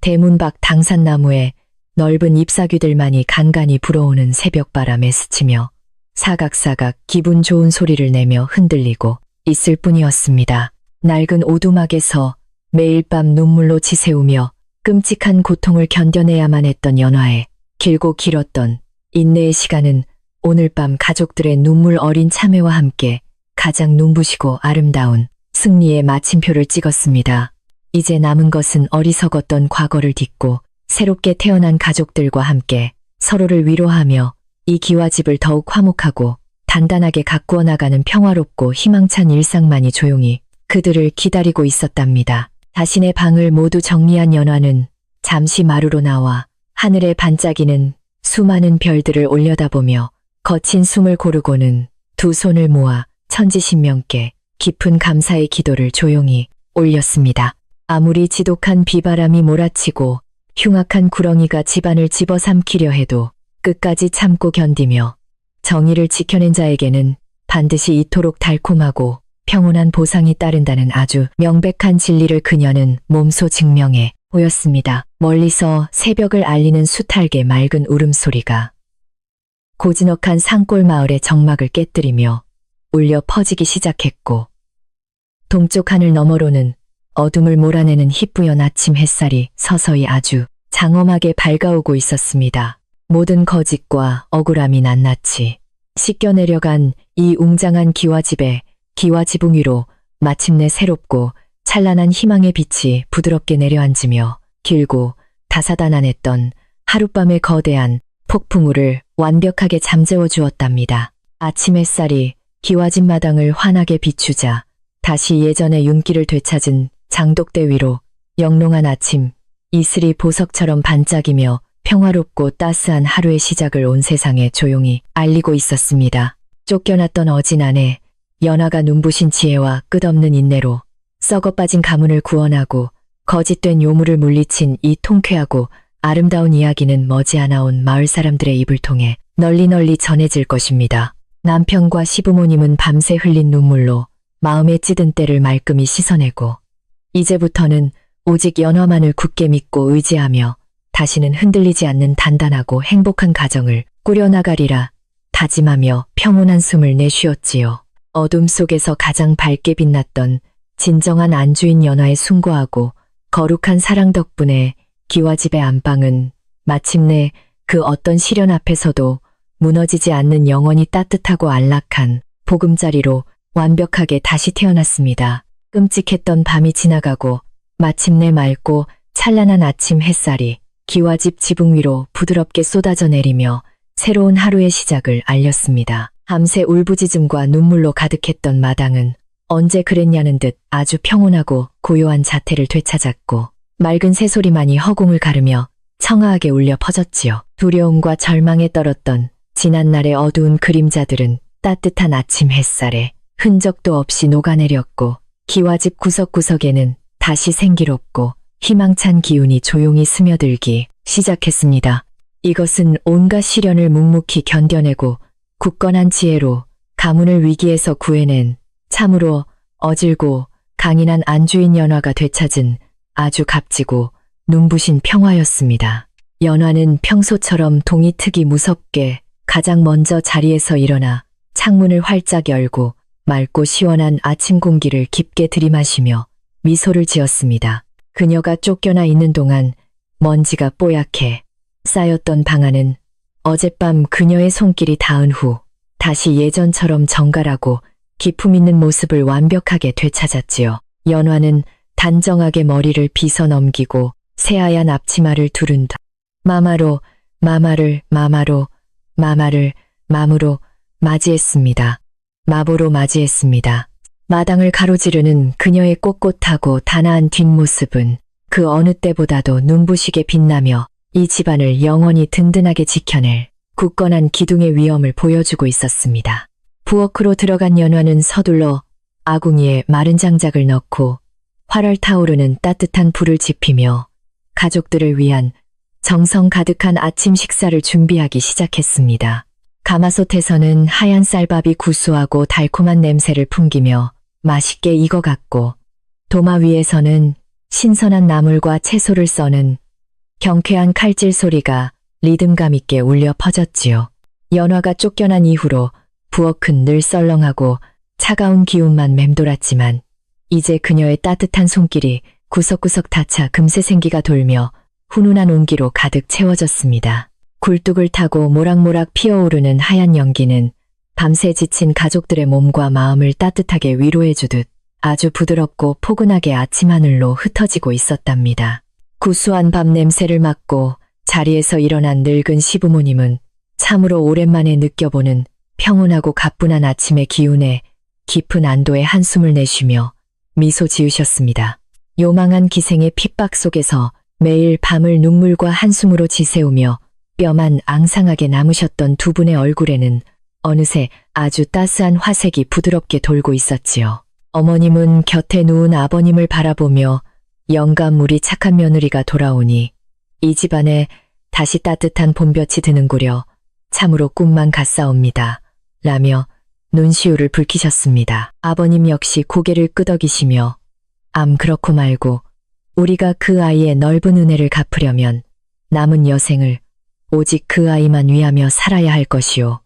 대문 밖 당산나무에 넓은 잎사귀들만이 간간히 불어오는 새벽바람에 스치며 사각사각 기분 좋은 소리를 내며 흔들리고 있을 뿐이었습니다. 낡은 오두막에서 매일 밤 눈물로 지새우며 끔찍한 고통을 견뎌내야만 했던 연화의 길고 길었던 인내의 시간은 오늘 밤 가족들의 눈물 어린 참회와 함께 가장 눈부시고 아름다운 승리의 마침표를 찍었습니다. 이제 남은 것은 어리석었던 과거를 딛고 새롭게 태어난 가족들과 함께 서로를 위로하며 이 기와집을 더욱 화목하고 단단하게 가꾸어 나가는 평화롭고 희망찬 일상만이 조용히 그들을 기다리고 있었답니다. 자신의 방을 모두 정리한 연화는 잠시 마루로 나와 하늘에 반짝이는 수많은 별들을 올려다보며 거친 숨을 고르고는 두 손을 모아 천지신명께 깊은 감사의 기도를 조용히 올렸습니다. 아무리 지독한 비바람이 몰아치고 흉악한 구렁이가 집안을 집어삼키려 해도 끝까지 참고 견디며 정의를 지켜낸 자에게는 반드시 이토록 달콤하고 평온한 보상이 따른다는 아주 명백한 진리를 그녀는 몸소 증명해 보였습니다. 멀리서 새벽을 알리는 수탈개 맑은 울음소리가 고즈넉한 산골 마을의 정막을 깨뜨리며 울려 퍼지기 시작했고 동쪽 하늘 너머로는 어둠을 몰아내는 희뿌연 아침 햇살이 서서히 아주 장엄하게 밝아오고 있었습니다. 모든 거짓과 억울함이 낱낱이 씻겨내려간 이 웅장한 기와집에 기와지붕 위로 마침내 새롭고 찬란한 희망의 빛이 부드럽게 내려앉으며 길고 다사다난했던 하룻밤의 거대한 폭풍우를 완벽하게 잠재워 주었답니다. 아침 햇살이 기와집 마당을 환하게 비추자 다시 예전의 윤기를 되찾은 장독대 위로 영롱한 아침 이슬이 보석처럼 반짝이며 평화롭고 따스한 하루의 시작을 온 세상에 조용히 알리고 있었습니다. 쫓겨났던 어진 아내 연화가 눈부신 지혜와 끝없는 인내로 썩어빠진 가문을 구원하고 거짓된 요물을 물리친 이 통쾌하고 아름다운 이야기는 머지않아 온 마을 사람들의 입을 통해 널리 전해질 것입니다. 남편과 시부모님은 밤새 흘린 눈물로 마음에 찌든 때를 말끔히 씻어내고 이제부터는 오직 연화만을 굳게 믿고 의지하며 다시는 흔들리지 않는 단단하고 행복한 가정을 꾸려나가리라 다짐하며 평온한 숨을 내쉬었지요. 어둠 속에서 가장 밝게 빛났던 진정한 안주인 연화의 숭고하고 거룩한 사랑 덕분에 기와집의 안방은 마침내 그 어떤 시련 앞에서도 무너지지 않는 영원히 따뜻하고 안락한 보금자리로 완벽하게 다시 태어났습니다. 끔찍했던 밤이 지나가고 마침내 맑고 찬란한 아침 햇살이 기와집 지붕 위로 부드럽게 쏟아져 내리며 새로운 하루의 시작을 알렸습니다. 밤새 울부짖음과 눈물로 가득했던 마당은 언제 그랬냐는 듯 아주 평온하고 고요한 자태를 되찾았고 맑은 새소리만이 허공을 가르며 청아하게 울려 퍼졌지요. 두려움과 절망에 떨었던 지난날의 어두운 그림자들은 따뜻한 아침 햇살에 흔적도 없이 녹아내렸고 기와집 구석구석에는 다시 생기롭고 희망찬 기운이 조용히 스며들기 시작했습니다. 이것은 온갖 시련을 묵묵히 견뎌내고 굳건한 지혜로 가문을 위기에서 구해낸 참으로 어질고 강인한 안주인 연화가 되찾은 아주 값지고 눈부신 평화였습니다. 연화는 평소처럼 동이특이 무섭게 가장 먼저 자리에서 일어나 창문을 활짝 열고 맑고 시원한 아침 공기를 깊게 들이마시며 미소를 지었습니다. 그녀가 쫓겨나 있는 동안 먼지가 뽀얗게 쌓였던 방 안은 어젯밤 그녀의 손길이 닿은 후 다시 예전처럼 정갈하고 기품 있는 모습을 완벽하게 되찾았지요. 연화는 단정하게 머리를 빗어 넘기고 새하얀 앞치마를 두른다. 마마로, 마마를, 마마로, 마마를, 마무로 맞이했습니다. 마보로 맞이했습니다. 마당을 가로지르는 그녀의 꼿꼿하고 단아한 뒷모습은 그 어느 때보다도 눈부시게 빛나며 이 집안을 영원히 든든하게 지켜낼 굳건한 기둥의 위엄을 보여주고 있었습니다. 부엌으로 들어간 연화는 서둘러 아궁이에 마른 장작을 넣고 활활 타오르는 따뜻한 불을 지피며 가족들을 위한 정성 가득한 아침 식사를 준비하기 시작했습니다. 가마솥에서는 하얀 쌀밥이 구수하고 달콤한 냄새를 풍기며 맛있게 익어갔고 도마 위에서는 신선한 나물과 채소를 써는 경쾌한 칼질 소리가 리듬감 있게 울려 퍼졌지요. 연화가 쫓겨난 이후로 부엌은 늘 썰렁하고 차가운 기운만 맴돌았지만 이제 그녀의 따뜻한 손길이 구석구석 닿아 금세 생기가 돌며 훈훈한 온기로 가득 채워졌습니다. 굴뚝을 타고 모락모락 피어오르는 하얀 연기는 밤새 지친 가족들의 몸과 마음을 따뜻하게 위로해주듯 아주 부드럽고 포근하게 아침 하늘로 흩어지고 있었답니다. 구수한 밥 냄새를 맡고 자리에서 일어난 늙은 시부모님은 참으로 오랜만에 느껴보는 평온하고 가뿐한 아침의 기운에 깊은 안도의 한숨을 내쉬며 미소 지으셨습니다. 요망한 기생의 핍박 속에서 매일 밤을 눈물과 한숨으로 지새우며 뼈만 앙상하게 남으셨던 두 분의 얼굴에는 어느새 아주 따스한 화색이 부드럽게 돌고 있었지요. 어머님은 곁에 누운 아버님을 바라보며 영감 우리 착한 며느리가 돌아오니 이 집안에 다시 따뜻한 봄볕이 드는구려 참으로 꿈만 같사옵니다. 라며 눈시울을 붉히셨습니다. 아버님 역시 고개를 끄덕이시며 암 그렇고 말고 우리가 그 아이의 넓은 은혜를 갚으려면 남은 여생을 오직 그 아이만 위하며 살아야 할 것이오.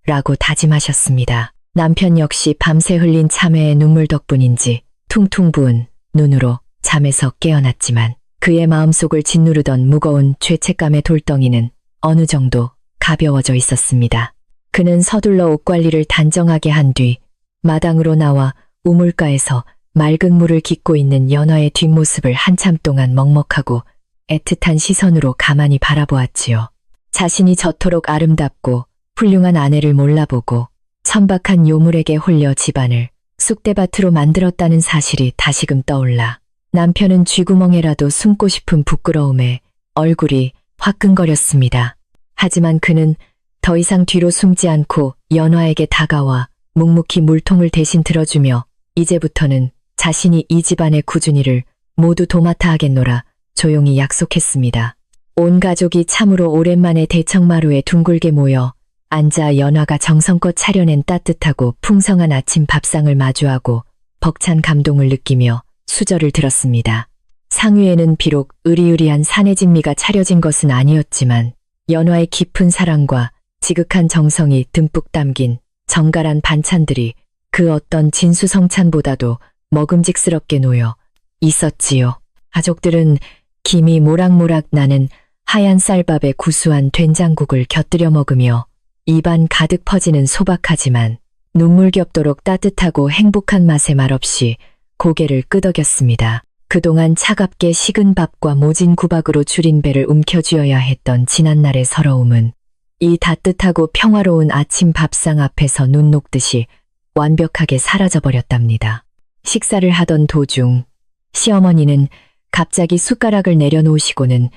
라고 다짐하셨습니다. 남편 역시 밤새 흘린 참회의 눈물 덕분인지 퉁퉁 부은 눈으로 잠에서 깨어났지만 그의 마음속을 짓누르던 무거운 죄책감의 돌덩이는 어느 정도 가벼워져 있었습니다. 그는 서둘러 옷관리를 단정하게 한 뒤 마당으로 나와 우물가에서 맑은 물을 깃고 있는 연화의 뒷모습을 한참 동안 먹먹하고 애틋한 시선으로 가만히 바라보았지요. 자신이 저토록 아름답고 훌륭한 아내를 몰라보고 천박한 요물에게 홀려 집안을 쑥대밭으로 만들었다는 사실이 다시금 떠올라 남편은 쥐구멍에라도 숨고 싶은 부끄러움에 얼굴이 화끈거렸습니다. 하지만 그는 더 이상 뒤로 숨지 않고 연화에게 다가와 묵묵히 물통을 대신 들어주며 이제부터는 자신이 이 집안의 꾸준히를 모두 도맡아 하겠노라 조용히 약속했습니다. 온 가족이 참으로 오랜만에 대청마루에 둥글게 모여 앉아 연화가 정성껏 차려낸 따뜻하고 풍성한 아침 밥상을 마주하고 벅찬 감동을 느끼며 수저를 들었습니다. 상위에는 비록 으리으리한 사내진미가 차려진 것은 아니었지만 연화의 깊은 사랑과 지극한 정성이 듬뿍 담긴 정갈한 반찬들이 그 어떤 진수성찬보다도 먹음직스럽게 놓여 있었지요. 가족들은 김이 모락모락 나는 하얀 쌀밥에 구수한 된장국을 곁들여 먹으며 입안 가득 퍼지는 소박하지만 눈물겹도록 따뜻하고 행복한 맛에 말없이 고개를 끄덕였습니다. 그동안 차갑게 식은 밥과 모진 구박으로 줄인 배를 움켜쥐어야 했던 지난날의 서러움은 이 따뜻하고 평화로운 아침 밥상 앞에서 눈 녹듯이 완벽하게 사라져버렸답니다. 식사를 하던 도중 시어머니는 갑자기 숟가락을 내려놓으시고는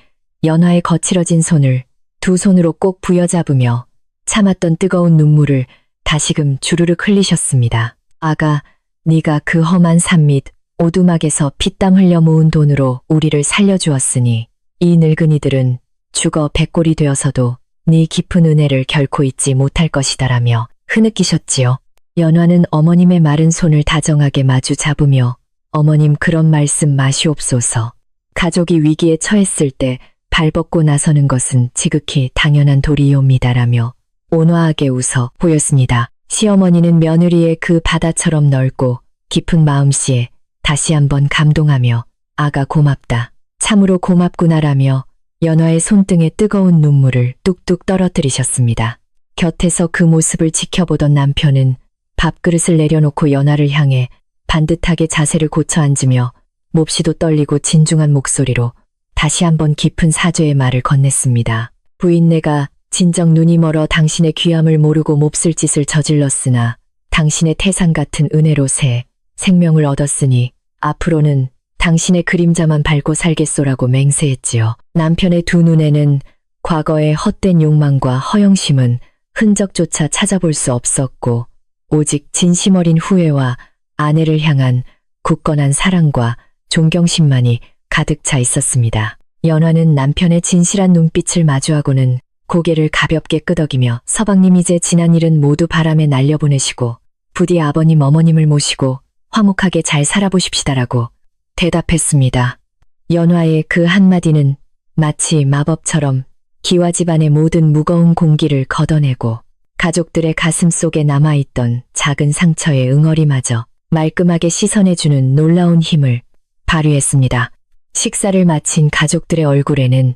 연화의 거칠어진 손을 두 손으로 꼭 부여잡으며 참았던 뜨거운 눈물을 다시금 주르륵 흘리셨습니다. 아가, 네가 그 험한 산 밑 오두막에서 피땀 흘려 모은 돈으로 우리를 살려주었으니 이 늙은이들은 죽어 백골이 되어서도 네 깊은 은혜를 결코 잊지 못할 것이다라며 흐느끼셨지요. 연화는 어머님의 마른 손을 다정하게 마주 잡으며 어머님 그런 말씀 마시옵소서. 가족이 위기에 처했을 때 발벗고 나서는 것은 지극히 당연한 도리이옵니다라며 온화하게 웃어 보였습니다. 시어머니는 며느리의 그 바다처럼 넓고 깊은 마음씨에 다시 한번 감동하며 아가 고맙다. 참으로 고맙구나라며 연화의 손등에 뜨거운 눈물을 뚝뚝 떨어뜨리셨습니다. 곁에서 그 모습을 지켜보던 남편은 밥그릇을 내려놓고 연화를 향해 반듯하게 자세를 고쳐 앉으며 몹시도 떨리고 진중한 목소리로 다시 한번 깊은 사죄의 말을 건넸습니다. 부인네가 진정 눈이 멀어 당신의 귀함을 모르고 몹쓸 짓을 저질렀으나 당신의 태산 같은 은혜로 새 생명을 얻었으니 앞으로는 당신의 그림자만 밟고 살겠소라고 맹세했지요. 남편의 두 눈에는 과거의 헛된 욕망과 허영심은 흔적조차 찾아볼 수 없었고 오직 진심 어린 후회와 아내를 향한 굳건한 사랑과 존경심만이 가득 차 있었습니다. 연화는 남편의 진실한 눈빛을 마주하고는 고개를 가볍게 끄덕이며 서방님 이제 지난 일은 모두 바람에 날려보내시고 부디 아버님 어머님을 모시고 화목하게 잘 살아보십시다라고 대답했습니다. 연화의 그 한마디는 마치 마법처럼 기와 집안의 모든 무거운 공기를 걷어내고 가족들의 가슴 속에 남아있던 작은 상처의 응어리마저 말끔하게 씻어내주는 놀라운 힘을 발휘했습니다. 식사를 마친 가족들의 얼굴에는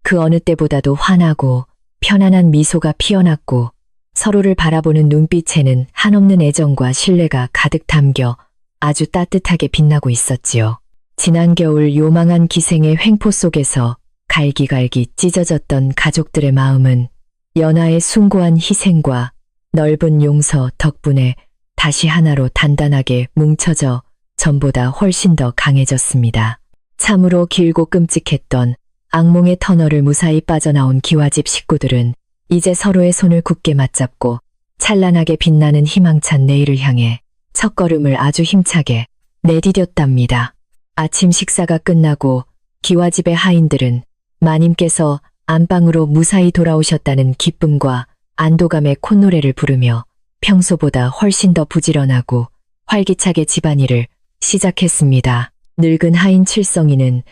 그 어느 때보다도 환하고 편안한 미소가 피어났고 서로를 바라보는 눈빛에는 한없는 애정과 신뢰가 가득 담겨 아주 따뜻하게 빛나고 있었지요. 지난 겨울 요망한 기생의 횡포 속에서 갈기갈기 찢어졌던 가족들의 마음은 연화의 숭고한 희생과 넓은 용서 덕분에 다시 하나로 단단하게 뭉쳐져 전보다 훨씬 더 강해졌습니다. 참으로 길고 끔찍했던 악몽의 터널을 무사히 빠져나온 기와집 식구들은 이제 서로의 손을 굳게 맞잡고 찬란하게 빛나는 희망찬 내일을 향해 첫걸음을 아주 힘차게 내디뎠답니다. 아침 식사가 끝나고 기와집의 하인들은 마님께서 안방으로 무사히 돌아오셨다는 기쁨과 안도감의 콧노래를 부르며 평소보다 훨씬 더 부지런하고 활기차게 집안일을 시작했습니다. 늙은 하인 칠성이는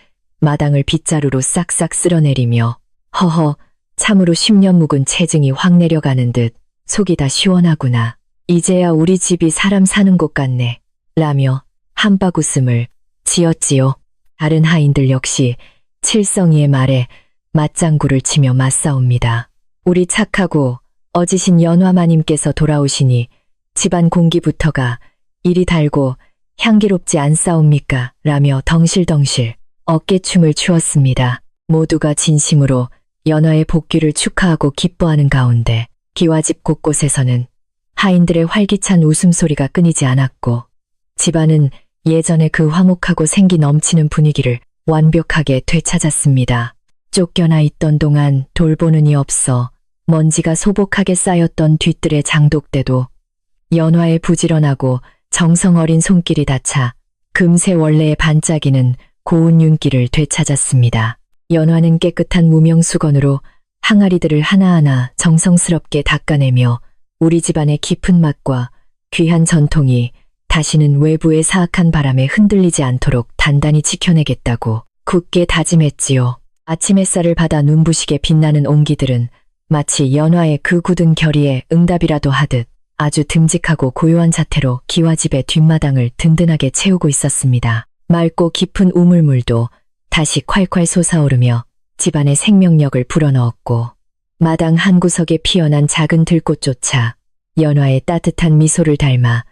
마당을 빗자루로 싹싹 쓸어내리며 허허 참으로 10년 묵은 체증이 확 내려가는 듯 속이 다 시원하구나. 이제야 우리 집이 사람 사는 곳 같네. 라며 한박 웃음을 지었지요. 다른 하인들 역시 칠성이의 말에 맞장구를 치며 맞싸웁니다. 우리 착하고 어지신 연화마님께서 돌아오시니 집안 공기부터가 이리 달고 향기롭지 않사옵니까? 라며 덩실덩실 어깨춤을 추었습니다. 모두가 진심으로 연화의 복귀를 축하하고 기뻐하는 가운데 기와집 곳곳에서는 하인들의 활기찬 웃음소리가 끊이지 않았고 집안은 예전의 그 화목하고 생기 넘치는 분위기를 완벽하게 되찾았습니다. 쫓겨나 있던 동안 돌보는 이 없어 먼지가 소복하게 쌓였던 뒤뜰의 장독대도 연화의 부지런하고 정성 어린 손길이 닿자 금세 원래의 반짝이는 고운 윤기를 되찾았습니다. 연화는 깨끗한 무명수건으로 항아리들을 하나하나 정성스럽게 닦아내며 우리 집안의 깊은 맛과 귀한 전통이 다시는 외부의 사악한 바람에 흔들리지 않도록 단단히 지켜내겠다고 굳게 다짐했지요. 아침 햇살을 받아 눈부시게 빛나는 옹기들은 마치 연화의 그 굳은 결의에 응답이라도 하듯 아주 듬직하고 고요한 자태로 기와집의 뒷마당을 든든하게 채우고 있었습니다. 맑고 깊은 우물물도 다시 콸콸 솟아오르며 집안의 생명력을 불어넣었고 마당 한 구석에 피어난 작은 들꽃조차 연화의 따뜻한 미소를 닮아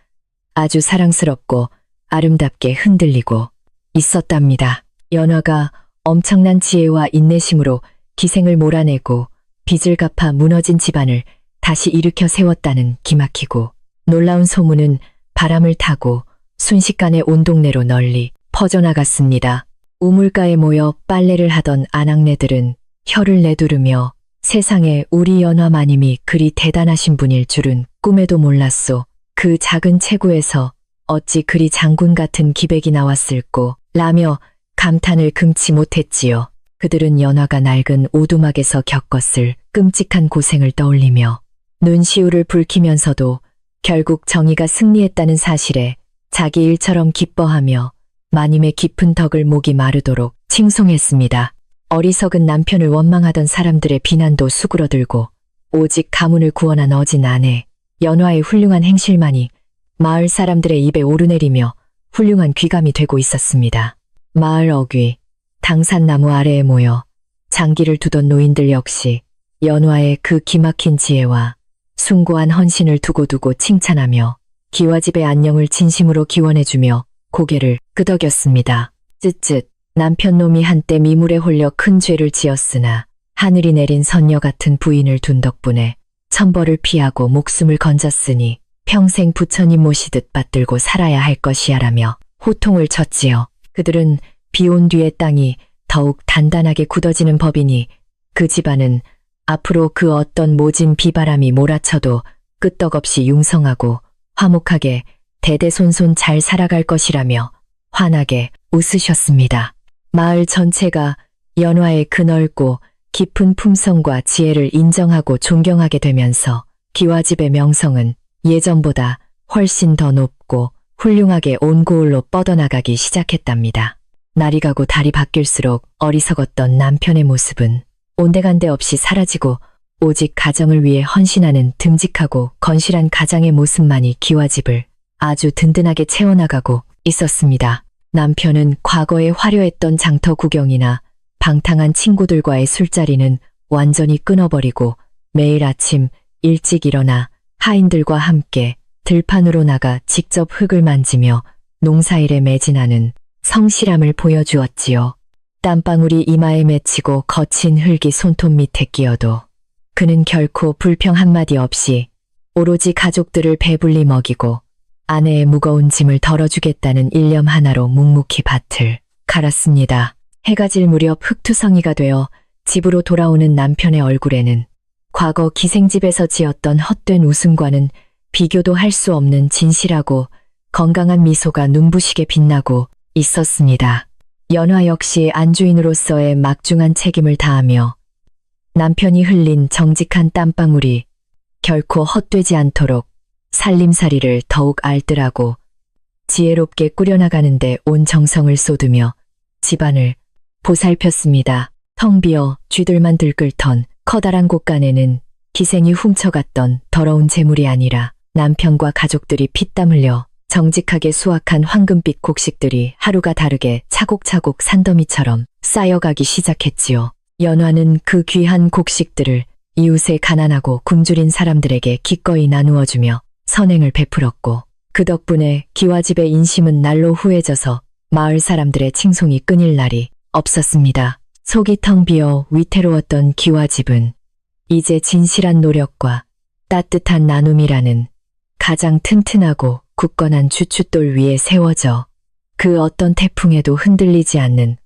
아주 사랑스럽고 아름답게 흔들리고 있었답니다. 연화가 엄청난 지혜와 인내심으로 기생을 몰아내고 빚을 갚아 무너진 집안을 다시 일으켜 세웠다는 기막히고 놀라운 소문은 바람을 타고 순식간에 온 동네로 널리 퍼져나갔습니다. 우물가에 모여 빨래를 하던 아낙네들은 혀를 내두르며 세상에 우리 연화마님이 그리 대단하신 분일 줄은 꿈에도 몰랐소. 그 작은 체구에서 어찌 그리 장군 같은 기백이 나왔을꼬 라며 감탄을 금치 못했지요. 그들은 연화가 낡은 오두막에서 겪었을 끔찍한 고생을 떠올리며 눈시울을 붉히면서도 결국 정의가 승리했다는 사실에 자기 일처럼 기뻐하며 마님의 깊은 덕을 목이 마르도록 칭송했습니다. 어리석은 남편을 원망하던 사람들의 비난도 수그러들고 오직 가문을 구원한 어진 아내 연화의 훌륭한 행실만이 마을 사람들의 입에 오르내리며 훌륭한 귀감이 되고 있었습니다. 마을 어귀, 당산나무 아래에 모여 장기를 두던 노인들 역시 연화의 그 기막힌 지혜와 숭고한 헌신을 두고두고 칭찬하며 기와집의 안녕을 진심으로 기원해주며 고개를 끄덕였습니다. 쯧쯧, 남편놈이 한때 미물에 홀려 큰 죄를 지었으나 하늘이 내린 선녀 같은 부인을 둔 덕분에 천벌을 피하고 목숨을 건졌으니 평생 부처님 모시듯 받들고 살아야 할 것이야라며 호통을 쳤지요. 그들은 비온 뒤에 땅이 더욱 단단하게 굳어지는 법이니 그 집안은 앞으로 그 어떤 모진 비바람이 몰아쳐도 끄떡없이 융성하고 화목하게 대대손손 잘 살아갈 것이라며 환하게 웃으셨습니다. 마을 전체가 연화의 그 넓고 깊은 품성과 지혜를 인정하고 존경하게 되면서 기와집의 명성은 예전보다 훨씬 더 높고 훌륭하게 온 고을로 뻗어나가기 시작했답니다. 날이 가고 달이 바뀔수록 어리석었던 남편의 모습은 온데간데 없이 사라지고 오직 가정을 위해 헌신하는 듬직하고 건실한 가장의 모습만이 기와집을 아주 든든하게 채워나가고 있었습니다. 남편은 과거에 화려했던 장터 구경이나 방탕한 친구들과의 술자리는 완전히 끊어버리고 매일 아침 일찍 일어나 하인들과 함께 들판으로 나가 직접 흙을 만지며 농사일에 매진하는 성실함을 보여주었지요. 땀방울이 이마에 맺히고 거친 흙이 손톱 밑에 끼어도 그는 결코 불평 한마디 없이 오로지 가족들을 배불리 먹이고 아내의 무거운 짐을 덜어주겠다는 일념 하나로 묵묵히 밭을 갈았습니다. 해가 질 무렵 흙투성이가 되어 집으로 돌아오는 남편의 얼굴에는 과거 기생집에서 지었던 헛된 웃음과는 비교도 할 수 없는 진실하고 건강한 미소가 눈부시게 빛나고 있었습니다. 연화 역시 안주인으로서의 막중한 책임을 다하며 남편이 흘린 정직한 땀방울이 결코 헛되지 않도록 살림살이를 더욱 알뜰하고 지혜롭게 꾸려나가는데 온 정성을 쏟으며 집안을 보살폈습니다. 텅 비어 쥐들만 들끓던 커다란 곳간에는 기생이 훔쳐갔던 더러운 재물이 아니라 남편과 가족들이 피땀 흘려 정직하게 수확한 황금빛 곡식들이 하루가 다르게 차곡차곡 산더미처럼 쌓여가기 시작했지요. 연화는 그 귀한 곡식들을 이웃의 가난하고 굶주린 사람들에게 기꺼이 나누어주며 선행을 베풀었고 그 덕분에 기와집의 인심은 날로 후해져서 마을 사람들의 칭송이 끊일 날이 없었습니다. 속이 텅 비어 위태로웠던 기와집은 이제 진실한 노력과 따뜻한 나눔이라는 가장 튼튼하고 굳건한 주춧돌 위에 세워져 그 어떤 태풍에도 흔들리지 않는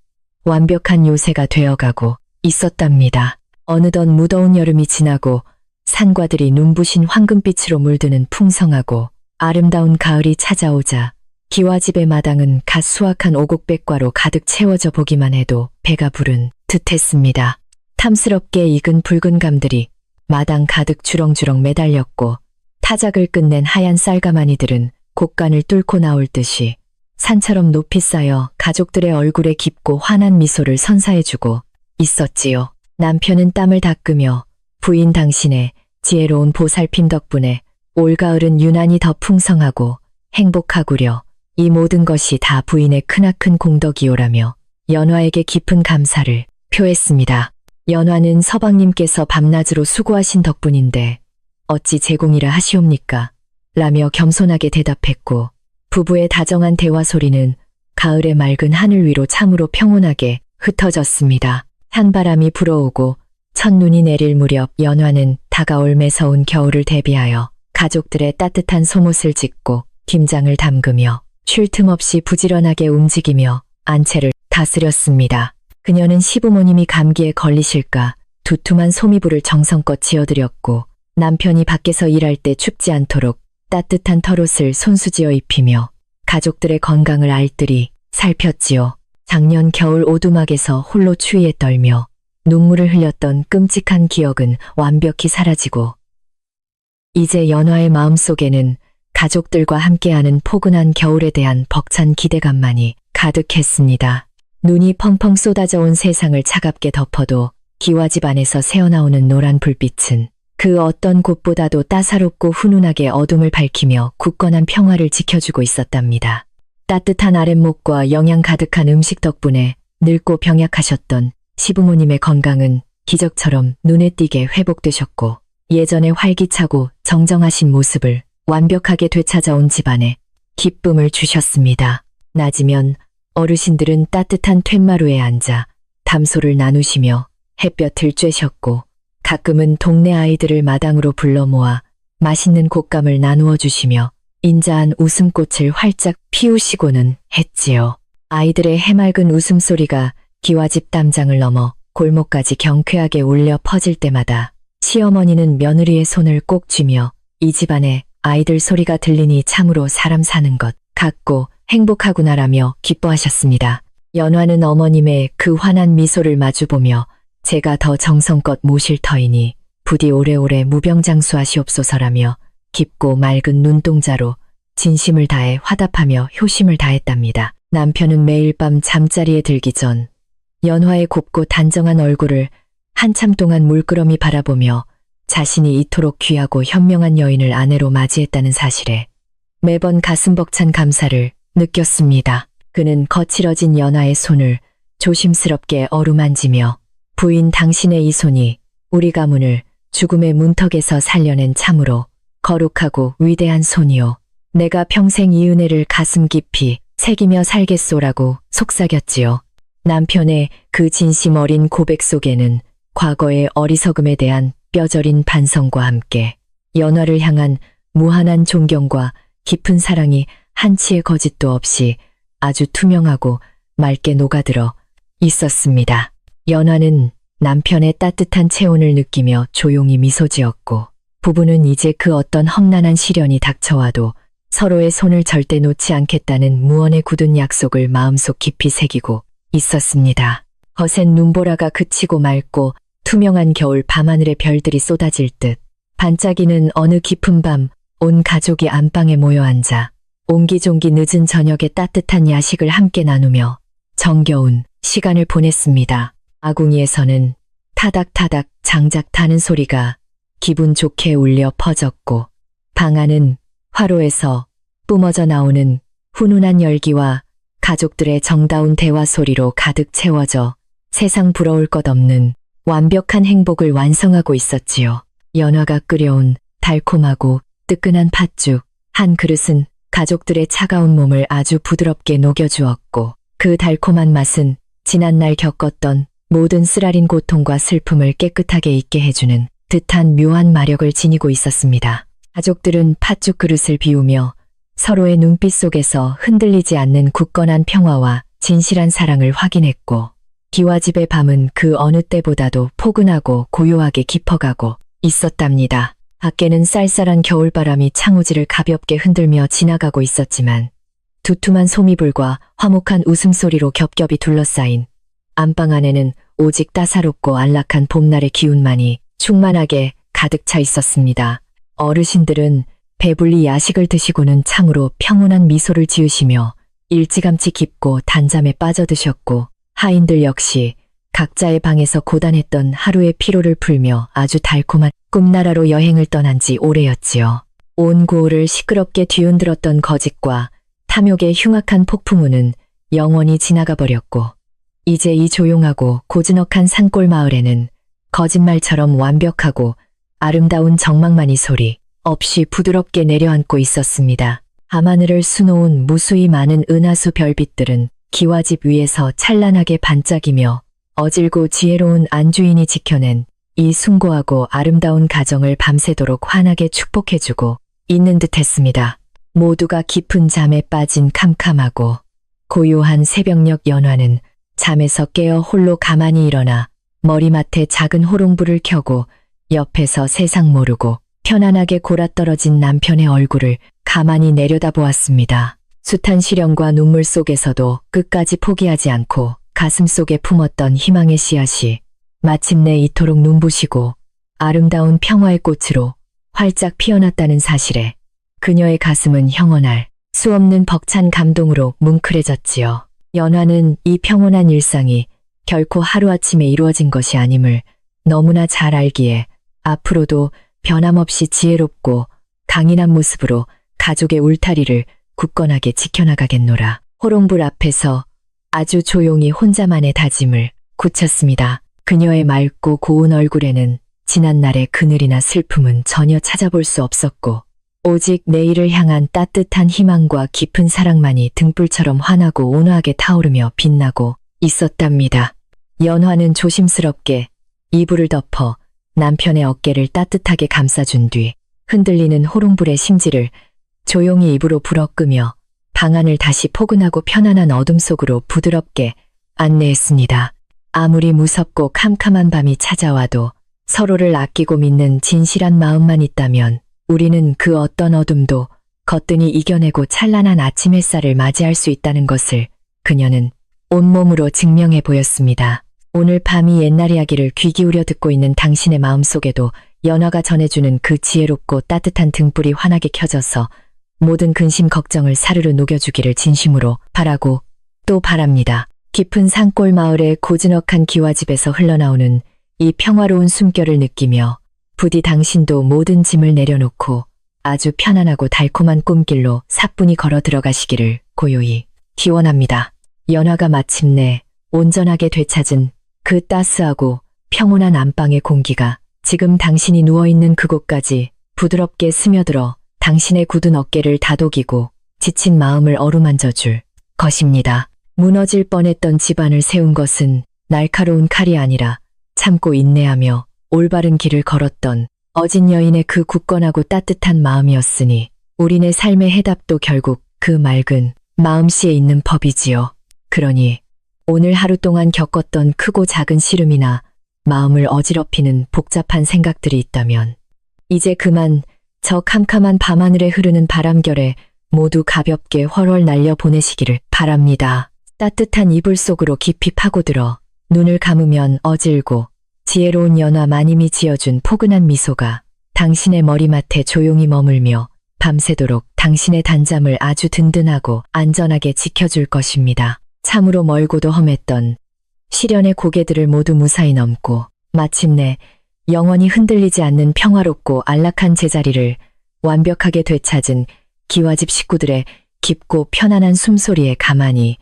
완벽한 요새가 되어가고 있었답니다. 어느덧 무더운 여름이 지나고 산과들이 눈부신 황금빛으로 물드는 풍성하고 아름다운 가을이 찾아오자 기와집의 마당은 갓 수확한 오곡백과로 가득 채워져 보기만 해도 배가 부른 듯했습니다. 탐스럽게 익은 붉은 감들이 마당 가득 주렁주렁 매달렸고 타작을 끝낸 하얀 쌀가마니들은 곡간을 뚫고 나올 듯이 산처럼 높이 쌓여 가족들의 얼굴에 깊고 환한 미소를 선사해주고 있었지요. 남편은 땀을 닦으며 부인 당신의 지혜로운 보살핌 덕분에 올가을은 유난히 더 풍성하고 행복하구려. 이 모든 것이 다 부인의 크나큰 공덕이오라며 연화에게 깊은 감사를 표했습니다. 연화는 서방님께서 밤낮으로 수고하신 덕분인데 어찌 제공이라 하시옵니까? 라며 겸손하게 대답했고 부부의 다정한 대화 소리는 가을의 맑은 하늘 위로 참으로 평온하게 흩어졌습니다. 찬바람이 불어오고 첫눈이 내릴 무렵 연화는 다가올 매서운 겨울을 대비하여 가족들의 따뜻한 속옷을 찢고 김장을 담그며 쉴 틈 없이 부지런하게 움직이며 안채를 다스렸습니다. 그녀는 시부모님이 감기에 걸리실까 두툼한 소미불을 정성껏 지어드렸고 남편이 밖에서 일할 때 춥지 않도록 따뜻한 털옷을 손수지어 입히며 가족들의 건강을 알뜰히 살폈지요. 작년 겨울 오두막에서 홀로 추위에 떨며 눈물을 흘렸던 끔찍한 기억은 완벽히 사라지고 이제 연화의 마음속에는 가족들과 함께하는 포근한 겨울에 대한 벅찬 기대감만이 가득했습니다. 눈이 펑펑 쏟아져 온 세상을 차갑게 덮어도 기와집 안에서 새어나오는 노란 불빛은 그 어떤 곳보다도 따사롭고 훈훈하게 어둠을 밝히며 굳건한 평화를 지켜주고 있었답니다. 따뜻한 아랫목과 영양 가득한 음식 덕분에 늙고 병약하셨던 시부모님의 건강은 기적처럼 눈에 띄게 회복되셨고 예전의 활기차고 정정하신 모습을 완벽하게 되찾아온 집안에 기쁨을 주셨습니다. 낮이면 어르신들은 따뜻한 툇마루에 앉아 담소를 나누시며 햇볕을 쬐셨고 가끔은 동네 아이들을 마당으로 불러 모아 맛있는 곶감을 나누어 주시며 인자한 웃음꽃을 활짝 피우시고는 했지요. 아이들의 해맑은 웃음소리가 기와집 담장을 넘어 골목까지 경쾌하게 울려 퍼질 때마다 시어머니는 며느리의 손을 꼭 쥐며 이 집안에 아이들 소리가 들리니 참으로 사람 사는 것 같고 행복하구나라며 기뻐하셨습니다. 연화는 어머님의 그 환한 미소를 마주보며 제가 더 정성껏 모실 터이니 부디 오래오래 무병장수하시옵소서라며 깊고 맑은 눈동자로 진심을 다해 화답하며 효심을 다했답니다. 남편은 매일 밤 잠자리에 들기 전 연화의 곱고 단정한 얼굴을 한참 동안 물끄러미 바라보며 자신이 이토록 귀하고 현명한 여인을 아내로 맞이했다는 사실에 매번 가슴 벅찬 감사를 느꼈습니다. 그는 거칠어진 연화의 손을 조심스럽게 어루만지며 부인 당신의 이 손이 우리 가문을 죽음의 문턱에서 살려낸 참으로 거룩하고 위대한 손이요. 내가 평생 이 은혜를 가슴 깊이 새기며 살겠소라고 속삭였지요. 남편의 그 진심 어린 고백 속에는 과거의 어리석음에 대한 뼈저린 반성과 함께 연화를 향한 무한한 존경과 깊은 사랑이 한치의 거짓도 없이 아주 투명하고 맑게 녹아들어 있었습니다. 연화는 남편의 따뜻한 체온을 느끼며 조용히 미소 지었고 부부는 이제 그 어떤 험난한 시련이 닥쳐와도 서로의 손을 절대 놓지 않겠다는 무언의 굳은 약속을 마음속 깊이 새기고 있었습니다. 거센 눈보라가 그치고 맑고 투명한 겨울 밤하늘에 별들이 쏟아질 듯 반짝이는 어느 깊은 밤 온 가족이 안방에 모여 앉아 옹기종기 늦은 저녁에 따뜻한 야식을 함께 나누며 정겨운 시간을 보냈습니다. 아궁이에서는 타닥타닥 장작 타는 소리가 기분 좋게 울려 퍼졌고 방 안은 화로에서 뿜어져 나오는 훈훈한 열기와 가족들의 정다운 대화 소리로 가득 채워져 세상 부러울 것 없는 완벽한 행복을 완성하고 있었지요. 연화가 끓여온 달콤하고 뜨끈한 팥죽 한 그릇은 가족들의 차가운 몸을 아주 부드럽게 녹여주었고 그 달콤한 맛은 지난날 겪었던 모든 쓰라린 고통과 슬픔을 깨끗하게 잊게 해주는 듯한 묘한 마력을 지니고 있었습니다. 가족들은 팥죽 그릇을 비우며 서로의 눈빛 속에서 흔들리지 않는 굳건한 평화와 진실한 사랑을 확인했고 기와집의 밤은 그 어느 때보다도 포근하고 고요하게 깊어가고 있었답니다. 밖에는 쌀쌀한 겨울바람이 창호지를 가볍게 흔들며 지나가고 있었지만 두툼한 소미불과 화목한 웃음소리로 겹겹이 둘러싸인 안방 안에는 오직 따사롭고 안락한 봄날의 기운만이 충만하게 가득 차 있었습니다. 어르신들은 배불리 야식을 드시고는 참으로 평온한 미소를 지으시며 일찌감치 깊고 단잠에 빠져드셨고 하인들 역시 각자의 방에서 고단했던 하루의 피로를 풀며 아주 달콤한 꿈나라로 여행을 떠난 지 오래였지요. 온 고을을 시끄럽게 뒤흔들었던 거짓과 탐욕의 흉악한 폭풍우는 영원히 지나가 버렸고 이제 이 조용하고 고즈넉한 산골 마을에는 거짓말처럼 완벽하고 아름다운 정막만이 소리 없이 부드럽게 내려앉고 있었습니다. 밤하늘을 수놓은 무수히 많은 은하수 별빛들은 기와집 위에서 찬란하게 반짝이며 어질고 지혜로운 안주인이 지켜낸 이 숭고하고 아름다운 가정을 밤새도록 환하게 축복해주고 있는 듯했습니다. 모두가 깊은 잠에 빠진 캄캄하고 고요한 새벽녘 연화는 잠에서 깨어 홀로 가만히 일어나 머리맡에 작은 호롱불을 켜고 옆에서 세상 모르고 편안하게 골아떨어진 남편의 얼굴을 가만히 내려다보았습니다. 숱한 시련과 눈물 속에서도 끝까지 포기하지 않고 가슴 속에 품었던 희망의 씨앗이 마침내 이토록 눈부시고 아름다운 평화의 꽃으로 활짝 피어났다는 사실에 그녀의 가슴은 형언할 수 없는 벅찬 감동으로 뭉클해졌지요. 연화는 이 평온한 일상이 결코 하루아침에 이루어진 것이 아님을 너무나 잘 알기에 앞으로도 변함없이 지혜롭고 강인한 모습으로 가족의 울타리를 굳건하게 지켜나가겠노라. 호롱불 앞에서 아주 조용히 혼자만의 다짐을 굳혔습니다. 그녀의 맑고 고운 얼굴에는 지난날의 그늘이나 슬픔은 전혀 찾아볼 수 없었고 오직 내일을 향한 따뜻한 희망과 깊은 사랑만이 등불처럼 환하고 온화하게 타오르며 빛나고 있었답니다. 연화는 조심스럽게 이불을 덮어 남편의 어깨를 따뜻하게 감싸준 뒤 흔들리는 호롱불의 심지를 조용히 입으로 불어끄며 방안을 다시 포근하고 편안한 어둠 속으로 부드럽게 안내했습니다. 아무리 무섭고 캄캄한 밤이 찾아와도 서로를 아끼고 믿는 진실한 마음만 있다면 우리는 그 어떤 어둠도 거뜬히 이겨내고 찬란한 아침 햇살을 맞이할 수 있다는 것을 그녀는 온몸으로 증명해 보였습니다. 오늘 밤이 옛날 이야기를 귀 기울여 듣고 있는 당신의 마음속에도 연화가 전해주는 그 지혜롭고 따뜻한 등불이 환하게 켜져서 모든 근심 걱정을 사르르 녹여주기를 진심으로 바라고 또 바랍니다. 깊은 산골 마을의 고즈넉한 기와집에서 흘러나오는 이 평화로운 숨결을 느끼며 부디 당신도 모든 짐을 내려놓고 아주 편안하고 달콤한 꿈길로 사뿐히 걸어 들어가시기를 고요히 기원합니다. 연화가 마침내 온전하게 되찾은 그 따스하고 평온한 안방의 공기가 지금 당신이 누워있는 그곳까지 부드럽게 스며들어 당신의 굳은 어깨를 다독이고 지친 마음을 어루만져 줄 것입니다. 무너질 뻔했던 집안을 세운 것은 날카로운 칼이 아니라 참고 인내하며 올바른 길을 걸었던 어진 여인의 그 굳건하고 따뜻한 마음이었으니 우리네 삶의 해답도 결국 그 맑은 마음씨에 있는 법이지요. 그러니 오늘 하루 동안 겪었던 크고 작은 시름이나 마음을 어지럽히는 복잡한 생각들이 있다면 이제 그만 저 캄캄한 밤하늘에 흐르는 바람결에 모두 가볍게 훨훨 날려 보내시기를 바랍니다. 따뜻한 이불 속으로 깊이 파고들어 눈을 감으면 어질고 지혜로운 연화 마님이 지어준 포근한 미소가 당신의 머리맡에 조용히 머물며 밤새도록 당신의 단잠을 아주 든든하고 안전하게 지켜줄 것입니다. 참으로 멀고도 험했던 시련의 고개들을 모두 무사히 넘고 마침내 영원히 흔들리지 않는 평화롭고 안락한 제자리를 완벽하게 되찾은 기와집 식구들의 깊고 편안한 숨소리에 가만히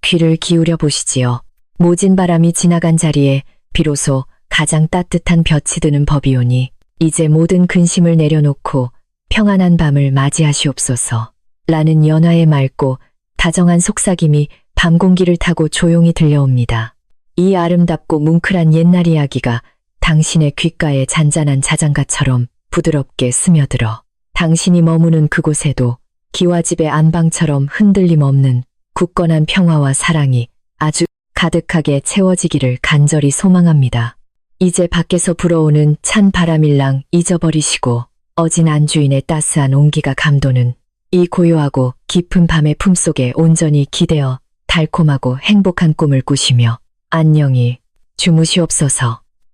귀를 기울여 보시지요. 모진 바람이 지나간 자리에 비로소 가장 따뜻한 볕이 드는 법이오니 이제 모든 근심을 내려놓고 평안한 밤을 맞이하시옵소서. 라는 연화의 맑고 다정한 속삭임이 밤 공기를 타고 조용히 들려옵니다. 이 아름답고 뭉클한 옛날 이야기가 당신의 귓가에 잔잔한 자장가처럼 부드럽게 스며들어 당신이 머무는 그곳에도 기와집의 안방처럼 흔들림 없는 굳건한 평화와 사랑이 아주 가득하게 채워지기를 간절히 소망합니다. 이제 밖에서 불어오는 찬 바람일랑 잊어버리시고 어진 안주인의 따스한 온기가 감도는 이 고요하고 깊은 밤의 품속에 온전히 기대어 달콤하고 행복한 꿈을 꾸시며 안녕히 주무시옵소서.